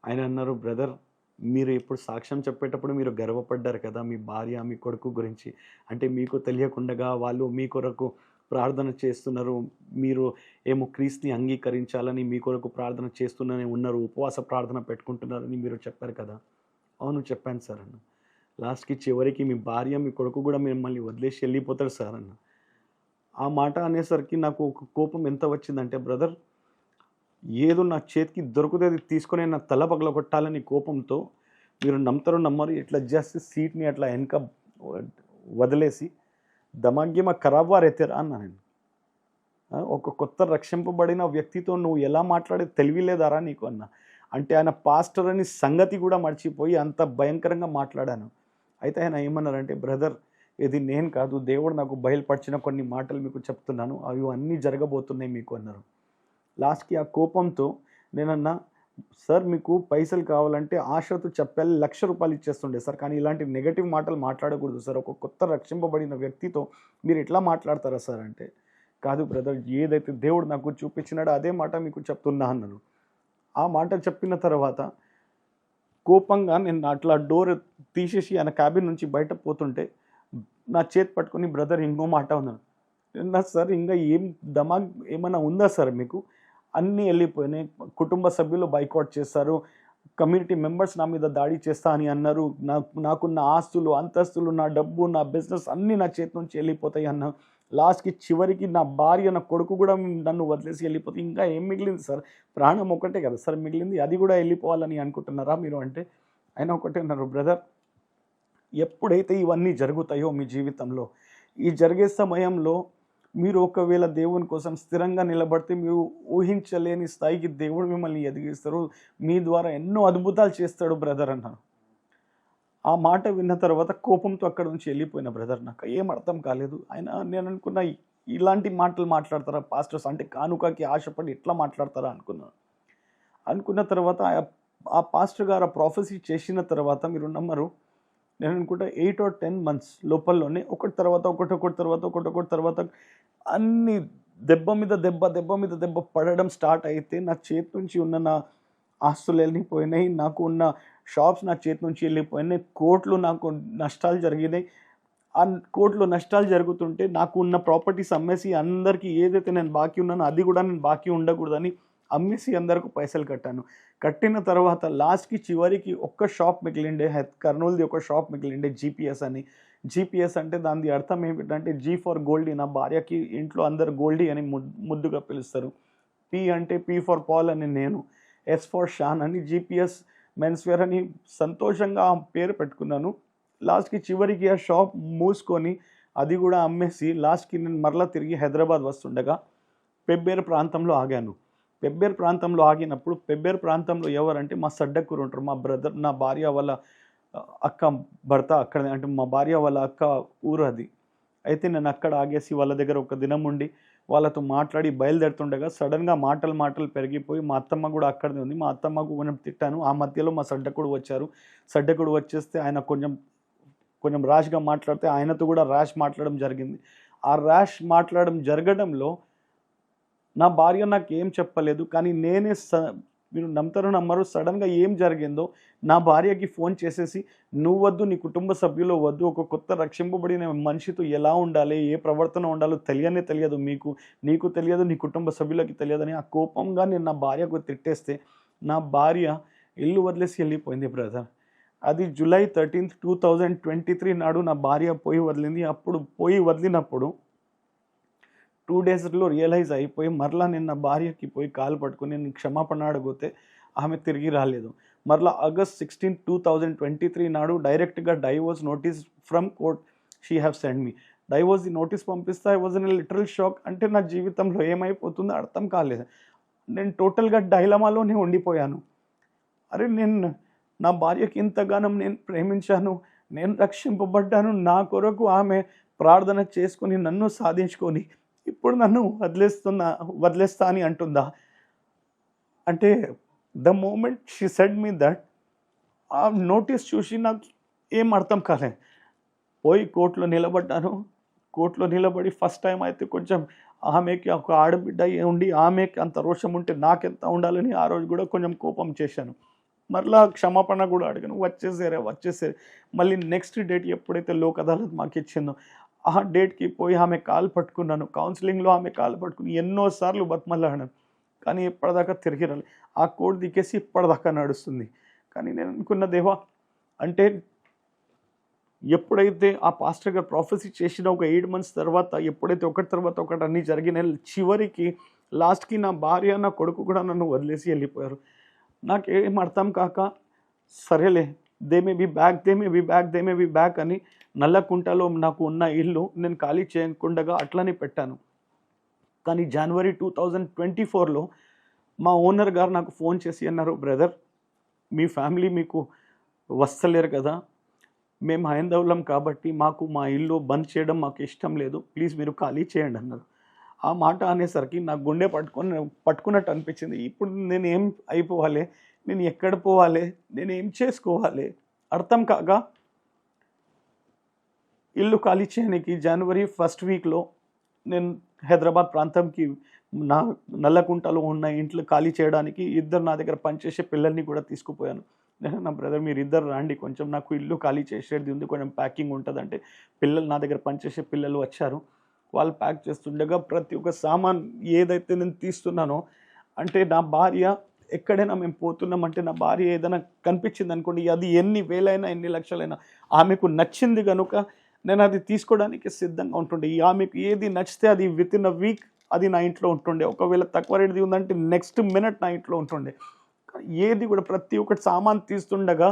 ఆయన అన్నారు, బ్రదర్ మీరు ఇప్పుడు సాక్ష్యం చెప్పేటప్పుడు మీరు గర్వపడ్డారు కదా మీ భార్య మీ కొడుకు గురించి, అంటే మీకు తెలియకుండా వాళ్ళు మీ కొరకు ప్రార్థన చేస్తున్నారు, మీరు ఏమో క్రీస్తుని అంగీకరించాలని మీ కొరకు ప్రార్థన చేస్తూనే ఉన్నారు, ఉపవాస ప్రార్థన పెట్టుకుంటున్నారని మీరు చెప్పారు కదా. అవును చెప్పాను సార్ అన్న. లాస్ట్కి చివరికి మీ భార్య మీ కొడుకు కూడా మిమ్మల్ని వదిలేసి వెళ్ళిపోతారు సార్ అన్న. ఆ మాట అనేసరికి నాకు ఒక కోపం ఎంత వచ్చిందంటే బ్రదర్ ఏదో నా చేతికి దొరుకుతుంది తీసుకొని నా తల పగలగొట్టాలని కోపంతో మీరు నమ్ముతారో నమ్మరు ఇట్లా జస్ట్ సీట్ని అట్లా వెనక వదిలేసి దమాగ్యమ ఖరాబ్ వారెత్తారా అన్నా నేను. ఒక కొత్త రక్షింపబడిన వ్యక్తితో నువ్వు ఎలా మాట్లాడే తెలివి లేదారా నీకు అన్న. అంటే ఆయన పాస్టర్ అని సంగతి కూడా మర్చిపోయి అంత భయంకరంగా మాట్లాడాను. అయితే ఆయన ఏమన్నారంటే బ్రదర్ ఇది నేను కాదు దేవుడు నాకు బయలుపరిచిన కొన్ని మాటలు మీకు చెప్తున్నాను, అవి అన్నీ జరగబోతున్నాయి మీకు అన్నారు. లాస్ట్కి ఆ కోపంతో నేనన్నా సార్ మీకు పైసలు కావాలంటే ఆశతో చెప్పాలి, ₹1,00,000 ఇచ్చేస్తుండే సార్, కానీ ఇలాంటి నెగటివ్ మాటలు మాట్లాడకూడదు సార్, ఒక కొత్త రక్షింపబడిన వ్యక్తితో మీరు ఎట్లా మాట్లాడతారా సార్ అంటే కాదు బ్రదర్ ఏదైతే దేవుడు నాకు చూపించినాడో అదే మాట మీకు చెప్తున్నా అన్నారు. ఆ మాట చెప్పిన తర్వాత కోపంగా నేను అట్లా డోర్ తీసేసి ఆయన క్యాబిన్ నుంచి బయట పోతుంటే నా చేతి పట్టుకొని బ్రదర్ ఇంకో మాట ఉన్నాను నా సార్ ఇంకా ఏం దమాగ్ ఏమైనా ఉందా సార్ మీకు, అన్నీ వెళ్ళిపోయినాయి, కుటుంబ సభ్యులు బైకాట్ చేస్తారు, కమ్యూనిటీ మెంబర్స్ నా మీద దాడి చేస్తా అని అన్నారు, నాకున్న ఆస్తులు అంతస్తులు నా డబ్బు నా బిజినెస్ అన్నీ నా చేతి నుంచి వెళ్ళిపోతాయి అన్న. లాస్ట్కి చివరికి నా భార్య నా కొడుకు కూడా నన్ను వదిలేసి వెళ్ళిపోతే ఇంకా ఏం మిగిలింది సార్, ప్రాణం ఒకటే కదా సార్ మిగిలింది, అది కూడా వెళ్ళిపోవాలని అనుకుంటున్నారా మీరు అంటే ఆయన ఒకటే అన్నారు బ్రదర్ ఎప్పుడైతే ఇవన్నీ జరుగుతాయో మీ జీవితంలో ఈ జరిగే సమయంలో మీరు ఒకవేళ దేవుని కోసం స్థిరంగా నిలబడితే మీరు ఊహించలేని స్థాయికి దేవుడు మిమ్మల్ని ఎదిగిస్తారు, మీ ద్వారా ఎన్నో అద్భుతాలు చేస్తాడు బ్రదర్ అన్నాను. ఆ మాట విన్న తర్వాత కోపంతో అక్కడ నుంచి వెళ్ళిపోయిన బ్రదర్. నాకు ఏం అర్థం కాలేదు. ఆయన నేను అనుకున్న ఇలాంటి మాటలు మాట్లాడతారా పాస్టర్స్, అంటే కానుకకి ఆశపడి ఇట్లా మాట్లాడతారా అనుకున్నాను. అనుకున్న తర్వాత ఆ పాస్టర్ గారు ఆ ప్రాఫెసీ చేసిన తర్వాత మీరు నమ్మరు, నేను అనుకుంటా 8 or 10 months లోపలనే ఒకటి తర్వాత అన్ని దెబ్బ మీద దెబ్బ పడడం స్టార్ట్ అయితే నా చేతి నుంచి ఉన్న నా ఆస్తులు వెళ్ళిపోయినాయి, నాకు ఉన్న షాప్స్ నా చేతి నుంచి వెళ్ళిపోయినాయి, కోట్లు నాకు నష్టాలు జరిగినాయి. ఆ కోట్లు నష్టాలు జరుగుతుంటే నాకు ఉన్న ప్రాపర్టీస్ అమ్మేసి అందరికీ ఏదైతే నేను బాకీ ఉన్నానో అది కూడా నేను బాకీ ఉండకూడదని అమ్మేసి అందరికి పైసలు కట్టాను. కట్టిన తర్వాత లాస్ట్కి చివరికి ఒక్క షాప్ మిగిలిండే, కర్నూలుది ఒక షాప్ మిగిలిండే జీపీఎస్ అని. జీపీఎస్ అంటే దాని అర్థం ఏమిటంటే జీ ఫర్ గోల్డీ, నా భార్యకి ఇంట్లో అందరు గోల్డీ అని ముద్దుగా పిలుస్తారు. పి అంటే పి ఫర్ పాల్ అని నేను, ఎస్ ఫర్ షాన్ అని జీపీఎస్ మెన్స్వేర్ అని సంతోషంగా ఆ పేరు పెట్టుకున్నాను. లాస్ట్కి చివరికి ఆ షాప్ మూసుకొని అది కూడా అమ్మేసి లాస్ట్కి నేను మరలా తిరిగి హైదరాబాద్ వస్తుండగా పెబ్బేరు ప్రాంతంలో ఆగాను. పెబ్బేరు ప్రాంతంలో ఆగినప్పుడు పెబ్బేరు ప్రాంతంలో ఎవరంటే మా సడ్డకూరు ఉంటారు, మా బ్రదర్ నా భార్య వాళ్ళ అక్క భర్త అక్కడ, అంటే మా భార్య వాళ్ళ అక్క ఊరు అది. అయితే నేను అక్కడ ఆగేసి వాళ్ళ దగ్గర ఒక దినం ఉండి వాళ్ళతో మాట్లాడి బయలుదేరుతుండగా సడన్గా మాటలు పెరిగిపోయి మా అత్తమ్మ కూడా అక్కడే ఉంది, మా అత్తమ్మకు కొంచెం తిట్టాను. ఆ మధ్యలో మా సడ్డకుడు వచ్చారు. సడ్డకుడు వచ్చేస్తే ఆయన కొంచెం కొంచెం ర్యాష్గా మాట్లాడితే ఆయనతో కూడా ర్యాష్ మాట్లాడడం జరిగింది. ఆ ర్యాష్ మాట్లాడడం జరగడంలో నా భార్య నాకు ఏం చెప్పలేదు. కానీ నేనే మీరు నమ్ముతారో నమ్మరో, సడన్గా ఏం జరిగిందో నా భార్యకి ఫోన్ చేసేసి, నువ్వు వద్దు, నీ కుటుంబ సభ్యులు వద్దు, ఒక కొత్త రక్షింపబడిన మనిషితో ఎలా ఉండాలి, ఏ ప్రవర్తన ఉండాలో తెలియదు మీకు, నీకు తెలియదు, నీ కుటుంబ సభ్యులకి తెలియదని ఆ కోపంగా నేను నా భార్యకు తిట్టేస్తే నా భార్య ఇల్లు వదిలేసి వెళ్ళిపోయింది బ్రదర్. అది July 13th, 2023 నాడు నా భార్య పోయి వదిలింది. అప్పుడు పోయి వదిలినప్పుడు 2 డేస్లో రియలైజ్ అయిపోయి మరలా నేను నా భార్యకి పోయి కాలు పట్టుకుని నేను క్షమాపణ అడిగితే ఆమె తిరిగి రాలేదు. మరలా August 16, 2023 నాడు డైరెక్ట్గా divorce notice from court she have send me. Divorce notice పంపిస్తే I was in literal shock. అంటే నా జీవితంలో ఏమైపోతుందో అర్థం కాలేదు. నేను టోటల్గా డైలమాలోనే ఉండిపోయాను. అరే నా భార్యకి ఇంతగానం నేను ప్రేమించాను, నేను రక్షింపబడ్డాను, నా కొరకు ఆమె ప్రార్థన చేసుకొని నన్ను సాధించుకొని ఇప్పుడు నన్ను వదిలేస్తా అని అంటుందా? అంటే the moment she said me that, ఆ నోటీస్ చూసి నాకు ఏం అర్థం కాలేదు. పోయి కోర్టులో నిలబడ్డాను. కోర్టులో నిలబడి ఫస్ట్ టైం అయితే కొంచెం ఆమెకి ఒక ఆడబిడ్డ ఉండి ఆమెకి అంత రోషం ఉంటే నాకెంత ఉండాలని ఆ రోజు కూడా కొంచెం కోపం చేశాను. మరలా క్షమాపణ కూడా అడిగాను, వచ్చేసారే. మళ్ళీ నెక్స్ట్ డేట్ ఎప్పుడైతే లోక్ అదాలత్ మాకు ఇచ్చిందో ఆ డేట్కి పోయి ఆమె కాలు పట్టుకున్నాను. కౌన్సిలింగ్లో ఆమె కాలు పట్టుకుని ఎన్నోసార్లు బతిమలాడాను, కానీ ఇప్పటిదాకా తిరిగి రాలేదు. ఆ కోర్టు దిగేసి ఇప్పటిదాకా నడుస్తుంది. కానీ నేను అనుకున్న దేవా, అంటే ఎప్పుడైతే ఆ పాస్టర్ గారు ప్రాఫెసీ చేసిన ఒక 8 months తర్వాత ఎప్పుడైతే ఒకటి తర్వాత ఒకటి అన్నీ జరిగినాయి, చివరికి లాస్ట్కి నా భార్య నా కొడుకు కూడా నన్ను వదిలేసి వెళ్ళిపోయారు. నాకేం అర్థం కాక సరేలే, దే మే బీ బ్యాక్ అని నల్లకుంటలో నాకు ఉన్న ఇల్లు నేను ఖాళీ చేయకుండా అట్లనే పెట్టాను. కానీ January 2024లో మా ఓనర్ గారు నాకు ఫోన్ చేసి అన్నారు, బ్రదర్ మీ ఫ్యామిలీ మీకు వస్తలేరు కదా, మేము హైందవులం కాబట్టి మాకు మా ఇల్లు బంద్ చేయడం మాకు ఇష్టం లేదు, ప్లీజ్ మీరు ఖాళీ చేయండి అన్నారు. ఆ మాట అనేసరికి నాకు గుండె పట్టుకున్నట్టు అనిపించింది. ఇప్పుడు నేను ఏం అయిపోవాలి, నేను ఎక్కడ పోవాలి, నేను ఏం చేసుకోవాలి అర్థం కాక ఇల్లు ఖాళీ చేయడానికి January 1st వీక్లో నేను హైదరాబాద్ ప్రాంతంకి నా నల్లకుంటలో ఉన్న ఇంట్లో ఖాళీ చేయడానికి 2 నా దగ్గర పనిచేసే పిల్లల్ని కూడా తీసుకుపోయాను. నేను నా బ్రదర్ మీరు ఇద్దరు రండి, కొంచెం నాకు ఇల్లు ఖాళీ చేసేది ఉంది, కొంచెం ప్యాకింగ్ ఉంటుందంటే పిల్లలు నా దగ్గర పనిచేసే పిల్లలు వచ్చారు. వాళ్ళు ప్యాక్ చేస్తుండగా ప్రతి ఒక్క సామాన్ ఏదైతే నేను తీస్తున్నానో, అంటే నా భార్య ఎక్కడైనా మేము పోతున్నామంటే నా భార్య ఏదైనా కనిపించింది అనుకోండి, అది ఎన్ని వేలైనా ఎన్ని లక్షలైనా ఆమెకు నచ్చింది కనుక నేను అది తీసుకోవడానికి సిద్ధంగా ఉంటుండే. ఆమెకు ఏది నచ్చితే అది వితిన్ అ వీక్ అది నా ఇంట్లో ఉంటుండే. ఒకవేళ తక్కువ రేటుది ఉందంటే నెక్స్ట్ మినిట్ నా ఇంట్లో ఉంటుండే. ఏది కూడా ప్రతి ఒక్కటి సామాన్ తీస్తుండగా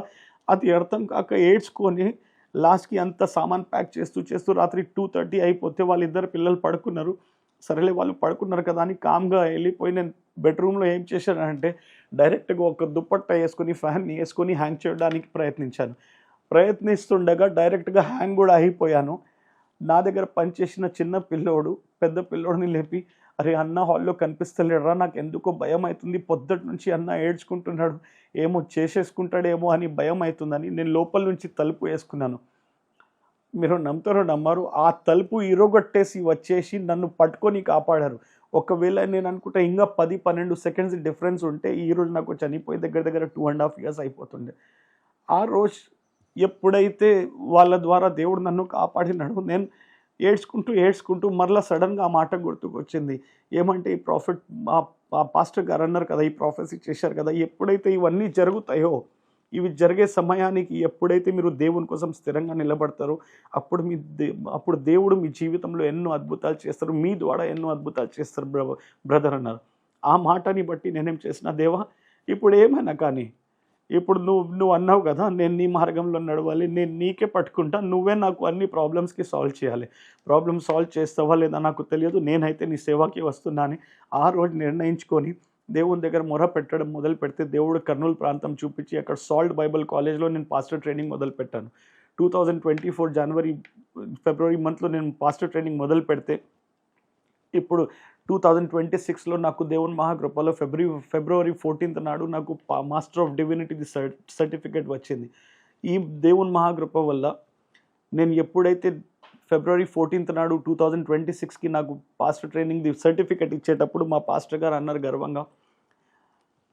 అది అర్థం కాక ఏడ్చుకొని లాస్ట్కి అంత సామాన్ ప్యాక్ చేస్తూ రాత్రి 2:30 అయిపోతే వాళ్ళిద్దరు పిల్లలు పడుకున్నారు. సరేలే వాళ్ళు పడుకున్నారు కదా అని కామ్గా వెళ్ళిపోయి నేను బెడ్రూమ్లో ఏం చేశానంటే డైరెక్ట్గా ఒక దుప్పట్ట వేసుకొని ఫ్యాన్ని వేసుకొని హ్యాంగ్ చేయడానికి ప్రయత్నిస్తుండగా డైరెక్ట్గా హ్యాంగ్ కూడా అయిపోయాను. నా దగ్గర పనిచేసిన చిన్న పిల్లోడు పెద్ద పిల్లోడిని లేపి, అరే అన్న హాల్లో కనిపిస్తలేడరా, నాకు ఎందుకో భయం అవుతుంది, పొద్దుటి నుంచి అన్న ఏడ్చుకుంటున్నాడు, ఏమో చేసేసుకుంటాడేమో అని భయం అవుతుందని నేను లోపల నుంచి తలుపు వేసుకున్నాను. మీరు నమ్ముతారో నమ్మరు, ఆ తలుపు ఇరగొట్టేసి వచ్చేసి నన్ను పట్టుకొని కాపాడారు. ఒకవేళ నేను అనుకుంటా ఇంకా 10-12 seconds డిఫరెన్స్ ఉంటే ఈరోజు నాకు చనిపోయి దగ్గర 2.5 years అయిపోతుండే. ఆ రోజు ఎప్పుడైతే వాళ్ళ ద్వారా దేవుడు నన్ను కాపాడినాడు, నేను ఏడ్చుకుంటూ మరలా సడన్గా ఆ మాట గుర్తుకొచ్చింది. ఏమంటే ఈ ప్రాఫిట్ మా పాస్టర్ గారు అన్నారు కదా, ఈ ప్రాఫెసీ చేశారు కదా, ఎప్పుడైతే ఇవన్నీ జరుగుతాయో, ఇవి జరిగే సమయానికి ఎప్పుడైతే మీరు దేవుని కోసం స్థిరంగా నిలబడతారో అప్పుడు దేవుడు మీ జీవితంలో ఎన్నో అద్భుతాలు చేస్తారు, మీ ద్వారా ఎన్నో అద్భుతాలు చేస్తారు బ్రదర్ అన్నారు. ఆ మాటని బట్టి నేనేం చేసిన, దేవా ఇప్పుడు ఏమైనా కానీ ఇప్పుడు నువ్వు అన్నావు కదా నేను నీ మార్గంలో నడవాలి, నేను నీకే పట్టుకుంటా, నువ్వే నాకు అన్ని ప్రాబ్లమ్స్కి సాల్వ్ చేయాలి. ప్రాబ్లమ్ సాల్వ్ చేస్తావా లేదా నాకు తెలియదు, నేనైతే నీ సేవాకి వస్తున్నా అని ఆ రోజు నిర్ణయించుకొని దేవుని దగ్గర మొర పెట్టడం మొదలు పెడితే దేవుడు కర్నూలు ప్రాంతం చూపించి అక్కడ సాల్ట్ బైబిల్ కాలేజ్లో నేను పాస్టర్ ట్రైనింగ్ మొదలు పెట్టాను. 2024 ఫిబ్రవరి మంత్లో నేను పాస్టర్ ట్రైనింగ్ మొదలు పెడితే ఇప్పుడు 2026లో నాకు దేవుని మహాకృపలో ఫిబ్రవరి 14th నాడు నాకు మాస్టర్ ఆఫ్ డివినిటీ సర్టిఫికేట్ వచ్చింది. ఈ దేవుని మహాకృప వల్ల నేను ఎప్పుడైతే ఫిబ్రవరి 14th నాడు 2026కి నాకు పాస్టర్ ట్రైనింగ్ది సర్టిఫికెట్ ఇచ్చేటప్పుడు మా పాస్టర్ గారు అన్నారు గర్వంగా,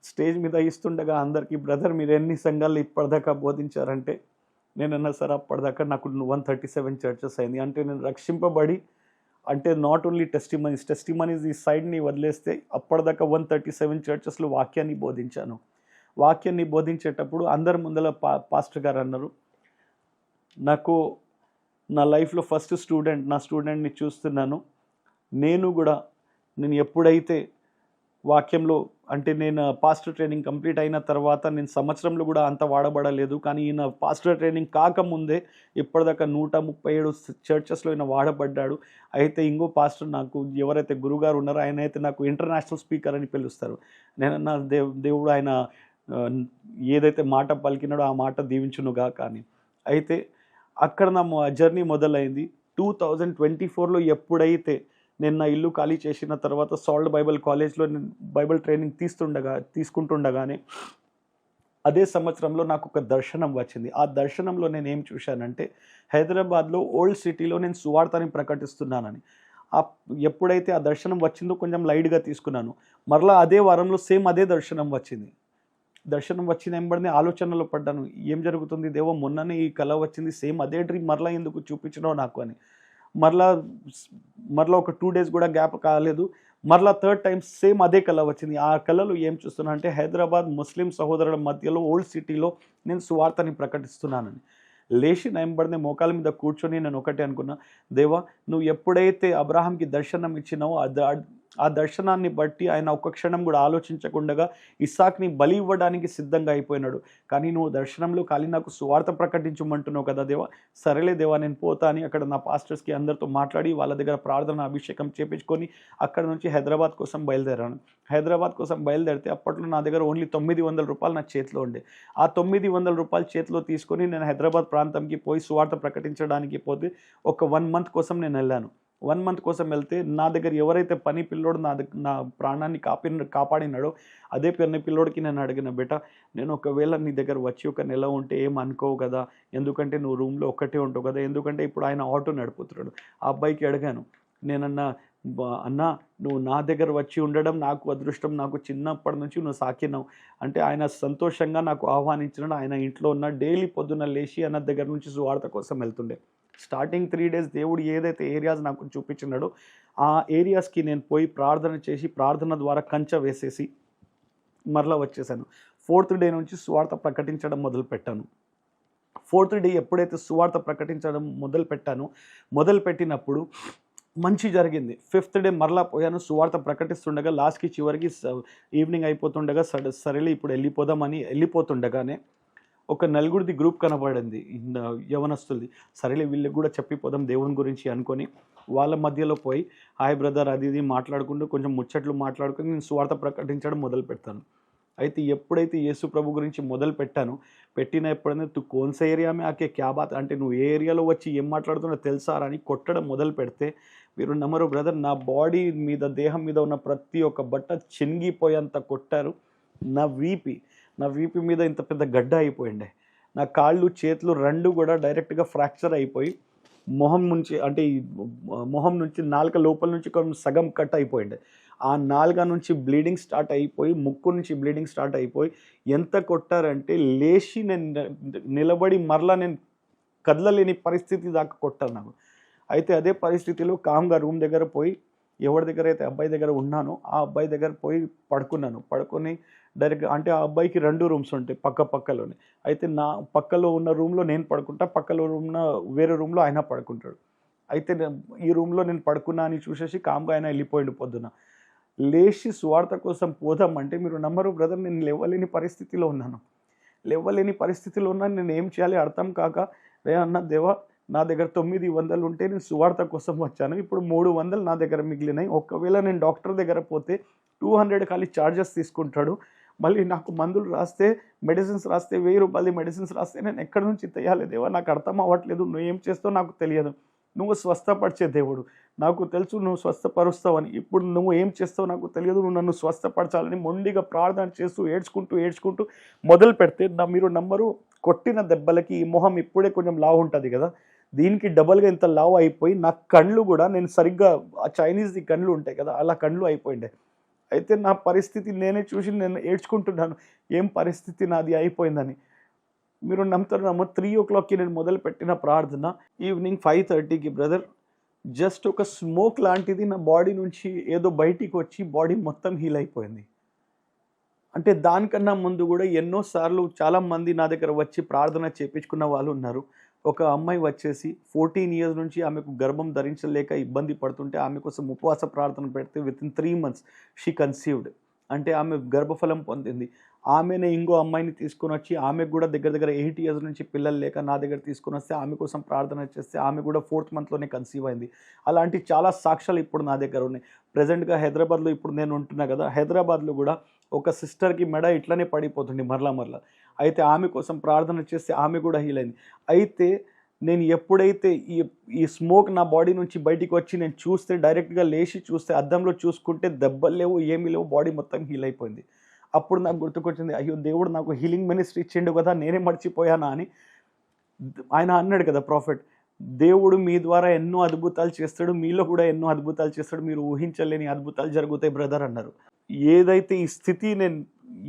స్టేజ్ మీద ఇస్తుండగా అందరికీ, బ్రదర్ మీరు ఎన్ని సంఘాలు ఇప్పటిదాకా బోధించారంటే, నేనన్నా సార్ అప్పటిదాకా నాకు 137 చర్చెస్ అయింది. అంటే నేను రక్షింపబడి, అంటే నాట్ ఓన్లీ టెస్టిమనీస్ ఈ సైడ్ని వదిలేస్తే అప్పటిదాకా 137 చర్చెస్లో వాక్యాన్ని బోధించాను. వాక్యాన్ని బోధించేటప్పుడు అందరి ముందర పాస్టర్ గారు అన్నారు, నాకు నా లైఫ్లో ఫస్ట్ నా స్టూడెంట్ని చూస్తున్నాను. నేను ఎప్పుడైతే వాక్యంలో, అంటే నేను పాస్టర్ ట్రైనింగ్ కంప్లీట్ అయిన తర్వాత నేను సంవత్సరంలో కూడా అంత వాడబడలేదు, కానీ ఈయన పాస్టర్ ట్రైనింగ్ కాకముందే ఇప్పటిదాకా 137 చర్చెస్లో ఈయన వాడబడ్డాడు. అయితే ఇంకో పాస్టర్, నాకు ఎవరైతే గురుగారు ఉన్నారో ఆయన అయితే నాకు ఇంటర్నేషనల్ స్పీకర్ అని పిలుస్తారు. నా దేవుడు ఆయన ఏదైతే మాట పలికినాడో ఆ మాట దీవించునుగా. కానీ అయితే అక్కడ నా జర్నీ మొదలైంది. 2024లో ఎప్పుడైతే నేను నా ఇల్లు ఖాళీ చేసిన తర్వాత సాల్ట్ బైబిల్ కాలేజ్లో నేను బైబిల్ ట్రైనింగ్ తీసుకుంటుండగానే అదే సంవత్సరంలో నాకు ఒక దర్శనం వచ్చింది. ఆ దర్శనంలో నేను ఏం చూశానంటే, హైదరాబాద్లో ఓల్డ్ సిటీలో నేను సువార్తని ప్రకటిస్తున్నానని. ఎప్పుడైతే ఆ దర్శనం వచ్చిందో కొంచెం లైట్గా తీసుకున్నాను. మరలా అదే వారంలో సేమ్ అదే దర్శనం వచ్చింది. దర్శనం వచ్చిన వెంబడినే ఆలోచనలో పడ్డాను, ఏం జరుగుతుంది దేవా, మొన్ననే ఈ కళ వచ్చింది, సేమ్ అదే డ్రీమ్ మరలా ఎందుకు చూపించినావు నాకు అని. మరలా ఒక 2 days కూడా గ్యాప్ కాలేదు. మరలా థర్డ్ టైం సేమ్ అదే కళ వచ్చింది. ఆ కళలో ఏం చూస్తున్నా అంటే, హైదరాబాద్ ముస్లిం సహోదరుల మధ్యలో ఓల్డ్ సిటీలో నేను సువార్తని ప్రకటిస్తున్నానని. లేచి వెంబడినే మోకాల మీద కూర్చొని నేను ఒకటే అనుకున్నా, దేవా నువ్వు ఎప్పుడైతే అబ్రాహాంకి దర్శనం ఇచ్చినావో ఆ దర్శనాన్ని బట్టి ఆయన ఒక్క క్షణం కూడా ఆలోచించకుండా ఇస్సాక్ని బలి ఇవ్వడానికి సిద్ధంగా అయిపోయినాడు. కానీ నువ్వు దర్శనంలో ఖాళీ నాకు సువార్త ప్రకటించమంటున్నావు కదా దేవా, సరేలే దేవా నేను పోతా అని అక్కడ నా పాస్టర్స్కి అందరితో మాట్లాడి వాళ్ళ దగ్గర ప్రార్థన అభిషేకం చేపించుకొని అక్కడ నుంచి హైదరాబాద్ కోసం బయలుదేరాను. హైదరాబాద్ కోసం బయలుదేరితే అప్పట్లో నా దగ్గర ఓన్లీ 900 రూపాయలు నా చేతిలో ఉండే. ఆ 900 రూపాయలు చేతిలో తీసుకొని నేను హైదరాబాద్ ప్రాంతంకి పోయి సువార్త ప్రకటించడానికి పోతే ఒక 1 month కోసం నేను వెళ్ళాను. 1 month కోసం వెళ్తే నా దగ్గర ఎవరైతే పని పిల్లోడు నా ప్రాణాన్ని కాపాడినాడో అదే పని పిల్లోడికి నేను అడిగిన, బేటా నేను ఒకవేళ నీ దగ్గర వచ్చి 1 నెల ఉంటే ఏం అనుకోవు కదా, ఎందుకంటే నువ్వు రూమ్లో ఒక్కటే ఉంటావు కదా, ఎందుకంటే ఇప్పుడు ఆయన ఆటో నడుపుతున్నాడు. ఆ అబ్బాయికి అడిగాను, నేనన్నా అన్నా నువ్వు నా దగ్గర వచ్చి ఉండడం నాకు అదృష్టం, నాకు చిన్నప్పటి నుంచి నువ్వు సాకినావు అంటే. ఆయన సంతోషంగా నాకు ఆహ్వానించినాడు. ఆయన ఇంట్లో ఉన్న డైలీ పొద్దున్న లేచి అన్న దగ్గర నుంచి సువార్త కోసం వెళ్తుండే. స్టార్టింగ్ 3 days దేవుడు ఏదైతే ఏరియాస్ నాకు చూపించినాడో ఆ ఏరియాస్కి నేను పోయి ప్రార్థన చేసి ప్రార్థన ద్వారా కంచె వేసేసి మరలా వచ్చేసాను. 4th day నుంచి సువార్త ప్రకటించడం మొదలుపెట్టాను. 4th day ఎప్పుడైతే సువార్త ప్రకటించడం మొదలుపెట్టినప్పుడు మంచి జరిగింది. 5th day మరలా పోయాను, సువార్త ప్రకటిస్తుండగా లాస్ట్కి చివరికి ఈవినింగ్ అయిపోతుండగా సరేలే ఇప్పుడు వెళ్ళిపోతుండగానే ఒక 4 గ్రూప్ కనబడింది, యవనస్తులది. సరేలే వీళ్ళకి కూడా చెప్పిపోదాం దేవుని గురించి అనుకొని వాళ్ళ మధ్యలో పోయి హాయ్ బ్రదర్ అది ఇది మాట్లాడుకుంటూ కొంచెం ముచ్చట్లు మాట్లాడుకుని నేను సువార్త ప్రకటించడం మొదలు పెడతాను. అయితే ఎప్పుడైతే యేసు ప్రభు గురించి మొదలు పెట్టిన ఎప్పుడైనా తు కోన్స ఏరియా మే ఆకే క్యా బాత్, అంటే నువ్వు ఏ ఏరియాలో వచ్చి ఏం మాట్లాడుతున్నా తెలుసా అని కొట్టడం మొదలు పెడితే మీరు నమ్మరు బ్రదర్, నా బాడీ మీద దేహం మీద ఉన్న ప్రతి ఒక్క బట్ట చినిగిపోయేంత కొట్టారు. నా వీపి మీద ఇంత పెద్ద గడ్డ అయిపోయిండే. నా కాళ్ళు చేతులు 2 కూడా డైరెక్ట్గా ఫ్రాక్చర్ అయిపోయి మొహం నుంచి నాలుక లోపల నుంచి కొంచెం సగం కట్ అయిపోయిండే. ఆ నాలుక నుంచి బ్లీడింగ్ స్టార్ట్ అయిపోయి ముక్కు నుంచి బ్లీడింగ్ స్టార్ట్ అయిపోయి ఎంత కొట్టారంటే లేచి నేను నిలబడి మరలా నేను కదలలేని పరిస్థితి దాకా కొట్టారు నాకు. అయితే అదే పరిస్థితిలో కామ్గా రూమ్ దగ్గర పోయి ఎవరి దగ్గర అయితే అబ్బాయి దగ్గర ఉన్నానో ఆ అబ్బాయి దగ్గర పోయి పడుకొని డైరెక్ట్గా, అంటే ఆ అబ్బాయికి 2 rooms ఉంటాయి పక్కలోనే. అయితే నా పక్కలో ఉన్న రూమ్లో నేను పడుకుంటా, పక్కలో ఉన్న వేరే రూమ్లో ఆయన పడుకుంటాడు. అయితే ఈ రూమ్లో నేను పడుకున్నా అని చూసేసి కామ్గా ఆయన వెళ్ళిపోయిండు. పొద్దున లేచి సువార్త కోసం పోదామంటే మీరు నమ్మరు బ్రదర్, నేను లేవలేని పరిస్థితిలో ఉన్నాను. నేను ఏం చేయాలి అర్థం కాక, అన్న దేవా నా దగ్గర 900 ఉంటే నేను సువార్త కోసం వచ్చాను, ఇప్పుడు 300 నా దగ్గర మిగిలినాయి. ఒకవేళ నేను డాక్టర్ దగ్గర పోతే 200 ఖాళీ ఛార్జెస్ తీసుకుంటాడు, మళ్ళీ నాకు మందులు రాస్తే మెడిసిన్స్ రాస్తే 1000 రూపాయలు మెడిసిన్స్ రాస్తే నేను ఎక్కడి నుంచి తెయాలి దేవా, నాకు అర్థం అవ్వట్లేదు, నువ్వు ఏం చేస్తావు నాకు తెలియదు. నువ్వు స్వస్థపరిచే దేవుడు, నాకు తెలుసు నువ్వు స్వస్థపరుస్తావని, ఇప్పుడు నువ్వు ఏం చేస్తావు నాకు తెలియదు, నువ్వు నన్ను స్వస్థపరచాలని మొండిగా ప్రార్థన చేస్తూ ఏడ్చుకుంటూ మొదలు పెడితే మీరు నమ్మరు, కొట్టిన దెబ్బలకి ఈ మొహం ఇప్పుడే కొంచెం లావు ఉంటుంది కదా, దీనికి డబల్గా ఇంత లావ్ అయిపోయి నా కళ్ళు కూడా నేను సరిగ్గా ఆ చైనీస్ది కళ్ళు ఉంటాయి కదా అలా కళ్ళు అయిపోయిండే. అయితే నా పరిస్థితి నేనే చూసి నేను ఏడ్చుకుంటున్నాను, ఏం పరిస్థితి నాది అయిపోయిందని. మీరు నమ్ముతారు 3 o'clockకి నేను మొదలుపెట్టిన ప్రార్థన ఈవినింగ్ 5:30కి బ్రదర్ జస్ట్ ఒక స్మోక్ లాంటిది నా బాడీ నుంచి ఏదో బయటికి వచ్చి బాడీ మొత్తం హీల్ అయిపోయింది. అంటే దానికన్నా ముందు కూడా ఎన్నోసార్లు చాలామంది నా దగ్గర వచ్చి ప్రార్థన చేయించుకున్న వాళ్ళు ఉన్నారు. ఒక అమ్మాయి వచ్చేసి 14 years నుంచి ఆమెకు గర్భం ధరించలేక ఇబ్బంది పడుతుంటే ఆమె కోసం ఉపవాస ప్రార్థన పెడితే వితిన్ 3 months షీ కన్సీవ్డ్. అంటే ఆమె గర్భఫలం పొందింది. ఆమెనే ఇంకో అమ్మాయిని తీసుకొని వచ్చి ఆమెకు కూడా దగ్గర దగ్గర 8 years నుంచి పిల్లలు లేక నా దగ్గర తీసుకొని వస్తే ఆమె కోసం ప్రార్థన చేస్తే ఆమె కూడా 4th monthలోనే కన్సీవ్ అయింది. అలాంటి చాలా సాక్ష్యాలు ఇప్పుడు నా దగ్గర ఉన్నాయి. ప్రజెంట్గా హైదరాబాద్లో ఇప్పుడు నేను ఉంటున్నా కదా, హైదరాబాద్లో కూడా ఒక సిస్టర్కి మెడ ఇట్లనే పడిపోతుంది మరలా. అయితే ఆమె కోసం ప్రార్థన చేస్తే ఆమె కూడా హీల్ అయింది. అయితే నేను ఎప్పుడైతే ఈ స్మోక్ నా బాడీ నుంచి బయటికి వచ్చి నేను చూస్తే డైరెక్ట్గా లేచి చూస్తే అద్దంలో చూసుకుంటే దెబ్బలు లేవు, ఏమీ లేవు, బాడీ మొత్తం హీల్ అయిపోయింది. అప్పుడు నాకు గుర్తుకొచ్చింది, అయ్యో దేవుడు నాకు హీలింగ్ మినిస్ట్రీ ఇచ్చిండు కదా, నేనే మర్చిపోయానా అని. ఆయన అన్నాడు కదా ప్రాఫెట్, దేవుడు మీ ద్వారా ఎన్నో అద్భుతాలు చేస్తాడు, మీలో కూడా ఎన్నో అద్భుతాలు చేస్తాడు, మీరు ఊహించలేని అద్భుతాలు జరుగుతాయి బ్రదర్ అన్నారు. ఏదైతే ఈ స్థితి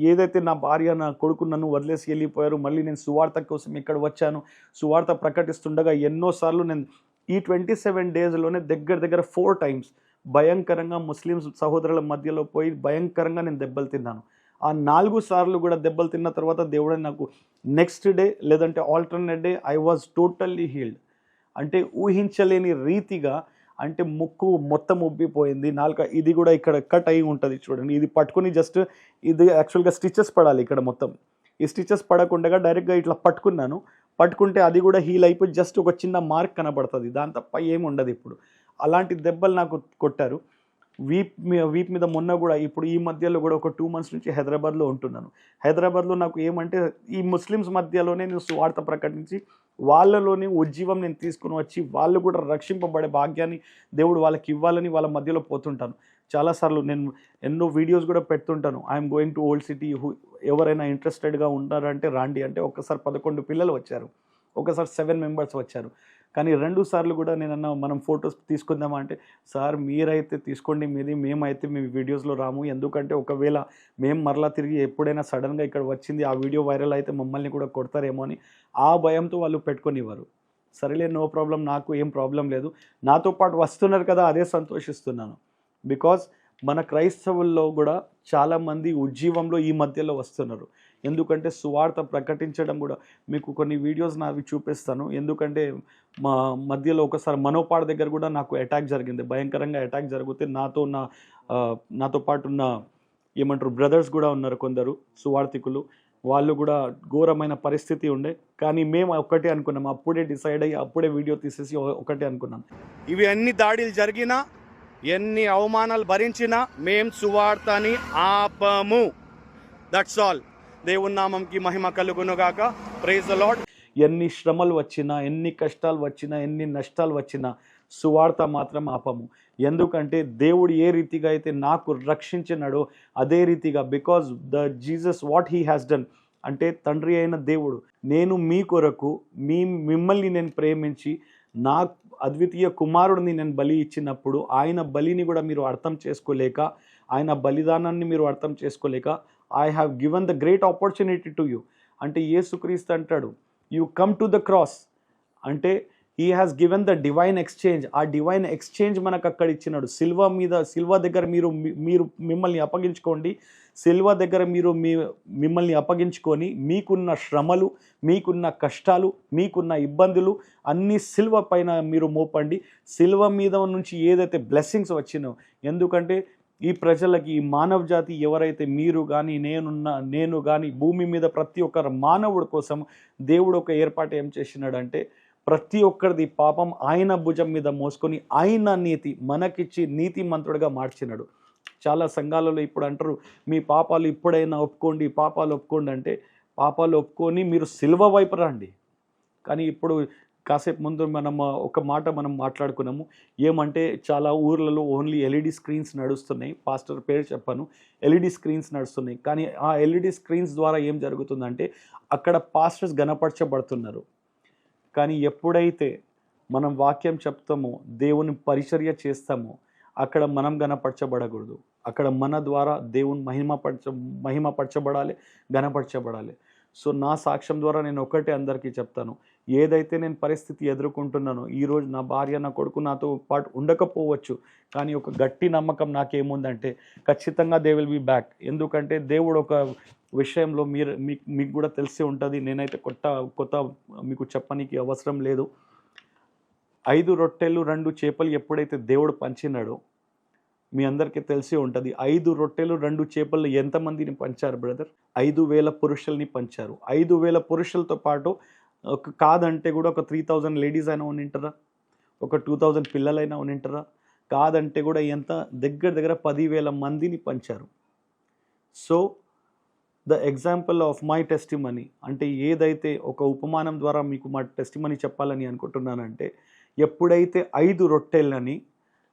ఏదైతే నా భార్య నా కొడుకు నన్ను వదిలేసి వెళ్ళిపోయారు, మళ్ళీ నేను సువార్త కోసం ఇక్కడ వచ్చాను, సువార్త ప్రకటిస్తుండగా ఎన్నోసార్లు నేను ఈ 27 daysలోనే దగ్గర 4 times భయంకరంగా ముస్లిమ్స్ సహోదరుల మధ్యలో పోయి భయంకరంగా నేను దెబ్బలు తిన్నాను. ఆ 4 సార్లు కూడా దెబ్బలు తిన్న తర్వాత దేవుడే నాకు నెక్స్ట్ డే లేదంటే alternate day I was totally healed. అంటే ఊహించలేని రీతిగా, అంటే ముక్కు మొత్తం ఉబ్బిపోయింది, నాలుక ఇది కూడా ఇక్కడ కట్ అయి ఉంటుంది చూడండి, ఇది పట్టుకుని జస్ట్ ఇది యాక్చువల్గా స్టిచెస్ పడాలి ఇక్కడ మొత్తం, ఈ స్టిచెస్ పడకుండా డైరెక్ట్గా ఇట్లా పట్టుకుంటే అది కూడా హీల్ అయిపోయి జస్ట్ ఒక చిన్న మార్క్ కనబడుతుంది, దాని తప్ప ఏమి ఉండదు. ఇప్పుడు అలాంటి దెబ్బలు నాకు కొట్టారు. వీప్ మీద మొన్న కూడా ఇప్పుడు ఈ మధ్యలో కూడా ఒక 2 months నుంచి హైదరాబాద్లో ఉంటున్నాను. హైదరాబాద్లో నాకు ఏమంటే ఈ ముస్లిమ్స్ మధ్యలోనే నేను సువార్త ప్రకటించి వాళ్ళలోనే ఉజ్జీవం నేను తీసుకుని వచ్చి వాళ్ళు కూడా రక్షింపబడే భాగ్యాన్ని దేవుడు వాళ్ళకి ఇవ్వాలని వాళ్ళ మధ్యలో పోతుంటాను. చాలాసార్లు నేను ఎన్నో వీడియోస్ కూడా పెడుతుంటాను. I'm going to old city, ఎవరైనా ఇంట్రెస్టెడ్గా ఉంటారంటే రాండి అంటే. ఒకసారి 11 పిల్లలు వచ్చారు, ఒకసారి 7 members వచ్చారు. కానీ 2 సార్లు కూడా నేనన్నా మనం ఫొటోస్ తీసుకుందామా అంటే, సార్ మీరైతే తీసుకోండి మీది, మేమైతే మీ వీడియోస్లో రాము, ఎందుకంటే ఒకవేళ మేము మరలా తిరిగి ఎప్పుడైనా సడన్గా ఇక్కడ వచ్చింది ఆ వీడియో వైరల్ అయితే మమ్మల్ని కూడా కొడతారేమో అని ఆ భయంతో వాళ్ళు పెట్టుకొనివ్వరు. సరేలే నో ప్రాబ్లం, నాకు ఏం ప్రాబ్లం లేదు, నాతో పాటు వస్తున్నారు కదా అదే సంతోషిస్తున్నాను. బికాజ్ మన క్రైస్తవుల్లో కూడా చాలామంది ఉజ్జీవంలో ఈ మధ్యలో వస్తున్నారు. ఎందుకంటే సువార్త ప్రకటించడం కూడా మీకు కొన్ని వీడియోస్ నావి చూపిస్తాను. ఎందుకంటే మా మధ్యలో ఒకసారి మనోపాడు దగ్గర కూడా నాకు అటాక్ జరిగింది, భయంకరంగా అటాక్ జరిగితే నాతో పాటు ఉన్న ఏమంటారు బ్రదర్స్ కూడా ఉన్నారు కొందరు సువార్థికులు, వాళ్ళు కూడా ఘోరమైన పరిస్థితి ఉండే. కానీ మేము ఒకటే అనుకున్నాం, అప్పుడే డిసైడ్ అయ్యి అప్పుడే వీడియో తీసేసి ఒకటే అనుకున్నాం, ఇవి అన్ని దాడులు జరిగినా ఎన్ని అవమానాలు భరించినా మేం సువార్తని ఆపము. That's all. దేవుని నామంకి మహిమ కలుగునుగాక. Praise the lord. ఎన్ని శ్రమలు వచ్చినా, ఎన్ని కష్టాలు వచ్చినా, ఎన్ని నష్టాలు వచ్చినా సువార్త మాత్రం ఆపము. ఎందుకంటే దేవుడు ఏ రీతిగా అయితే నాకు రక్షించినాడో అదే రీతిగా, because the Jesus what he has done అంటే తండ్రి అయిన దేవుడు నేను మీ కొరకు మిమ్మల్ని నేను ప్రేమించి నా అద్వితీయ కుమారుడిని నేను బలి ఇచ్చినప్పుడు ఆయన బలిని కూడా మీరు అర్థం చేసుకోలేక, ఆయన బలిదానాన్ని మీరు అర్థం చేసుకోలేక I have given the great opportunity to you అంటే యేసుక్రీస్తు అంటాడు you come to the cross అంటే he has given the divine exchange. ఆ డివైన్ ఎక్స్చేంజ్ మనకు అక్కడ ఇచ్చినాడు. సిల్వ దగ్గర మీరు మిమ్మల్ని అప్పగించుకోండి, సిల్వ దగ్గర మిమ్మల్ని అప్పగించుకొని మీకున్న శ్రమలు, మీకున్న కష్టాలు, మీకున్న ఇబ్బందులు అన్నీ సిల్వ పైన మీరు మోపండి. సిల్వ మీద నుంచి ఏదైతే బ్లెస్సింగ్స్ వచ్చినో, ఎందుకంటే ఈ ప్రజలకి, ఈ మానవ జాతి ఎవరైతే మీరు కానీ నేను కానీ భూమి మీద ప్రతి ఒక్కరు మానవుడి కోసం దేవుడు ఒక ఏర్పాటు ఏం చేసినాడంటే ప్రతి ఒక్కరిది పాపం ఆయన భుజం మీద మోసుకొని ఆయన నీతి మనకిచ్చి నీతిమంతుడిగా మార్చినాడు. చాలా సంఘాలలో ఇప్పుడు అంటారు మీ పాపాలు ఇప్పుడైనా ఒప్పుకోండి, పాపాలు ఒప్పుకోండి అంటే పాపాలు ఒప్పుకొని మీరు సిల్వ వైపు రండి. కానీ ఇప్పుడు కాసేపు ముందు ఒక మాట మనం మాట్లాడుకున్నాము ఏమంటే చాలా ఊర్లలో ఓన్లీ ఎల్ఈడి స్క్రీన్స్ నడుస్తున్నాయి. పాస్టర్ పేరు చెప్పాను, ఎల్ఈడి స్క్రీన్స్ నడుస్తున్నాయి. కానీ ఆ ఎల్ఈడి స్క్రీన్స్ ద్వారా ఏం జరుగుతుందంటే అక్కడ పాస్టర్స్ గణపరచబడుతున్నారు. కానీ ఎప్పుడైతే మనం వాక్యం చెప్తాము, దేవుని పరిచర్య చేస్తాము, అక్కడ మనం గణపరచబడకూడదు. అక్కడ మన ద్వారా దేవుని మహిమపరచబడాలి, గణపరచబడాలి. సో నా సాక్ష్యం ద్వారా నేను ఒకటే అందరికీ చెప్తాను, ఏదైతే నేను పరిస్థితి ఎదుర్కొంటున్నానో, ఈరోజు నా భార్య నా కొడుకు నాతో పాటు ఉండకపోవచ్చు, కానీ ఒక గట్టి నమ్మకం నాకేముందంటే ఖచ్చితంగా దే విల్ బీ బ్యాక్. ఎందుకంటే దేవుడు ఒక విషయంలో మీకు కూడా తెలిసి ఉంటుంది, నేనైతే కొత్త మీకు చెప్పనీకి అవసరం లేదు. 5 రొట్టెలు 2 చేపలు ఎప్పుడైతే దేవుడు పంచినాడో మీ అందరికీ తెలిసి ఉంటుంది. 5 రొట్టెలు 2 చేపలు ఎంతమందిని పంచారు బ్రదర్? 5,000 పురుషుల్ని పంచారు. 5,000 పురుషులతో పాటు కాదంటే కూడా ఒక 3,000 లేడీస్ అయినా ఉనింటారా, ఒక 2,000 పిల్లలైనా ఉనింటారా, కాదంటే కూడా ఎంత దగ్గర 10,000 మందిని పంచారు. So the example of my testimony అంటే ఏదైతే ఒక ఉపమానం ద్వారా మీకు మా టెస్టిమనీ చెప్పాలని అనుకుంటున్నానంటే, ఎప్పుడైతే 5 రొట్టెలని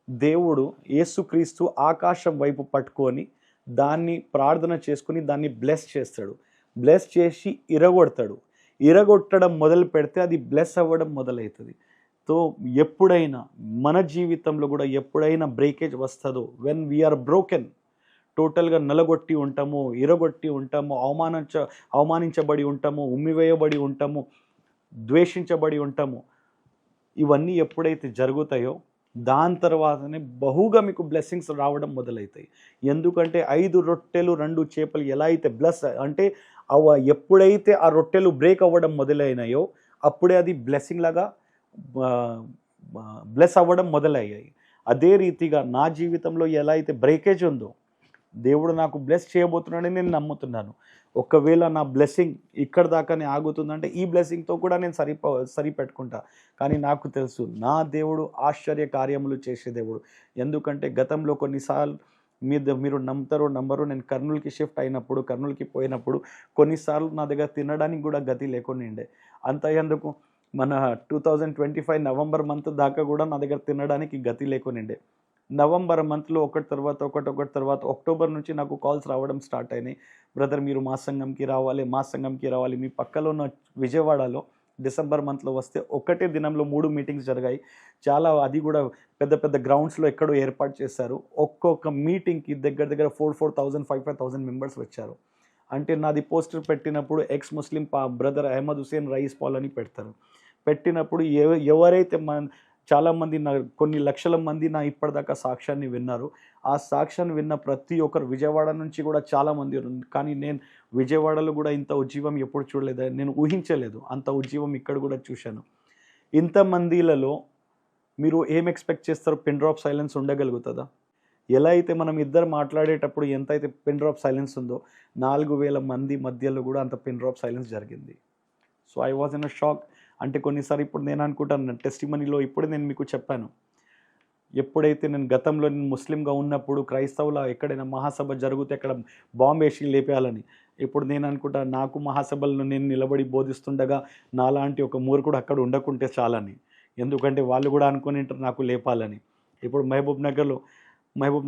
దేవుడు యేసుక్రీస్తు ఆకాశం వైపు పట్టుకొని దాన్ని ప్రార్థన చేసుకుని దాన్ని బ్లెస్ చేస్తాడు. బ్లెస్ చేసి ఇరగొట్టడం మొదలు పెడితే అది బ్లెస్ అవ్వడం మొదలవుతుంది. సో ఎప్పుడైనా మన జీవితంలో కూడా ఎప్పుడైనా బ్రేకేజ్ వస్తుందో, వెన్ వీఆర్ బ్రోకెన్, టోటల్గా నలగొట్టి ఉంటాము, ఇరగొట్టి ఉంటాము, అవమానించబడి ఉంటాము, ఉమ్మివేయబడి ఉంటాము, ద్వేషించబడి ఉంటాము, ఇవన్నీ ఎప్పుడైతే జరుగుతాయో దాని తర్వాతనే బహుగా మీకు బ్లెస్సింగ్స్ రావడం మొదలవుతాయి. ఎందుకంటే 5 రొట్టెలు 2 చేపలు ఎలా అయితే అంటే ఎప్పుడైతే ఆ రొట్టెలు బ్రేక్ అవ్వడం మొదలైనాయో అప్పుడే అది బ్లెస్సింగ్ లాగా బ్లెస్ అవ్వడం మొదలయ్యాయి. అదే రీతిగా నా జీవితంలో ఎలా అయితే బ్రేకేజ్ ఉందో దేవుడు నాకు బ్లెస్ చేయబోతున్నాడని నేను నమ్ముతున్నాను. ఒకవేళ నా బ్లెస్సింగ్ ఇక్కడ దాకానే ఆగుతుందంటే ఈ బ్లెస్సింగ్తో కూడా నేను సరిపెట్టుకుంటా. కానీ నాకు తెలుసు నా దేవుడు ఆశ్చర్య కార్యములు చేసే దేవుడు. ఎందుకంటే గతంలో కొన్నిసార్లు మీరు నమ్మరు, నేను కర్నూలుకి షిఫ్ట్ అయినప్పుడు, కర్నూలుకి పోయినప్పుడు కొన్నిసార్లు నా దగ్గర తినడానికి కూడా గతి లేకుండా అంత ఎందుకు మన 2025 నవంబర్ మంత్ దాకా కూడా నా దగ్గర తినడానికి గతి లేకుండా నవంబర్ మంత్లో ఒకటి తర్వాత అక్టోబర్ నుంచి నాకు కాల్స్ రావడం స్టార్ట్ అయినాయి. బ్రదర్ మీరు మా సంఘంకి రావాలి. మీ పక్కలో ఉన్న విజయవాడలో డిసెంబర్ మంత్లో వస్తే ఒకటే దినంలో 3 మీటింగ్స్ జరిగాయి. చాలా అది కూడా పెద్ద గ్రౌండ్స్లో ఎక్కడో ఏర్పాటు చేశారు. ఒక్కొక్క మీటింగ్కి దగ్గర 4,000 5,000 మెంబర్స్ వచ్చారు. అంటే నాది పోస్టర్ పెట్టినప్పుడు ఎక్స్ ముస్లిం బ్రదర్ అహ్మద్ హుసేన్ రయీస్ పాల్ అని పెట్టినప్పుడు ఎవరైతే చాలామంది కొన్ని లక్షల మంది ఇప్పటిదాకా సాక్ష్యాన్ని విన్నారు. ఆ సాక్ష్యాన్ని విన్న ప్రతి ఒక్కరు విజయవాడ నుంచి కూడా చాలామంది ఉన్నారు. కానీ నేను విజయవాడలో కూడా ఇంత ఉజ్జీవం ఎప్పుడు చూడలేదు, నేను ఊహించలేదు అంత ఉజ్జీవం ఇక్కడ కూడా చూశాను. ఇంతమందిలలో మీరు ఏం ఎక్స్పెక్ట్ చేస్తారు? పిన్ డ్రాప్ సైలెన్స్ ఉండగలుగుతుందా? ఎలా అయితే మనం ఇద్దరు మాట్లాడేటప్పుడు ఎంతైతే పిన్ డ్రాప్ సైలెన్స్ ఉందో 4,000 మంది మధ్యలో కూడా అంత పిన్ డ్రాప్ సైలెన్స్ జరిగింది. So I was in a shock. అంటే కొన్నిసారి ఇప్పుడు నేను అనుకుంటాను టెస్టిమనీలో ఇప్పుడు నేను మీకు చెప్పాను, ఎప్పుడైతే నేను గతంలో నేను ముస్లింగా ఉన్నప్పుడు క్రైస్తవుల ఎక్కడైనా మహాసభ జరిగితే అక్కడ బాంబు వేసి లేపేయాలని, ఇప్పుడు నేను అనుకుంటా నాకు మహాసభలను నేను నిలబడి బోధిస్తుండగా నాలాంటి ఒక మూర్ఖుడు అక్కడ ఉండకుంటే చాలని. ఎందుకంటే వాళ్ళు కూడా అనుకుని ఉంటారు నాకు లేపాలని. ఇప్పుడు మహబూబ్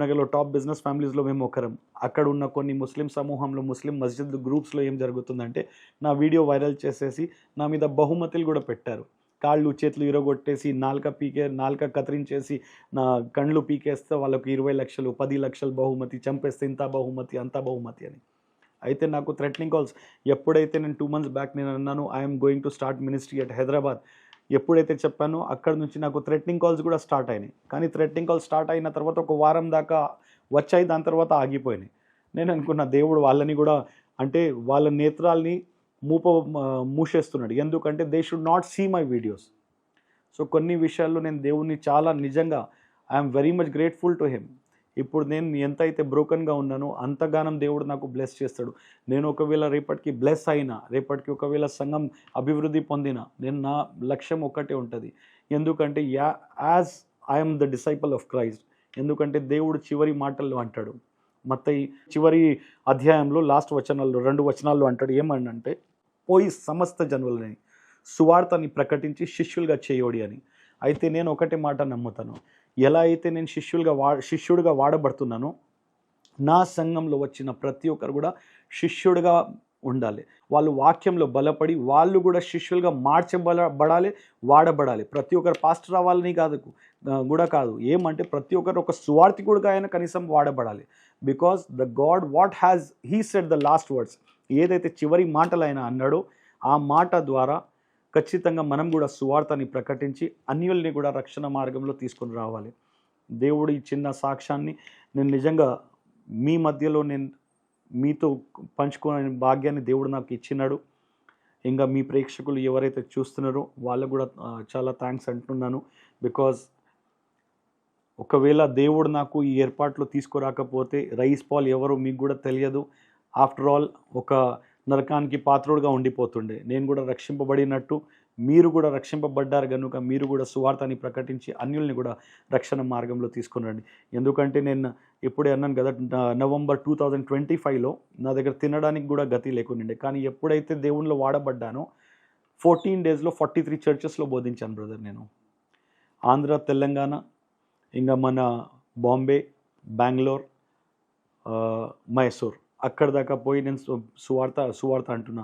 నగర్లో టాప్ బిజినెస్ ఫ్యామిలీస్లో మేము ఒకరం. అక్కడ ఉన్న కొన్ని ముస్లిం సమూహంలో ముస్లిం మస్జిద్ గ్రూప్స్లో ఏం జరుగుతుందంటే నా వైరల్ చేసేసి నా మీద బహుమతులు కూడా పెట్టారు. కాళ్ళు చేతులు ఇరగొట్టేసి నాలుక కత్తిరించేసి నా కళ్ళు పీకేస్తే వాళ్ళకు 20 లక్షలు 10 లక్షలు బహుమతి, చంపేస్తే ఇంత బహుమతి అంత బహుమతి అని. అయితే నాకు థ్రెటనింగ్ కాల్స్ ఎప్పుడైతే నేను 2 months బ్యాక్ నేను అన్నాను I'm going to start ministry at Hyderabad, ఎప్పుడైతే చెప్పానో అక్కడ నుంచి నాకు థ్రెటనింగ్ కాల్స్ కూడా స్టార్ట్ అయినాయి. కానీ థ్రెటనింగ్ కాల్స్ స్టార్ట్ అయిన తర్వాత ఒక వారం దాకా వచ్చాయి, దాని తర్వాత ఆగిపోయినాయి. నేను అనుకున్న దేవుడు వాళ్ళని కూడా అంటే వాళ్ళ నేత్రాల్ని మూసేస్తున్నాడు. ఎందుకంటే they should not see my videos. So కొన్ని విషయాల్లో నేను దేవుణ్ణి చాలా నిజంగా I'm very much grateful to him. ఇప్పుడు నేను ఎంతైతే బ్రోకన్గా ఉన్నానో అంతగానం దేవుడు నాకు బ్లెస్ చేస్తాడు. నేను ఒకవేళ రేపటికి బ్లెస్ అయినా, రేపటికి ఒకవేళ సంఘం అభివృద్ధి పొందినా, నేను నా లక్ష్యం ఒక్కటే ఉంటుంది. ఎందుకంటే as I'm the disciple of Christ. ఎందుకంటే దేవుడు చివరి మాటల్లో అంటాడు, మత్తయి చివరి అధ్యాయంలో లాస్ట్ వచనాల్లో 2 వచనాల్లో అంటాడు ఏమనంటే, పోయి సమస్త జనులని సువార్తని ప్రకటించి శిష్యులుగా చేయోడి అని. అయితే నేను ఒకటే మాట నమ్ముతాను, ఎలా అయితే నేను శిష్యుడిగా వాడబడుతున్నానో నా సంఘంలో వచ్చిన ప్రతి ఒక్కరు కూడా శిష్యుడిగా ఉండాలి. వాళ్ళు వాక్యంలో బలపడి వాళ్ళు కూడా శిష్యులుగా మార్చబడాలి, వాడబడాలి. ప్రతి ఒక్కరు పాస్టర్ అవ్వాలని కూడా కాదు. ఏమంటే ప్రతి ఒక్కరు ఒక సువార్థికుడిగా అయినా కనీసం వాడబడాలి. Because the God what has he said the last words, ఏదైతే చివరి మాటలు ఆయన అన్నాడో ఆ మాట ద్వారా ఖచ్చితంగా మనం కూడా సువార్తని ప్రకటించి అన్యుల్ని కూడా రక్షణ మార్గంలో తీసుకొని రావాలి. దేవుడు ఈ చిన్న సాక్ష్యాన్ని నేను నిజంగా మీ మధ్యలో నేను మీతో పంచుకునే భాగ్యాన్ని దేవుడు నాకు ఇచ్చినాడు. ఇంకా మీ ప్రేక్షకులు ఎవరైతే చూస్తున్నారో వాళ్ళకు కూడా చాలా థ్యాంక్స్ అంటున్నాను. బికాజ్ ఒకవేళ దేవుడు నాకు ఈ ఏర్పాట్లు తీసుకురాకపోతే రైస్ పాల్ ఎవరో మీకు కూడా తెలియదు. ఆఫ్టర్ ఆల్ ఒక నరకానికి పాత్రుడుగా ఉండిపోతుండే. నేను కూడా రక్షింపబడినట్టు మీరు కూడా రక్షింపబడ్డారు కనుక మీరు కూడా సువార్తని ప్రకటించి అన్యుల్ని కూడా రక్షణ మార్గంలో తీసుకురండి. ఎందుకంటే నేను ఇప్పుడే అన్నాను కదా, నవంబర్ 2025లో నా దగ్గర తినడానికి కూడా గతి లేకుండే. కానీ ఎప్పుడైతే దేవునిలో వాడబడ్డానో 14 డేస్లో 43 చర్చెస్లో బోధించాను బ్రదర్. నేను ఆంధ్ర, తెలంగాణ, ఇంకా మన బాంబే, బెంగళూరు, మైసూర్ అక్కడ దాకా పోయి నేను సువార్త అంటున్నా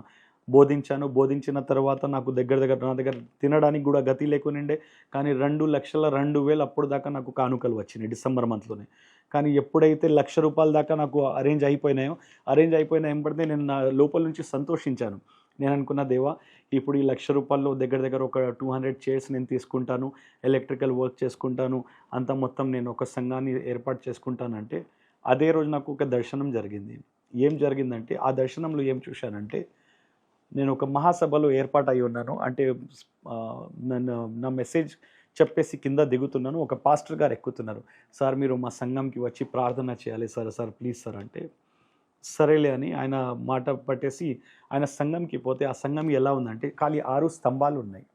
బోధించాను. బోధించిన తర్వాత నాకు నా దగ్గర తినడానికి కూడా గతి లేకునిండే. కానీ 2,02,000 అప్పుడు దాకా నాకు కానుకలు వచ్చినాయి డిసెంబర్ మంత్లోనే. కానీ ఎప్పుడైతే ₹1,00,000 దాకా నాకు అరేంజ్ అయిపోయినాయో ఎంబడితే నేను నా లోపల నుంచి సంతోషించాను. నేను అనుకున్న, దేవా ఇప్పుడు ఈ ₹1,00,000 దగ్గర ఒక 200 చైర్స్ నేను తీసుకుంటాను, ఎలక్ట్రికల్ వర్క్ చేసుకుంటాను, అంత మొత్తం నేను ఒక సంఘాన్ని ఏర్పాటు చేసుకుంటానంటే అదే రోజు నాకు ఒక దర్శనం జరిగింది. ఏం జరిగిందంటే ఆ దర్శనంలో ఏం చూశానంటే, నేను ఒక మహాసభలో ఏర్పాటు అయి ఉన్నాను. అంటే నా మెసేజ్ చెప్పేసి కింద దిగుతున్నాను. ఒక పాస్టర్ గారు ఎక్కుతున్నారు. సార్ మీరు మా సంఘంకి వచ్చి ప్రార్థన చేయాలి సార్ ప్లీజ్ సార్ అంటే, సరేలే అని ఆయన మాట పట్టేసి ఆయన సంఘంకి పోతే ఆ సంఘం ఎలా ఉందంటే ఖాళీ 6 స్తంభాలు ఉన్నాయి.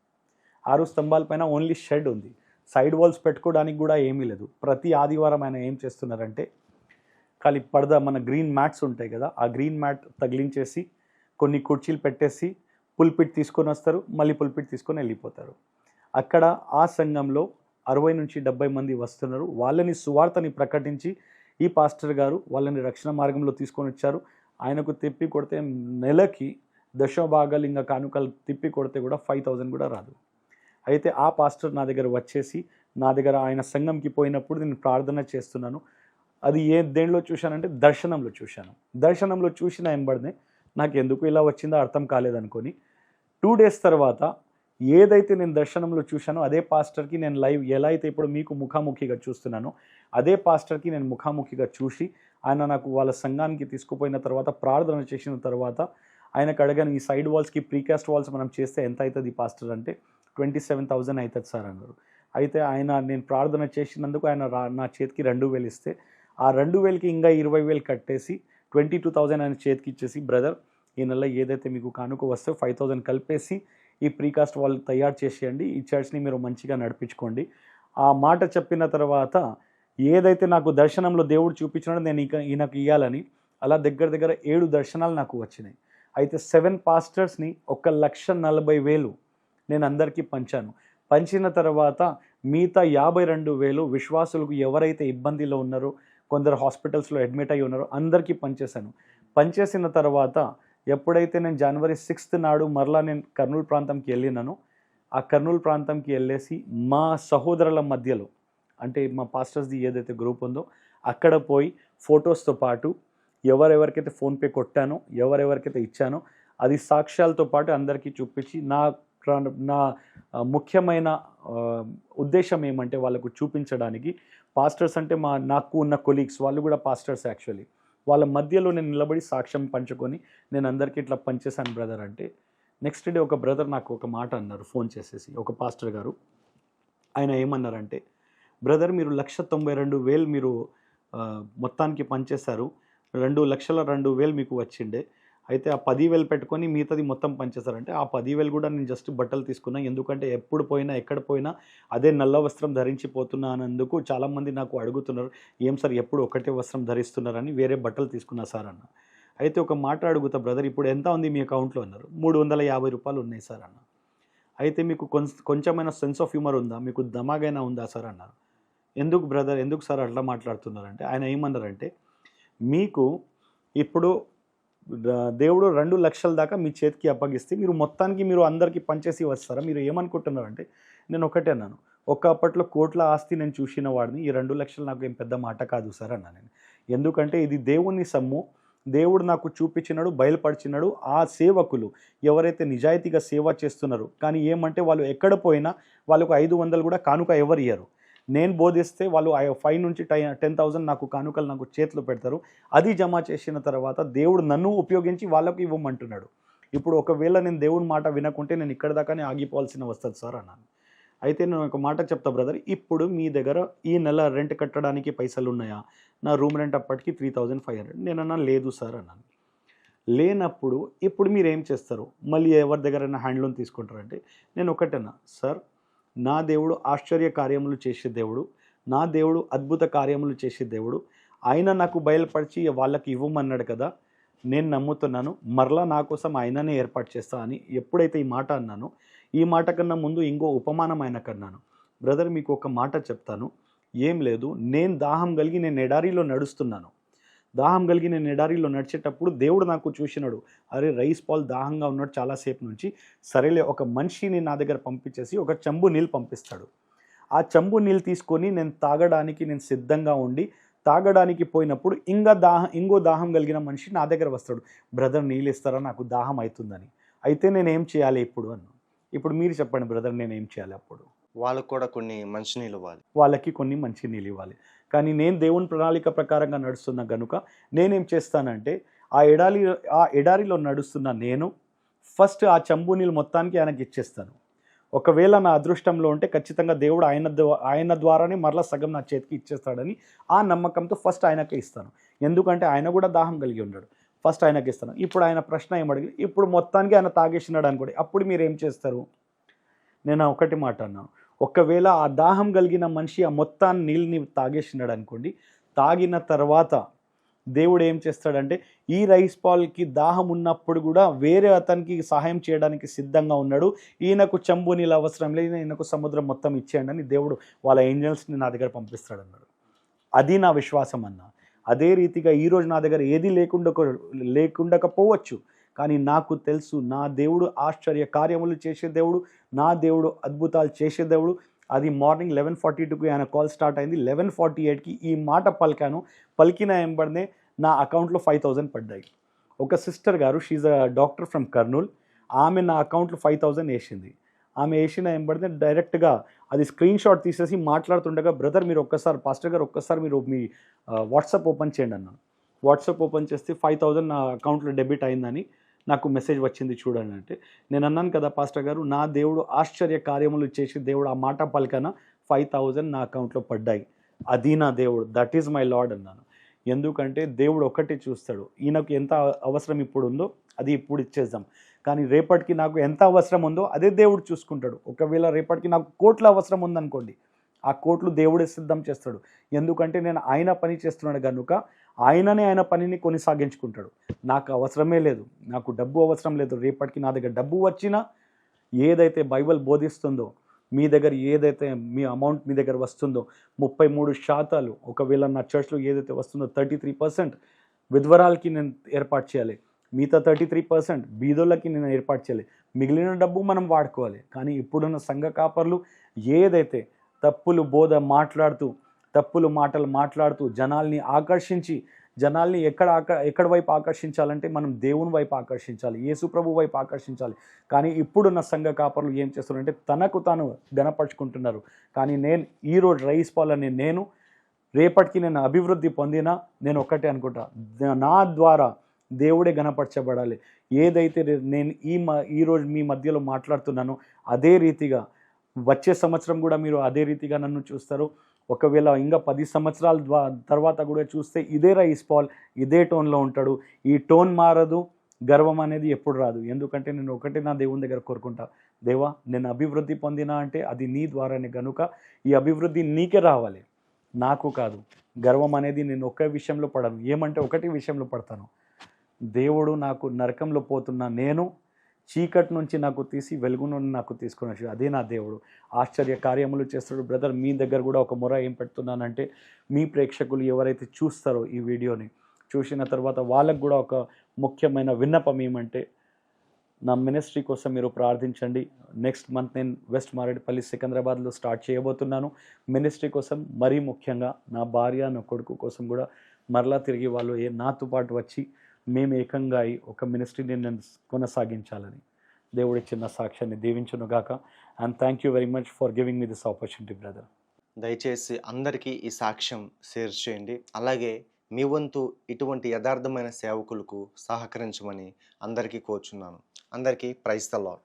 6 స్తంభాల పైన ఓన్లీ షెడ్ ఉంది. సైడ్ వాల్స్ పెట్టుకోవడానికి కూడా ఏమీ లేదు. ప్రతి ఆదివారం ఆయన ఏం చేస్తున్నారంటే ఖాళీ పరదా, మన గ్రీన్ మ్యాట్స్ ఉంటాయి కదా, ఆ గ్రీన్ మ్యాట్ తగిలించేసి కొన్ని కుర్చీలు పెట్టేసి పుల్పిట్ తీసుకొని వస్తారు, మళ్ళీ పుల్పిట్ తీసుకొని వెళ్ళిపోతారు. అక్కడ ఆ సంఘంలో 60 నుంచి 70 మంది వస్తున్నారు. వాళ్ళని సువార్తని ప్రకటించి ఈ పాస్టర్ గారు వాళ్ళని రక్షణ మార్గంలో తీసుకొని వచ్చారు. ఆయనకు తిప్పి కొడితే నెలకి దశభాగాలు ఇంకా కానుకలు తిప్పి కొడితే కూడా 5,000 కూడా రాదు. అయితే ఆ పాస్టర్ నా దగ్గర వచ్చేసి నా దగ్గర ఆయన సంఘంకి పోయినప్పుడు నేను ప్రార్థన చేస్తున్నాను. అది దేనిలో చూశానంటే దర్శనంలో చూసిన ఎంబడినే నాకు ఎందుకు ఇలా వచ్చిందో అర్థం కాలేదనుకొని 2 డేస్ తర్వాత ఏదైతే నేను దర్శనంలో చూశానో అదే పాస్టర్కి నేను లైవ్ ఎలా అయితే ఇప్పుడు మీకు ముఖాముఖిగా చూస్తున్నానో అదే పాస్టర్కి నేను ముఖాముఖిగా చూసి ఆయన నాకు వాళ్ళ సంఘానికి తీసుకుపోయిన తర్వాత ప్రార్థన చేసిన తర్వాత ఆయనకు అడగాను, ఈ సైడ్ వాల్స్కి ప్రీకాస్ట్ వాల్స్ మనం చేస్తే ఎంత అవుతుంది పాస్టర్ అంటే 27,000 అవుతుంది సార్ అన్నారు. అయితే ఆయన నేను ప్రార్థన చేసినందుకు ఆయన నా చేతికి 2,000 ఇస్తే ఆ 2,000కి ఇంకా 20,000 కట్టేసి 22,000 ఆయన చేతికి ఇచ్చేసి, బ్రదర్ ఈ నెల ఏదైతే మీకు కానుక వస్తే 5,000 కలిపేసి ఈ ప్రీకాస్ట్ వాళ్ళు తయారు చేసేయండి, ఈ చర్చ్ని మీరు మంచిగా నడిపించుకోండి. ఆ మాట చెప్పిన తర్వాత ఏదైతే నాకు దర్శనంలో దేవుడు చూపించినాడో నేను ఈయనకు ఇవ్వాలని అలా దగ్గర 7 దర్శనాలు నాకు వచ్చినాయి. అయితే 7 పాస్టర్స్ని 1,40,000 నేను అందరికీ పంచిన తర్వాత మిగతా 52,000 విశ్వాసులకు ఎవరైతే ఇబ్బందిలో ఉన్నారో, కొందరు హాస్పిటల్స్లో అడ్మిట్ అయ్యి ఉన్నారో అందరికీ పనిచేసిన తర్వాత ఎప్పుడైతే నేను జనవరి 6th నాడు మరలా నేను కర్నూలు ప్రాంతంకి వెళ్ళినానో, ఆ కర్నూలు ప్రాంతంకి వెళ్ళేసి మా సహోదరుల మధ్యలో అంటే మా పాస్టర్స్ది ఏదైతే గ్రూప్ ఉందో అక్కడ పోయి ఫొటోస్తో పాటు ఎవరెవరికైతే ఫోన్పే కొట్టానో, ఎవరెవరికైతే ఇచ్చానో అది సాక్ష్యాలతో పాటు అందరికీ చూపించి నా ముఖ్యమైన ఉద్దేశం ఏమంటే వాళ్ళకు చూపించడానికి, పాస్టర్స్ అంటే నాకు ఉన్న కొలీగ్స్ వాళ్ళు కూడా పాస్టర్స్ యాక్చువల్లీ, వాళ్ళ మధ్యలో నేను నిలబడి సాక్ష్యం పంచుకొని నేను అందరికీ ఇట్లా పనిచేశాను బ్రదర్ అంటే, నెక్స్ట్ డే ఒక బ్రదర్ నాకు ఒక మాట అన్నారు ఫోన్ చేసేసి, ఒక పాస్టర్ గారు. ఆయన ఏమన్నారంటే, బ్రదర్ మీరు 1,92,000 మీరు మొత్తానికి పనిచేశారు, 2,02,000 మీకు వచ్చిండే, అయితే ఆ 10,000 పెట్టుకొని మిగతాది మొత్తం పనిచేశారంటే ఆ 10,000 కూడా నేను జస్ట్ బట్టలు తీసుకున్నా, ఎందుకంటే ఎప్పుడు పోయినా ఎక్కడ పోయినా అదే నల్ల వస్త్రం ధరించిపోతున్నా అన్నందుకు చాలామంది నాకు అడుగుతున్నారు, ఏం సార్ ఎప్పుడు ఒకటే వస్త్రం ధరిస్తున్నారని, వేరే బట్టలు తీసుకున్నా సార్ అన్న. అయితే ఒక మాట అడుగుతా బ్రదర్, ఇప్పుడు ఎంత ఉంది మీ అకౌంట్లో అన్నారు. ₹350 ఉన్నాయి సార్ అన్న. అయితే మీకు కొంచెమైనా సెన్స్ ఆఫ్ హ్యూమర్ ఉందా, మీకు దమాగైనా ఉందా సార్ అన్నారు. ఎందుకు బ్రదర్, ఎందుకు సార్ అట్లా మాట్లాడుతున్నారంటే, ఆయన ఏమన్నారంటే, మీకు ఇప్పుడు దేవుడు 2 లక్షల దాకా మీ చేతికి అప్పగిస్తే మీరు మొత్తానికి మీరు అందరికీ పంచేసి వస్తారా? మీరు ఏమనుకుంటున్నారంటే నేను ఒకటే అన్నాను. అప్పట్లో కోట్ల ఆస్తి నేను చూసిన వాడిని ఈ 2 లక్షలు నాకు ఏం పెద్ద మాట కాదు సార్ అన్నా నేను. ఎందుకంటే ఇది దేవుని సొమ్ము. దేవుడు నాకు చూపించినాడు, బయలుపరిచినాడు. ఆ సేవకులు ఎవరైతే నిజాయితీగా సేవ చేస్తున్నారో, కానీ ఏమంటే వాళ్ళు ఎక్కడ పోయినా వాళ్ళకు 500 కూడా కానుక ఎవరు ఇయ్యరు. నేను బోధిస్తే వాళ్ళు 5 నుంచి 10,000 నాకు కానుకలు నాకు చేతిలో పెడతారు. అది జమ చేసిన తర్వాత దేవుడు నన్ను ఉపయోగించి వాళ్ళకు ఇవ్వమంటున్నాడు. ఇప్పుడు ఒకవేళ నేను దేవుని మాట వినకుంటే నేను ఇక్కడ దాకానే ఆగిపోవాల్సిన వస్తుంది సార్ అన్నాను. అయితే నేను ఒక మాట చెప్తా బ్రదర్, ఇప్పుడు మీ దగ్గర ఈ నెల రెంట్ కట్టడానికి పైసలు ఉన్నాయా? నా రూమ్ రెంట్ అప్పటికి 3,500. నేనన్నా లేదు సార్ అన్నాను. లేనప్పుడు ఇప్పుడు మీరేం చేస్తారు? మళ్ళీ ఎవరి దగ్గరైనా హ్యాండ్ లోన్ తీసుకుంటారంటే నేను ఒకటేనా సార్, నా దేవుడు ఆశ్చర్య కార్యములు చేసే దేవుడు, నా దేవుడు అద్భుత కార్యములు చేసే దేవుడు. ఆయన నాకు బయలుపరిచి వాళ్ళకి ఇవ్వమన్నాడు కదా, నేను నమ్ముతున్నాను. మరలా నా కోసం ఆయననే ఏర్పాటు చేస్తా అని ఎప్పుడైతే ఈ మాట అన్నానో, ఈ మాట కన్నా ముందు ఇంకో ఉపమానం ఆయనకు అన్నాను. బ్రదర్ మీకు ఒక మాట చెప్తాను, ఏం లేదు, నేను దాహం కలిగి నేను ఎడారిలో నడుస్తున్నాను. దాహం కలిగి నేను ఎడారిలో నడిచేటప్పుడు దేవుడు నాకు చూసినాడు. అరే రైస్ పాల్ దాహంగా ఉన్నాడు చాలాసేపు నుంచి, సరేలే ఒక మనిషిని నా దగ్గర పంపించేసి ఒక చెంబు నీళ్ళు పంపిస్తాడు. ఆ చెంబు నీళ్ళు తీసుకొని నేను తాగడానికి నేను సిద్ధంగా ఉండి తాగడానికి పోయినప్పుడు ఇంకో దాహం కలిగిన మనిషి నా దగ్గర వస్తాడు. బ్రదర్ నీళ్ళు ఇస్తారా, నాకు దాహం అవుతుందని. అయితే నేనేం చేయాలి ఇప్పుడు అన్న. ఇప్పుడు మీరు చెప్పండి బ్రదర్, నేనేం చేయాలి అప్పుడు? వాళ్ళకు కూడా కొన్ని మంచినీళ్ళు ఇవ్వాలి. వాళ్ళకి కొన్ని మంచి నీళ్ళు ఇవ్వాలి. కానీ నేను దేవుని ప్రణాళిక ప్రకారంగా నడుస్తున్నా కనుక నేనేం చేస్తానంటే ఆ ఎడారిలో నడుస్తున్న నేను ఫస్ట్ ఆ చెంబు నీళ్ళు మొత్తానికి ఆయనకి ఇచ్చేస్తాను. ఒకవేళ నా అదృష్టంలో ఉంటే ఖచ్చితంగా దేవుడు ఆయన ద్వారానే మరలా సగం నా చేతికి ఇచ్చేస్తాడని ఆ నమ్మకంతో ఫస్ట్ ఆయనకే ఇస్తాను. ఎందుకంటే ఆయన కూడా దాహం కలిగి ఉన్నాడు. ఫస్ట్ ఆయనకి ఇస్తాను. ఇప్పుడు ఆయన ప్రశ్న ఏమడిగి, ఇప్పుడు మొత్తానికి ఆయన తాగేసినాడు అనుకోండి, అప్పుడు మీరు ఏం చేస్తారు? నేను ఒకటి మాట అన్నాను, ఒకవేళ ఆ దాహం కలిగిన మనిషి ఆ మొత్తాన్ని నీళ్ళని తాగేసినాడు అనుకోండి, తాగిన తర్వాత దేవుడు ఏం చేస్తాడంటే ఈ రైస్ పాల్కి దాహం ఉన్నప్పుడు కూడా వేరే అతనికి సహాయం చేయడానికి సిద్ధంగా ఉన్నాడు. ఈయనకు చెంబు నీళ్ళు అవసరం లేదు, ఈయనకు సముద్రం మొత్తం ఇచ్చేయండి అని దేవుడు వాళ్ళ ఏంజల్స్ని నా దగ్గర పంపిస్తాడు అన్నాడు. అది నా విశ్వాసం అన్న. అదే రీతిగా ఈరోజు నా దగ్గర ఏది లేకుండకపోవచ్చు, కానీ నాకు తెలుసు నా దేవుడు ఆశ్చర్య కార్యములు చేసే దేవుడు, నా దేవుడు అద్భుతాలు చేసే దేవుడు. అది మార్నింగ్ 11:42కి ఆయన కాల్ స్టార్ట్ అయింది. 11:48కి ఈ మాట పలికిన వెంబడనే నా అకౌంట్లో 5,000 పడ్డాయి. ఒక సిస్టర్ గారు, she's a doctor from Kurnool, ఆమె నా అకౌంట్లో 5,000 వేసింది. ఆమె వేసిన వెంబడినే డైరెక్ట్గా అది స్క్రీన్ షాట్ తీసేసి మాట్లాడుతుండగా, బ్రదర్ మీరు ఒక్కసారి, పాస్టర్ గారు ఒక్కసారి మీరు మీ వాట్సాప్ ఓపెన్ చేయండి అన్నాను. వాట్సాప్ ఓపెన్ చేస్తే 5,000 నా అకౌంట్లో డెబిట్ అయిందని నాకు మెసేజ్ వచ్చింది చూడండి అంటే, నేను అన్నాను కదా పాస్టర్ గారు, నా దేవుడు ఆశ్చర్య కార్యములు చేసి దేవుడు ఆ మాట పలికన 5,000 నా అకౌంట్లో పడ్డాయి. అది నా దేవుడు, దట్ ఈజ్ మై లార్డ్ అన్నాను. ఎందుకంటే దేవుడు ఒకటి చూస్తాడు, ఈయనకు ఎంత అవసరం ఇప్పుడు ఉందో అది ఇప్పుడు ఇచ్చేద్దాం, కానీ రేపటికి నాకు ఎంత అవసరం ఉందో అదే దేవుడు చూసుకుంటాడు. ఒకవేళ రేపటికి నాకు కోట్ల అవసరం ఉందనుకోండి, ఆ కోట్లు దేవుడే సిద్ధం చేస్తాడు. ఎందుకంటే నేను ఆయన పని చేస్తున్నాడు కనుక ఆయననే ఆయన పనిని కొనసాగించుకుంటాడు. నాకు అవసరమే లేదు, నాకు డబ్బు అవసరం లేదు. రేపటికి నా దగ్గర డబ్బు వచ్చినా ఏదైతే బైబిల్ బోధిస్తుందో, మీ దగ్గర ఏదైతే మీ అమౌంట్ మీ దగ్గర వస్తుందో 33% ఒకవేళ నా చర్చ్లో ఏదైతే వస్తుందో 33% విధ్వరాలకి నేను ఏర్పాటు చేయాలి, మిగతా 33% బీదోళ్ళకి నేను ఏర్పాటు చేయాలి. మిగిలిన డబ్బు మనం వాడుకోవాలి. కానీ ఇప్పుడున్న సంఘ కాపర్లు ఏదైతే తప్పులు తప్పులు మాటలు మాట్లాడుతూ జనాల్ని ఆకర్షించి, జనాల్ని ఎక్కడ వైపు ఆకర్షించాలంటే మనం దేవుని వైపు ఆకర్షించాలి, యేసు ప్రభు వైపు ఆకర్షించాలి. కానీ ఇప్పుడున్న సంఘ కాపర్లు ఏం చేస్తున్నారంటే తనకు తాను గణపరుచుకుంటున్నారు. కానీ నేను ఈరోజు రైస్ పాల్ అనే నేను రేపటికి నేను అభివృద్ధి పొందినా నేను ఒక్కటే అనుకుంటా, నా ద్వారా దేవుడే గణపరచబడాలి. ఏదైతే నేను ఈరోజు మీ మధ్యలో మాట్లాడుతున్నానో అదే రీతిగా వచ్చే సంవత్సరం కూడా మీరు అదే రీతిగా నన్ను చూస్తారు. ఒకవేళ ఇంకా 10 సంవత్సరాల తర్వాత కూడా చూస్తే ఇదే రైస్ పాల్ ఇదే టోన్లో ఉంటాడు. ఈ టోన్ మారదు, గర్వం అనేది ఎప్పుడు రాదు. ఎందుకంటే నేను ఒకటే నా దేవుని దగ్గర కోరుకుంటా, దేవా నేను అభివృద్ధి పొందినా అంటే అది నీ ద్వారానే కనుక ఈ అభివృద్ధి నీకే రావాలి, నాకు కాదు. గర్వం అనేది నేను ఒకే విషయంలో పడను. ఏమంటే ఒకటి విషయంలో పడతాను, దేవుడు నాకు నరకంలో పోతున్న నేను చీకటి నుంచి నాకు తీసి వెలుగును నాకు తీసుకుని వచ్చి అదే నా దేవుడు ఆశ్చర్య కార్యములు చేస్తాడు. బ్రదర్ మీ దగ్గర కూడా ఒక మొర ఏం పెడుతున్నానంటే, మీ ప్రేక్షకులు ఎవరైతే చూస్తారో ఈ వీడియోని, చూసిన తర్వాత వాళ్ళకు కూడా ఒక ముఖ్యమైన విన్నపం ఏమంటే, నా మినిస్ట్రీ కోసం మీరు ప్రార్థించండి. నెక్స్ట్ మంత్ నేను వెస్ట్ మారేడుపల్లి సికింద్రాబాద్లో స్టార్ట్ చేయబోతున్నాను. మినిస్ట్రీ కోసం మరీ ముఖ్యంగా నా భార్య, నా కొడుకు కోసం కూడా మరలా తిరిగి వాళ్ళు నాతో పాటు వచ్చి మేము ఏకంగా అయి ఒక మినిస్ట్రీని నేను కొనసాగించాలని దేవుడి చిన్న సాక్ష్యాన్ని దీవించునుగాక. And thank you very much for giving me this opportunity brother. దయచేసి అందరికీ ఈ సాక్ష్యం షేర్ చేయండి. అలాగే మీ వంతు ఇటువంటి యథార్థమైన సేవకులకు సహకరించమని అందరికీ కోరుచున్నాను. అందరికీ ప్రైజ్ ద లార్డ్.